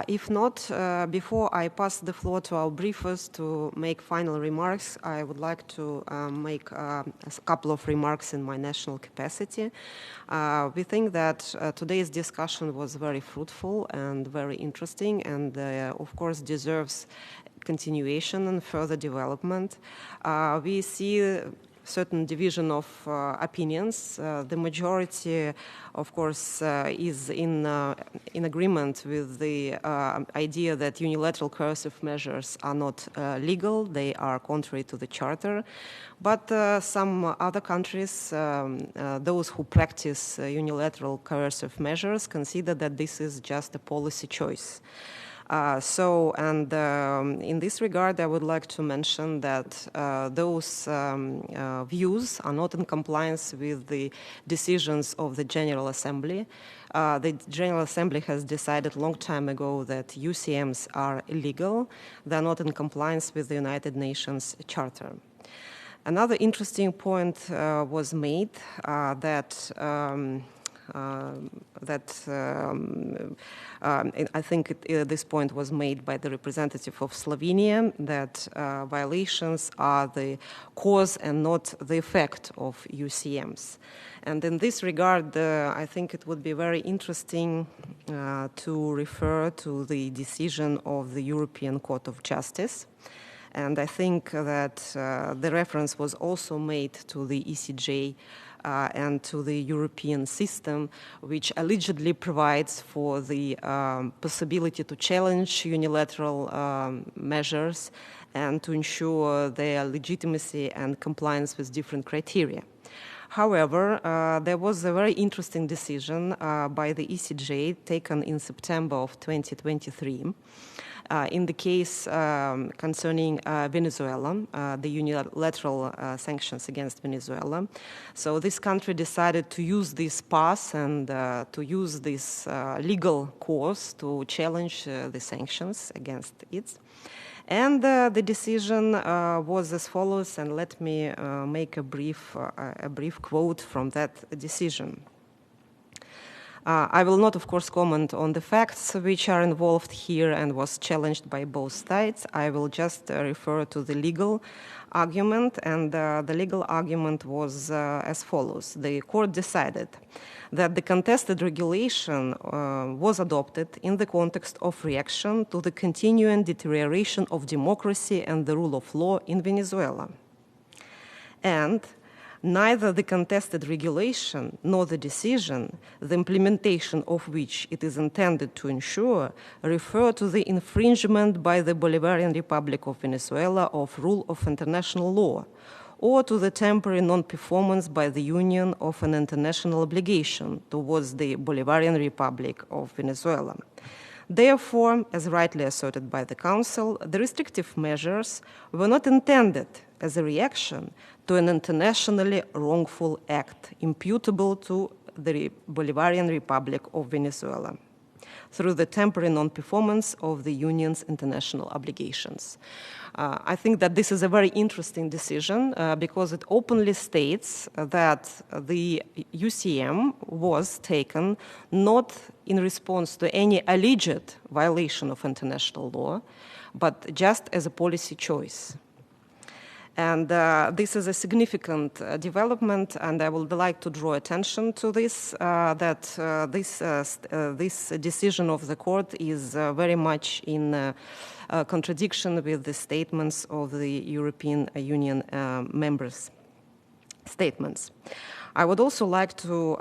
If not, before I pass the floor to our briefers to make final remarks, I would like to make a couple of remarks in my national capacity. We think that today's discussion was very fruitful and very interesting and, of course, deserves continuation and further development. We see certain division of opinions. The majority, of course, is in agreement with the idea that unilateral coercive measures are not legal. They are contrary to the Charter. But some other countries, those who practice unilateral coercive measures, consider that this is just a policy choice. In this regard, I would like to mention that those views are not in compliance with the decisions of the General Assembly. The General Assembly has decided a long time ago that UCMs are illegal. They're not in compliance with the United Nations Charter. Another interesting point was made that I think this point was made by the representative of Slovenia, that violations are the cause and not the effect of UCMs. And in this regard, I think it would be very interesting to refer to the decision of the European Court of Justice. And I think that the reference was also made to the ECJ and to the European system, which allegedly provides for the possibility to challenge unilateral measures and to ensure their legitimacy and compliance with different criteria. However, there was a very interesting decision by the ECJ taken in September of 2023 in the case concerning Venezuela, the unilateral sanctions against Venezuela. So this country decided to use this pass and to use this legal course to challenge the sanctions against it. And the decision was as follows, and let me make a brief quote from that decision. I will not, of course, comment on the facts which are involved here and was challenged by both sides. I will just refer to the legal argument, and the legal argument was as follows. The court decided that the contested regulation was adopted in the context of reaction to the continuing deterioration of democracy and the rule of law in Venezuela. And neither the contested regulation nor the decision, the implementation of which it is intended to ensure, refer to the infringement by the Bolivarian Republic of Venezuela of rule of international law, or to the temporary non-performance by the Union of an international obligation towards the Bolivarian Republic of Venezuela. Therefore, as rightly asserted by the Council, the restrictive measures were not intended as a reaction to an internationally wrongful act imputable to the Bolivarian Republic of Venezuela through the temporary non-performance of the Union's international obligations. I think that this is a very interesting decision because it openly states that the UCM was taken not in response to any alleged violation of international law, but just as a policy choice. And this is a significant development, and I would like to draw attention to this, this decision of the court is very much in contradiction with the statements of the European Union members' statements. I would also like to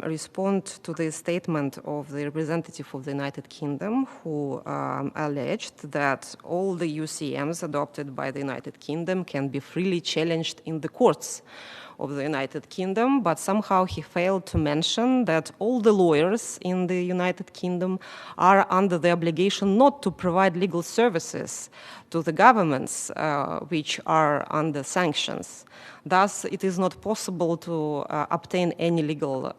respond to the statement of the representative of the United Kingdom who alleged that all the UCMs adopted by the United Kingdom can be freely challenged in the courts of the United Kingdom, but somehow he failed to mention that all the lawyers in the United Kingdom are under the obligation not to provide legal services to the governments which are under sanctions. Thus, it is not possible to obtain any legal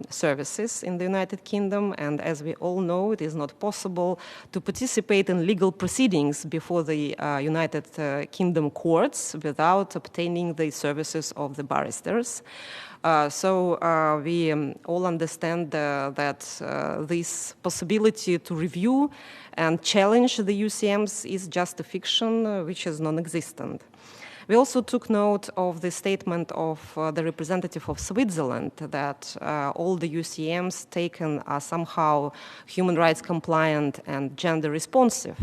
services in the United Kingdom, and as we all know, it is not possible to participate in legal proceedings before the United Kingdom courts without obtaining the services of the barristers. So we all understand that this possibility to review and challenge the UCMs is just a fiction which is non-existent. We also took note of the statement of the representative of Switzerland that all the UCMs taken are somehow human rights compliant and gender responsive.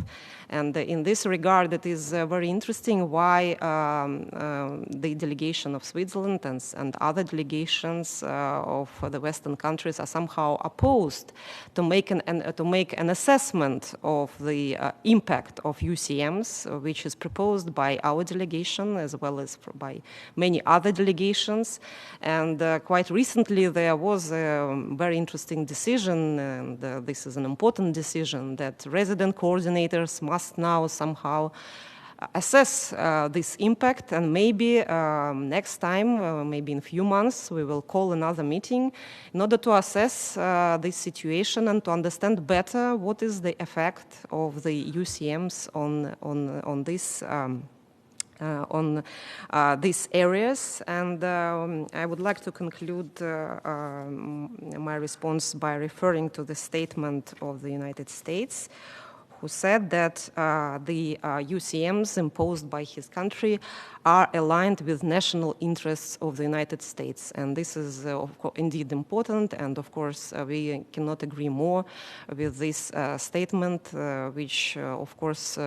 And in this regard, it is very interesting why the delegation of Switzerland and other delegations of the Western countries are somehow opposed to make an assessment of the impact of UCMs, which is proposed by our delegation as well as by many other delegations. And quite recently, there was a very interesting decision, and this is an important decision, that resident coordinators must now somehow assess this impact, and maybe next time, maybe in a few months, we will call another meeting in order to assess this situation and to understand better what is the effect of the UCMs on this on these areas. And I would like to conclude my response by referring to the statement of the United States, who said that the UCMs imposed by his country are aligned with national interests of the United States. And this is indeed important, and of course we cannot agree more with this statement, which of course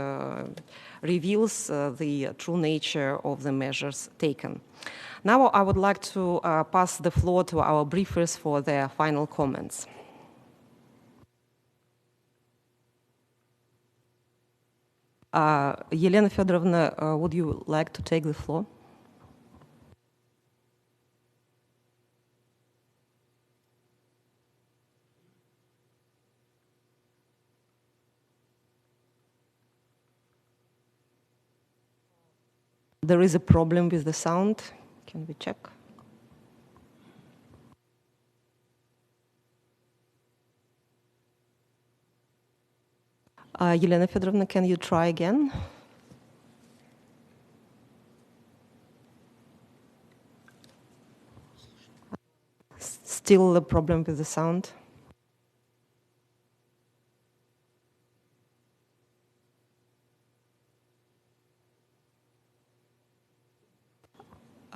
reveals the true nature of the measures taken. Now I would like to pass the floor to our briefers for their final comments. Елена Федоровна, would you like to take the floor? There is a problem with the sound. Can we check? Елена Федоровна, can you try again? Still a problem with the sound?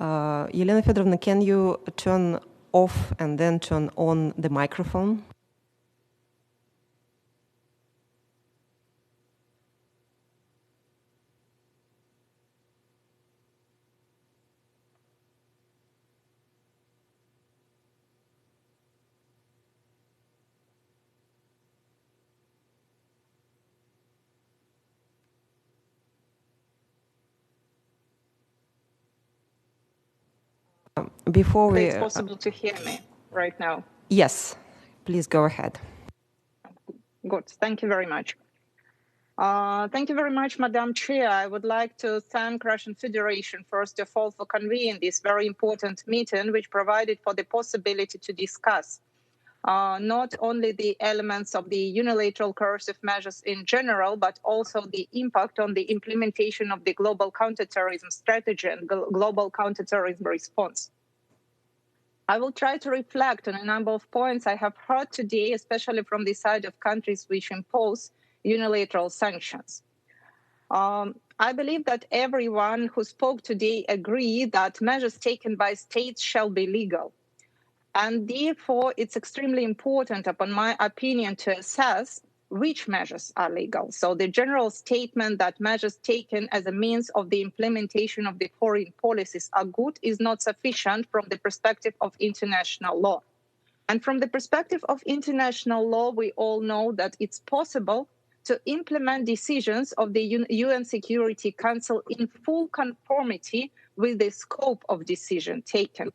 Elena Fedorovna, can you turn off and then turn on the microphone? Before we... It's possible to hear me right now. Yes, please go ahead. Good, thank you very much. Thank you very much, Madam Chair. I would like to thank Russian Federation, first of all, for convening this very important meeting, which provided for the possibility to discuss not only the elements of the unilateral coercive measures in general, but also the impact on the implementation of the global counterterrorism strategy and global counterterrorism response. I will try to reflect on a number of points I have heard today, especially from the side of countries which impose unilateral sanctions. I believe that everyone who spoke today agree that measures taken by states shall be legal. And therefore, it's extremely important, upon my opinion, to assess which measures are legal. So the general statement that measures taken as a means of the implementation of the foreign policies are good is not sufficient from the perspective of international law. And from the perspective of international law, we all know that it's possible to implement decisions of the UN Security Council in full conformity with the scope of decision taken.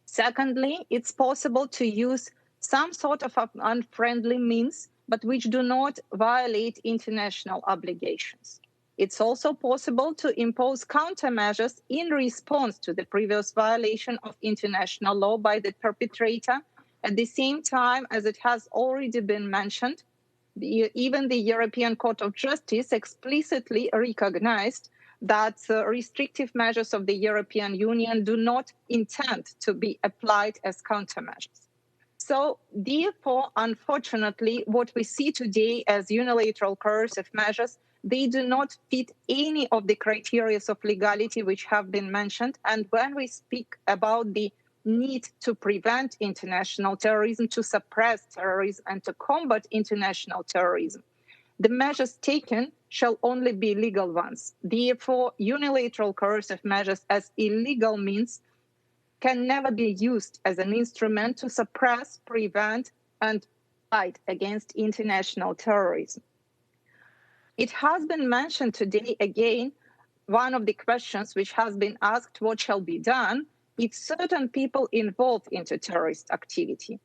Secondly, it's possible to use some sort of unfriendly means, but which do not violate international obligations. It's also possible to impose countermeasures in response to the previous violation of international law by the perpetrator. At the same time, as it has already been mentioned, even the European Court of Justice explicitly recognized that restrictive measures of the European Union do not intend to be applied as countermeasures. So therefore, unfortunately, what we see today as unilateral coercive measures, they do not fit any of the criteria of legality which have been mentioned. And when we speak about the need to prevent international terrorism, to suppress terrorism, and to combat international terrorism, the measures taken shall only be legal ones. Therefore, unilateral coercive measures as illegal means can never be used as an instrument to suppress, prevent, and fight against international terrorism. It has been mentioned today again, one of the questions which has been asked, what shall be done if certain people involved into terrorist activity?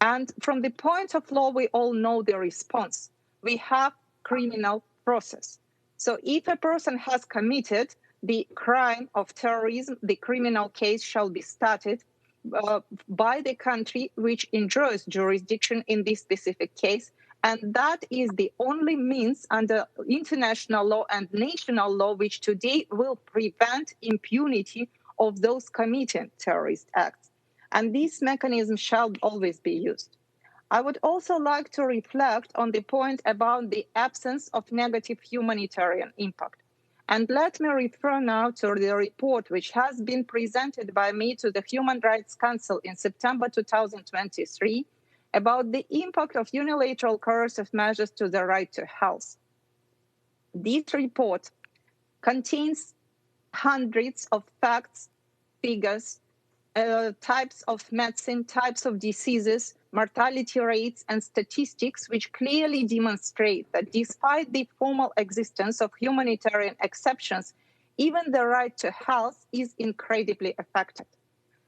And from the point of law, we all know the response. We have criminal process. So if a person has committed the crime of terrorism, the criminal case shall be started by the country which enjoys jurisdiction in this specific case. And that is the only means under international law and national law which today will prevent impunity of those committing terrorist acts. And this mechanism shall always be used. I would also like to reflect on the point about the absence of negative humanitarian impact. And let me refer now to the report which has been presented by me to the Human Rights Council in September 2023 about the impact of unilateral coercive measures to the right to health. This report contains hundreds of facts, figures, types of medicine, types of diseases, mortality rates, and statistics which clearly demonstrate that despite the formal existence of humanitarian exceptions, even the right to health is incredibly affected.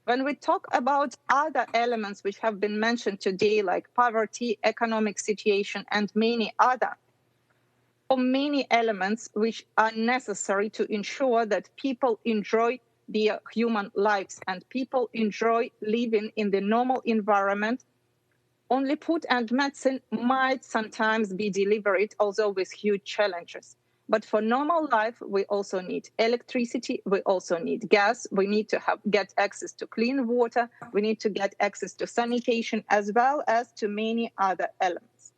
When we talk about other elements which have been mentioned today, like poverty, economic situation, and many other, or many elements which are necessary to ensure that people enjoy their human lives and people enjoy living in the normal environment, only food and medicine might sometimes be delivered, although with huge challenges. But for normal life, we also need electricity, we also need gas, we need to get access to clean water, we need to get access to sanitation, as well as to many other elements.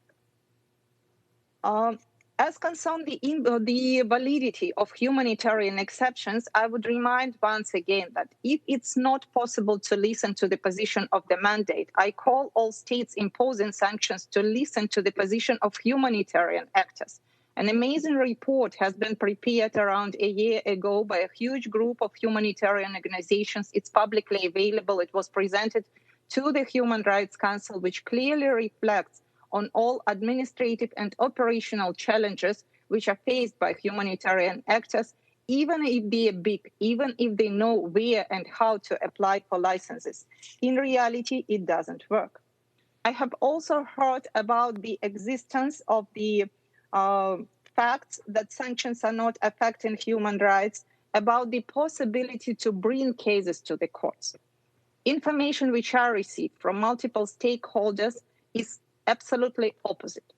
As concerns the validity of humanitarian exceptions, I would remind once again that if it's not possible to listen to the position of the mandate, I call all states imposing sanctions to listen to the position of humanitarian actors. An amazing report has been prepared around a year ago by a huge group of humanitarian organizations. It's publicly available. It was presented to the Human Rights Council, which clearly reflects on all administrative and operational challenges which are faced by humanitarian actors, even if they are big, even if they know where and how to apply for licenses. In reality, it doesn't work. I have also heard about the existence of the facts that sanctions are not affecting human rights, about the possibility to bring cases to the courts. Information which I received from multiple stakeholders is absolutely opposite.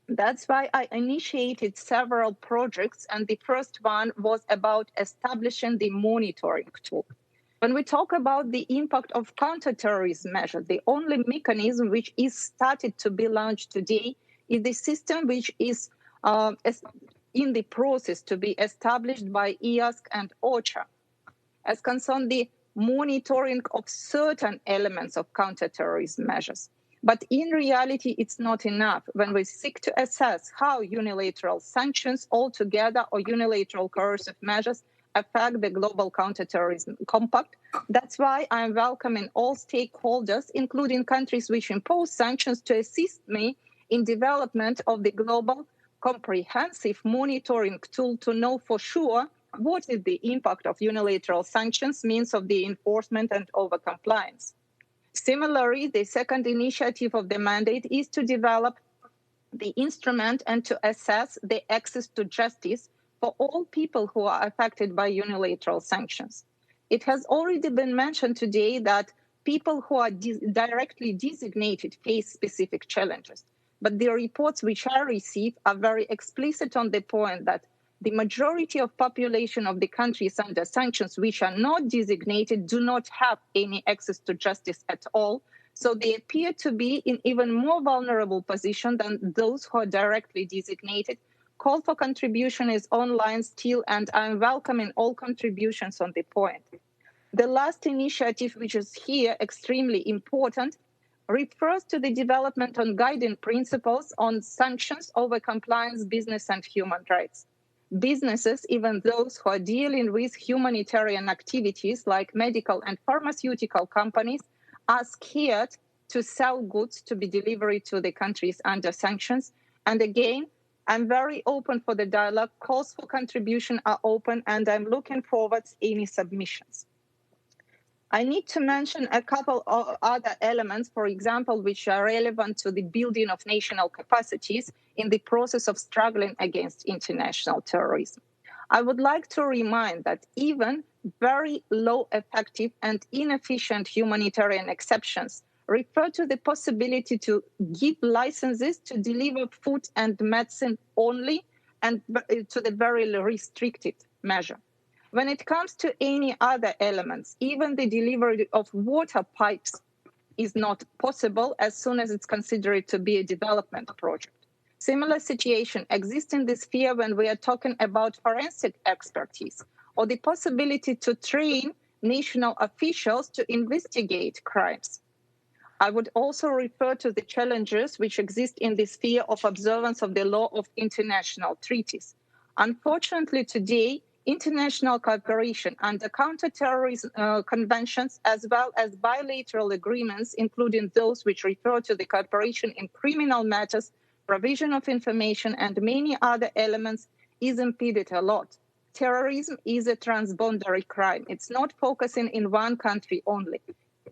That's why I initiated several projects, and the first one was about establishing the monitoring tool. When we talk about the impact of counter-terrorism measures, the only mechanism which is started to be launched today is the system which is in the process to be established by EASC and OCHA. As concerns the monitoring of certain elements of counter-terrorism measures. But in reality, it's not enough when we seek to assess how unilateral sanctions altogether or unilateral coercive measures affect the global counterterrorism compact. That's why I'm welcoming all stakeholders, including countries which impose sanctions, to assist me in development of the global comprehensive monitoring tool to know for sure what is the impact of unilateral sanctions means of the enforcement and overcompliance. Similarly, the second initiative of the mandate is to develop the instrument and to assess the access to justice for all people who are affected by unilateral sanctions. It has already been mentioned today that people who are directly designated face specific challenges. But the reports which I receive are very explicit on the point that the majority of population of the countries under sanctions which are not designated do not have any access to justice at all. So they appear to be in even more vulnerable position than those who are directly designated. Call for contribution is online still, and I'm welcoming all contributions on the point. The last initiative, which is here extremely important, refers to the development on guiding principles on sanctions over compliance, business, and human rights. Businesses, even those who are dealing with humanitarian activities like medical and pharmaceutical companies, are scared to sell goods to be delivered to the countries under sanctions. And again, I'm very open for the dialogue. Calls for contribution are open, and I'm looking forward to any submissions. I need to mention a couple of other elements, for example, which are relevant to the building of national capacities in the process of struggling against international terrorism. I would like to remind that even very low effective and inefficient humanitarian exceptions refer to the possibility to give licenses to deliver food and medicine only, and to the very restricted measure. When it comes to any other elements, even the delivery of water pipes is not possible as soon as it's considered to be a development project. Similar situation exists in this sphere when we are talking about forensic expertise or the possibility to train national officials to investigate crimes. I would also refer to the challenges which exist in the sphere of observance of the law of international treaties. Unfortunately, today, international cooperation under counter-terrorism conventions, as well as bilateral agreements, including those which refer to the cooperation in criminal matters, provision of information, and many other elements, is impeded a lot. Terrorism is a transboundary crime. It's not focusing in one country only.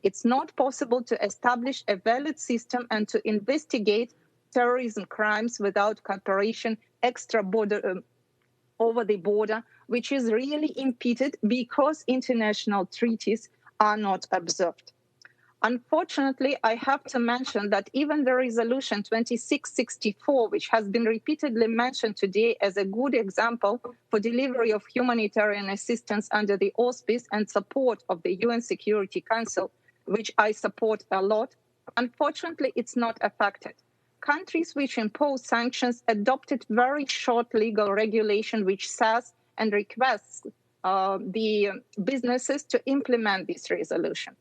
It's not possible to establish a valid system and to investigate terrorism crimes without cooperation over the border, which is really impeded because international treaties are not observed. Unfortunately, I have to mention that even the resolution 2664, which has been repeatedly mentioned today as a good example for delivery of humanitarian assistance under the auspice and support of the UN Security Council, which I support a lot, unfortunately, it's not affected. countries which impose sanctions adopted very short legal regulation which says and requests the businesses to implement this resolution.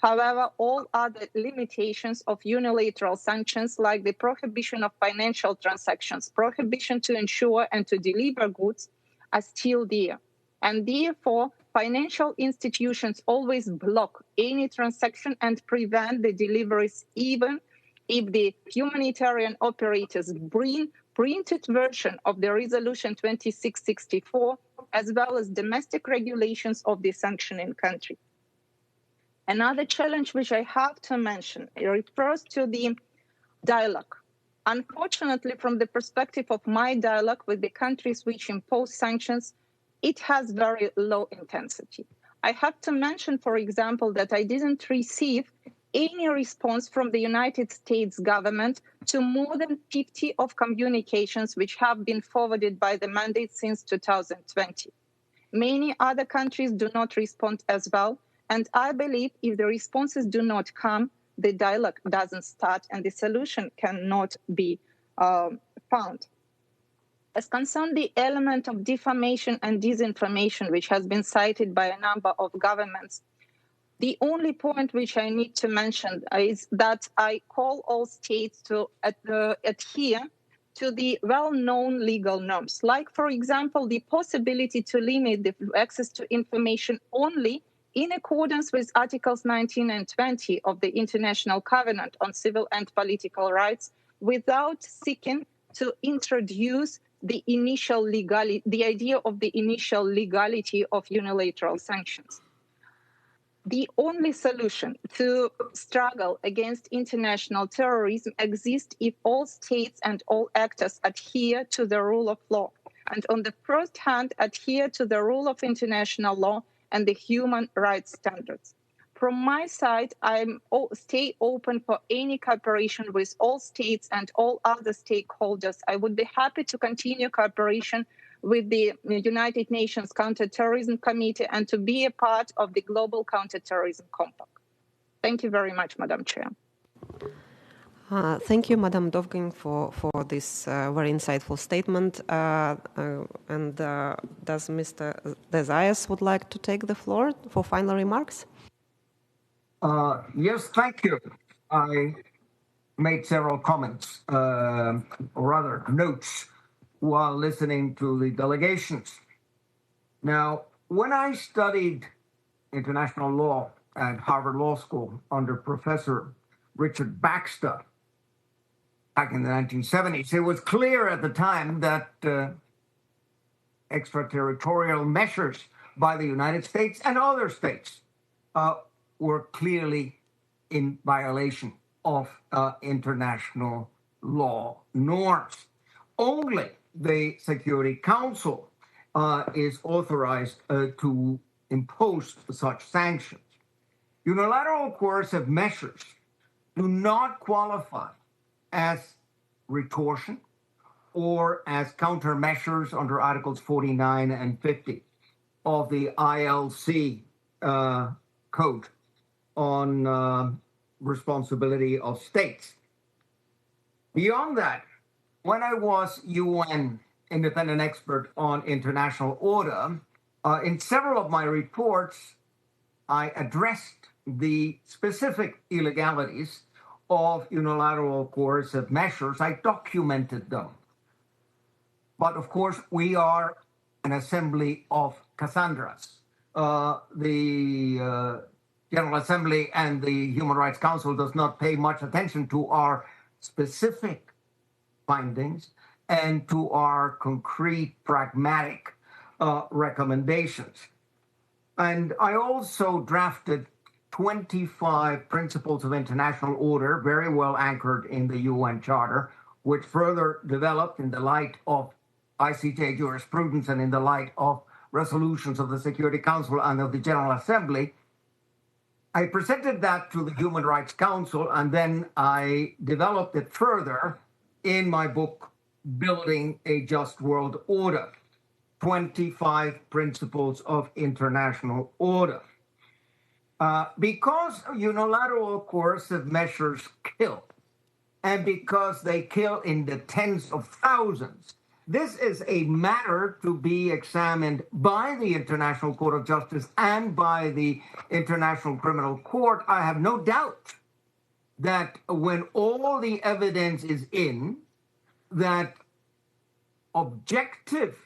However, all other limitations of unilateral sanctions, like the prohibition of financial transactions, prohibition to insure and to deliver goods, are still there. And therefore, financial institutions always block any transaction and prevent the deliveries, even if the humanitarian operators bring printed version of the resolution 2664, as well as domestic regulations of the sanctioning country. Another challenge which I have to mention refers to the dialogue. Unfortunately, from the perspective of my dialogue with the countries which impose sanctions, it has very low intensity. I have to mention, for example, that I didn't receive any response from the United States government to more than 50 of communications which have been forwarded by the mandate since 2020. Many other countries do not respond as well, and I believe if the responses do not come, the dialogue doesn't start and the solution cannot be found. As concerns the element of defamation and disinformation, which has been cited by a number of governments, the only point which I need to mention is that I call all states to adhere to the well-known legal norms, like, for example, the possibility to limit the access to information only in accordance with Articles 19 and 20 of the International Covenant on Civil and Political Rights, without seeking to introduce the idea of the initial legality of unilateral sanctions. The only solution to struggle against international terrorism exists if all states and all actors adhere to the rule of law, and on the first hand, adhere to the rule of international law and the human rights standards. From my side, I stay open for any cooperation with all states and all other stakeholders. I would be happy to continue cooperation with the United Nations Counter-Terrorism Committee and to be a part of the Global Counter-Terrorism Compact. Thank you very much, Madam Chair. Thank you, Madam Dovgin, for this very insightful statement. Does Mr. Desayas would like to take the floor for final remarks? Yes, thank you. I made several comments, or rather notes, while listening to the delegations. Now, when I studied international law at Harvard Law School under Professor Richard Baxter back in the 1970s, it was clear at the time that extraterritorial measures by the United States and other states were clearly in violation of international law norms. Only the Security Council is authorized to impose such sanctions. Unilateral coercive measures do not qualify as retortion or as countermeasures under Articles 49 and 50 of the ILC Code on responsibility of states. Beyond that, when I was UN independent expert on international order, in several of my reports, I addressed the specific illegalities of unilateral coercive measures. I documented them. But of course, we are an assembly of Cassandras. The General Assembly and the Human Rights Council does not pay much attention to our specific findings and to our concrete, pragmatic recommendations. And I also drafted 25 principles of international order, very well anchored in the UN Charter, which further developed in the light of ICJ jurisprudence and in the light of resolutions of the Security Council and of the General Assembly. I presented that to the Human Rights Council, and then I developed it further in my book, Building a Just World Order, 25 Principles of International Order. Because unilateral coercive measures kill, and because they kill in the tens of thousands. This is a matter to be examined by the International Court of Justice and by the International Criminal Court. I have no doubt that when all the evidence is in, that objective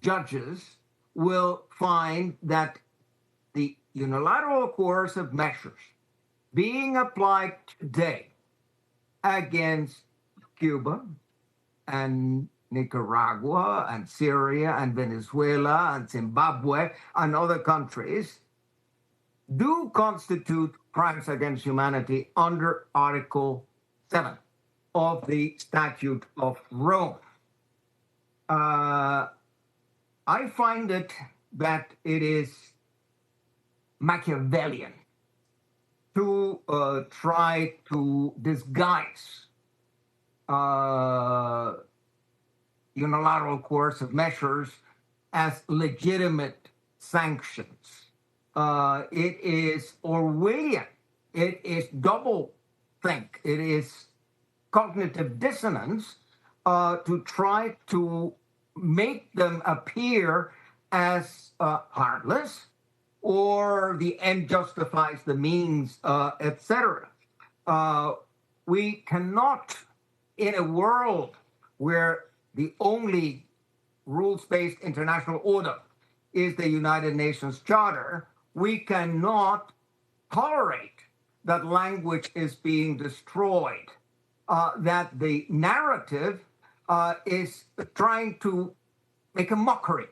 judges will find that the unilateral coercive measures being applied today against Cuba and Nicaragua and Syria and Venezuela and Zimbabwe and other countries do constitute crimes against humanity under Article 7 of the Statute of Rome. I find it that it is Machiavellian to try to disguise unilateral coercive measures as legitimate sanctions. It is Orwellian. It is double think. It is cognitive dissonance to try to make them appear as harmless, or the end justifies the means, etc. We cannot, in a world where the only rules-based international order is the United Nations Charter, we cannot tolerate that language is being destroyed, that the narrative is trying to make a mockery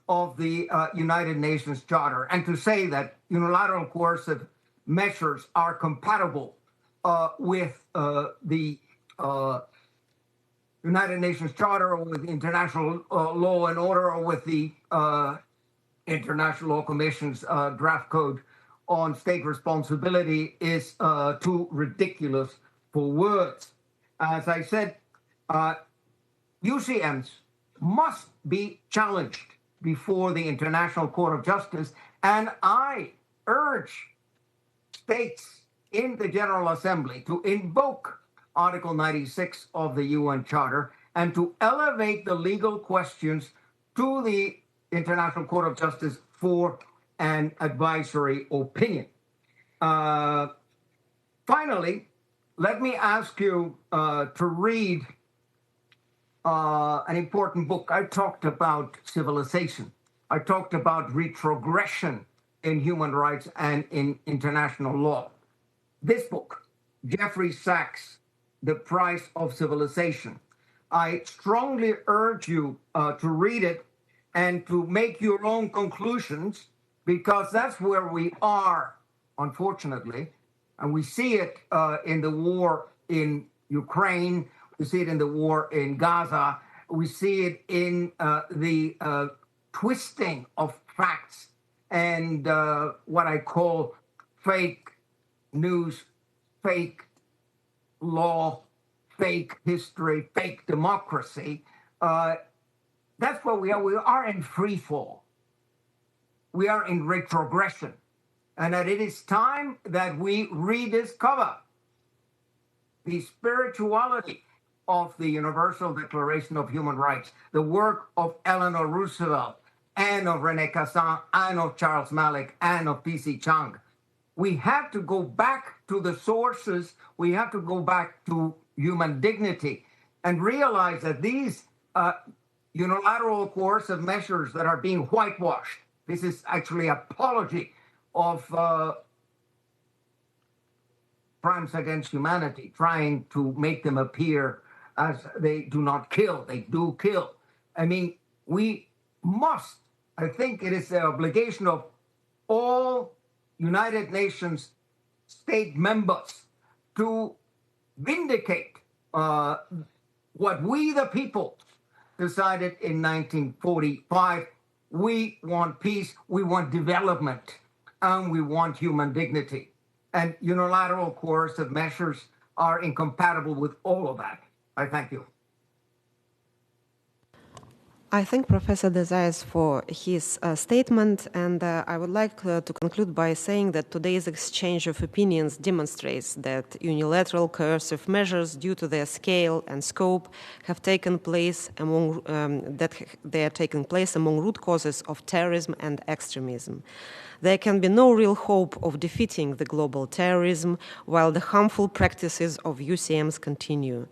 of the United Nations Charter, and to say that unilateral coercive measures are compatible with the United Nations Charter, or with international law and order, or with the International Law Commission's draft code on state responsibility is too ridiculous for words. As I said, UCMs must be challenged before the International Court of Justice, and I urge states in the General Assembly to invoke Article 96 of the UN Charter and to elevate the legal questions to the International Court of Justice for an advisory opinion. Finally, let me ask you to read an important book. I talked about civilization. I talked about retrogression in human rights and in international law. This book, Jeffrey Sachs, The Price of Civilization, I strongly urge you to read it and to make your own conclusions, because that's where we are, unfortunately. And we see it in the war in Ukraine. We see it in the war in Gaza. We see it in the twisting of facts and what I call fake news, fake law, fake history, fake democracy. That's where we are. We are in free fall. We are in retrogression. And that it is time that we rediscover the spirituality of the Universal Declaration of Human Rights, the work of Eleanor Roosevelt and of Rene Cassin and of Charles Malik and of P.C. Chung. We have to go back to the sources. We have to go back to human dignity and realize that these unilateral coercive measures that are being whitewashed, this is actually apology of crimes against humanity, trying to make them appear as they do not kill. They do kill. I mean, we must, I think it is the obligation of all United Nations state members to vindicate what we, the people, decided in 1945. We want peace, we want development, and we want human dignity. And unilateral coercive measures are incompatible with all of that. I thank you. I thank Professor Desires for his statement, and I would like to conclude by saying that today's exchange of opinions demonstrates that unilateral coercive measures, due to their scale and scope, have taken place among among root causes of terrorism and extremism. There can be no real hope of defeating the global terrorism while the harmful practices of UCMs continue.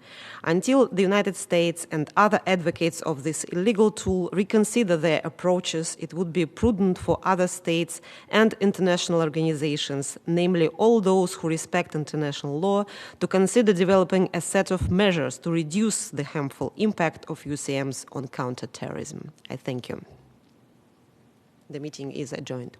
Until the United States and other advocates of this illegal tool reconsider their approaches, it would be prudent for other states and international organizations, namely all those who respect international law, to consider developing a set of measures to reduce the harmful impact of UCMs on counter-terrorism. I thank you. The meeting is adjourned.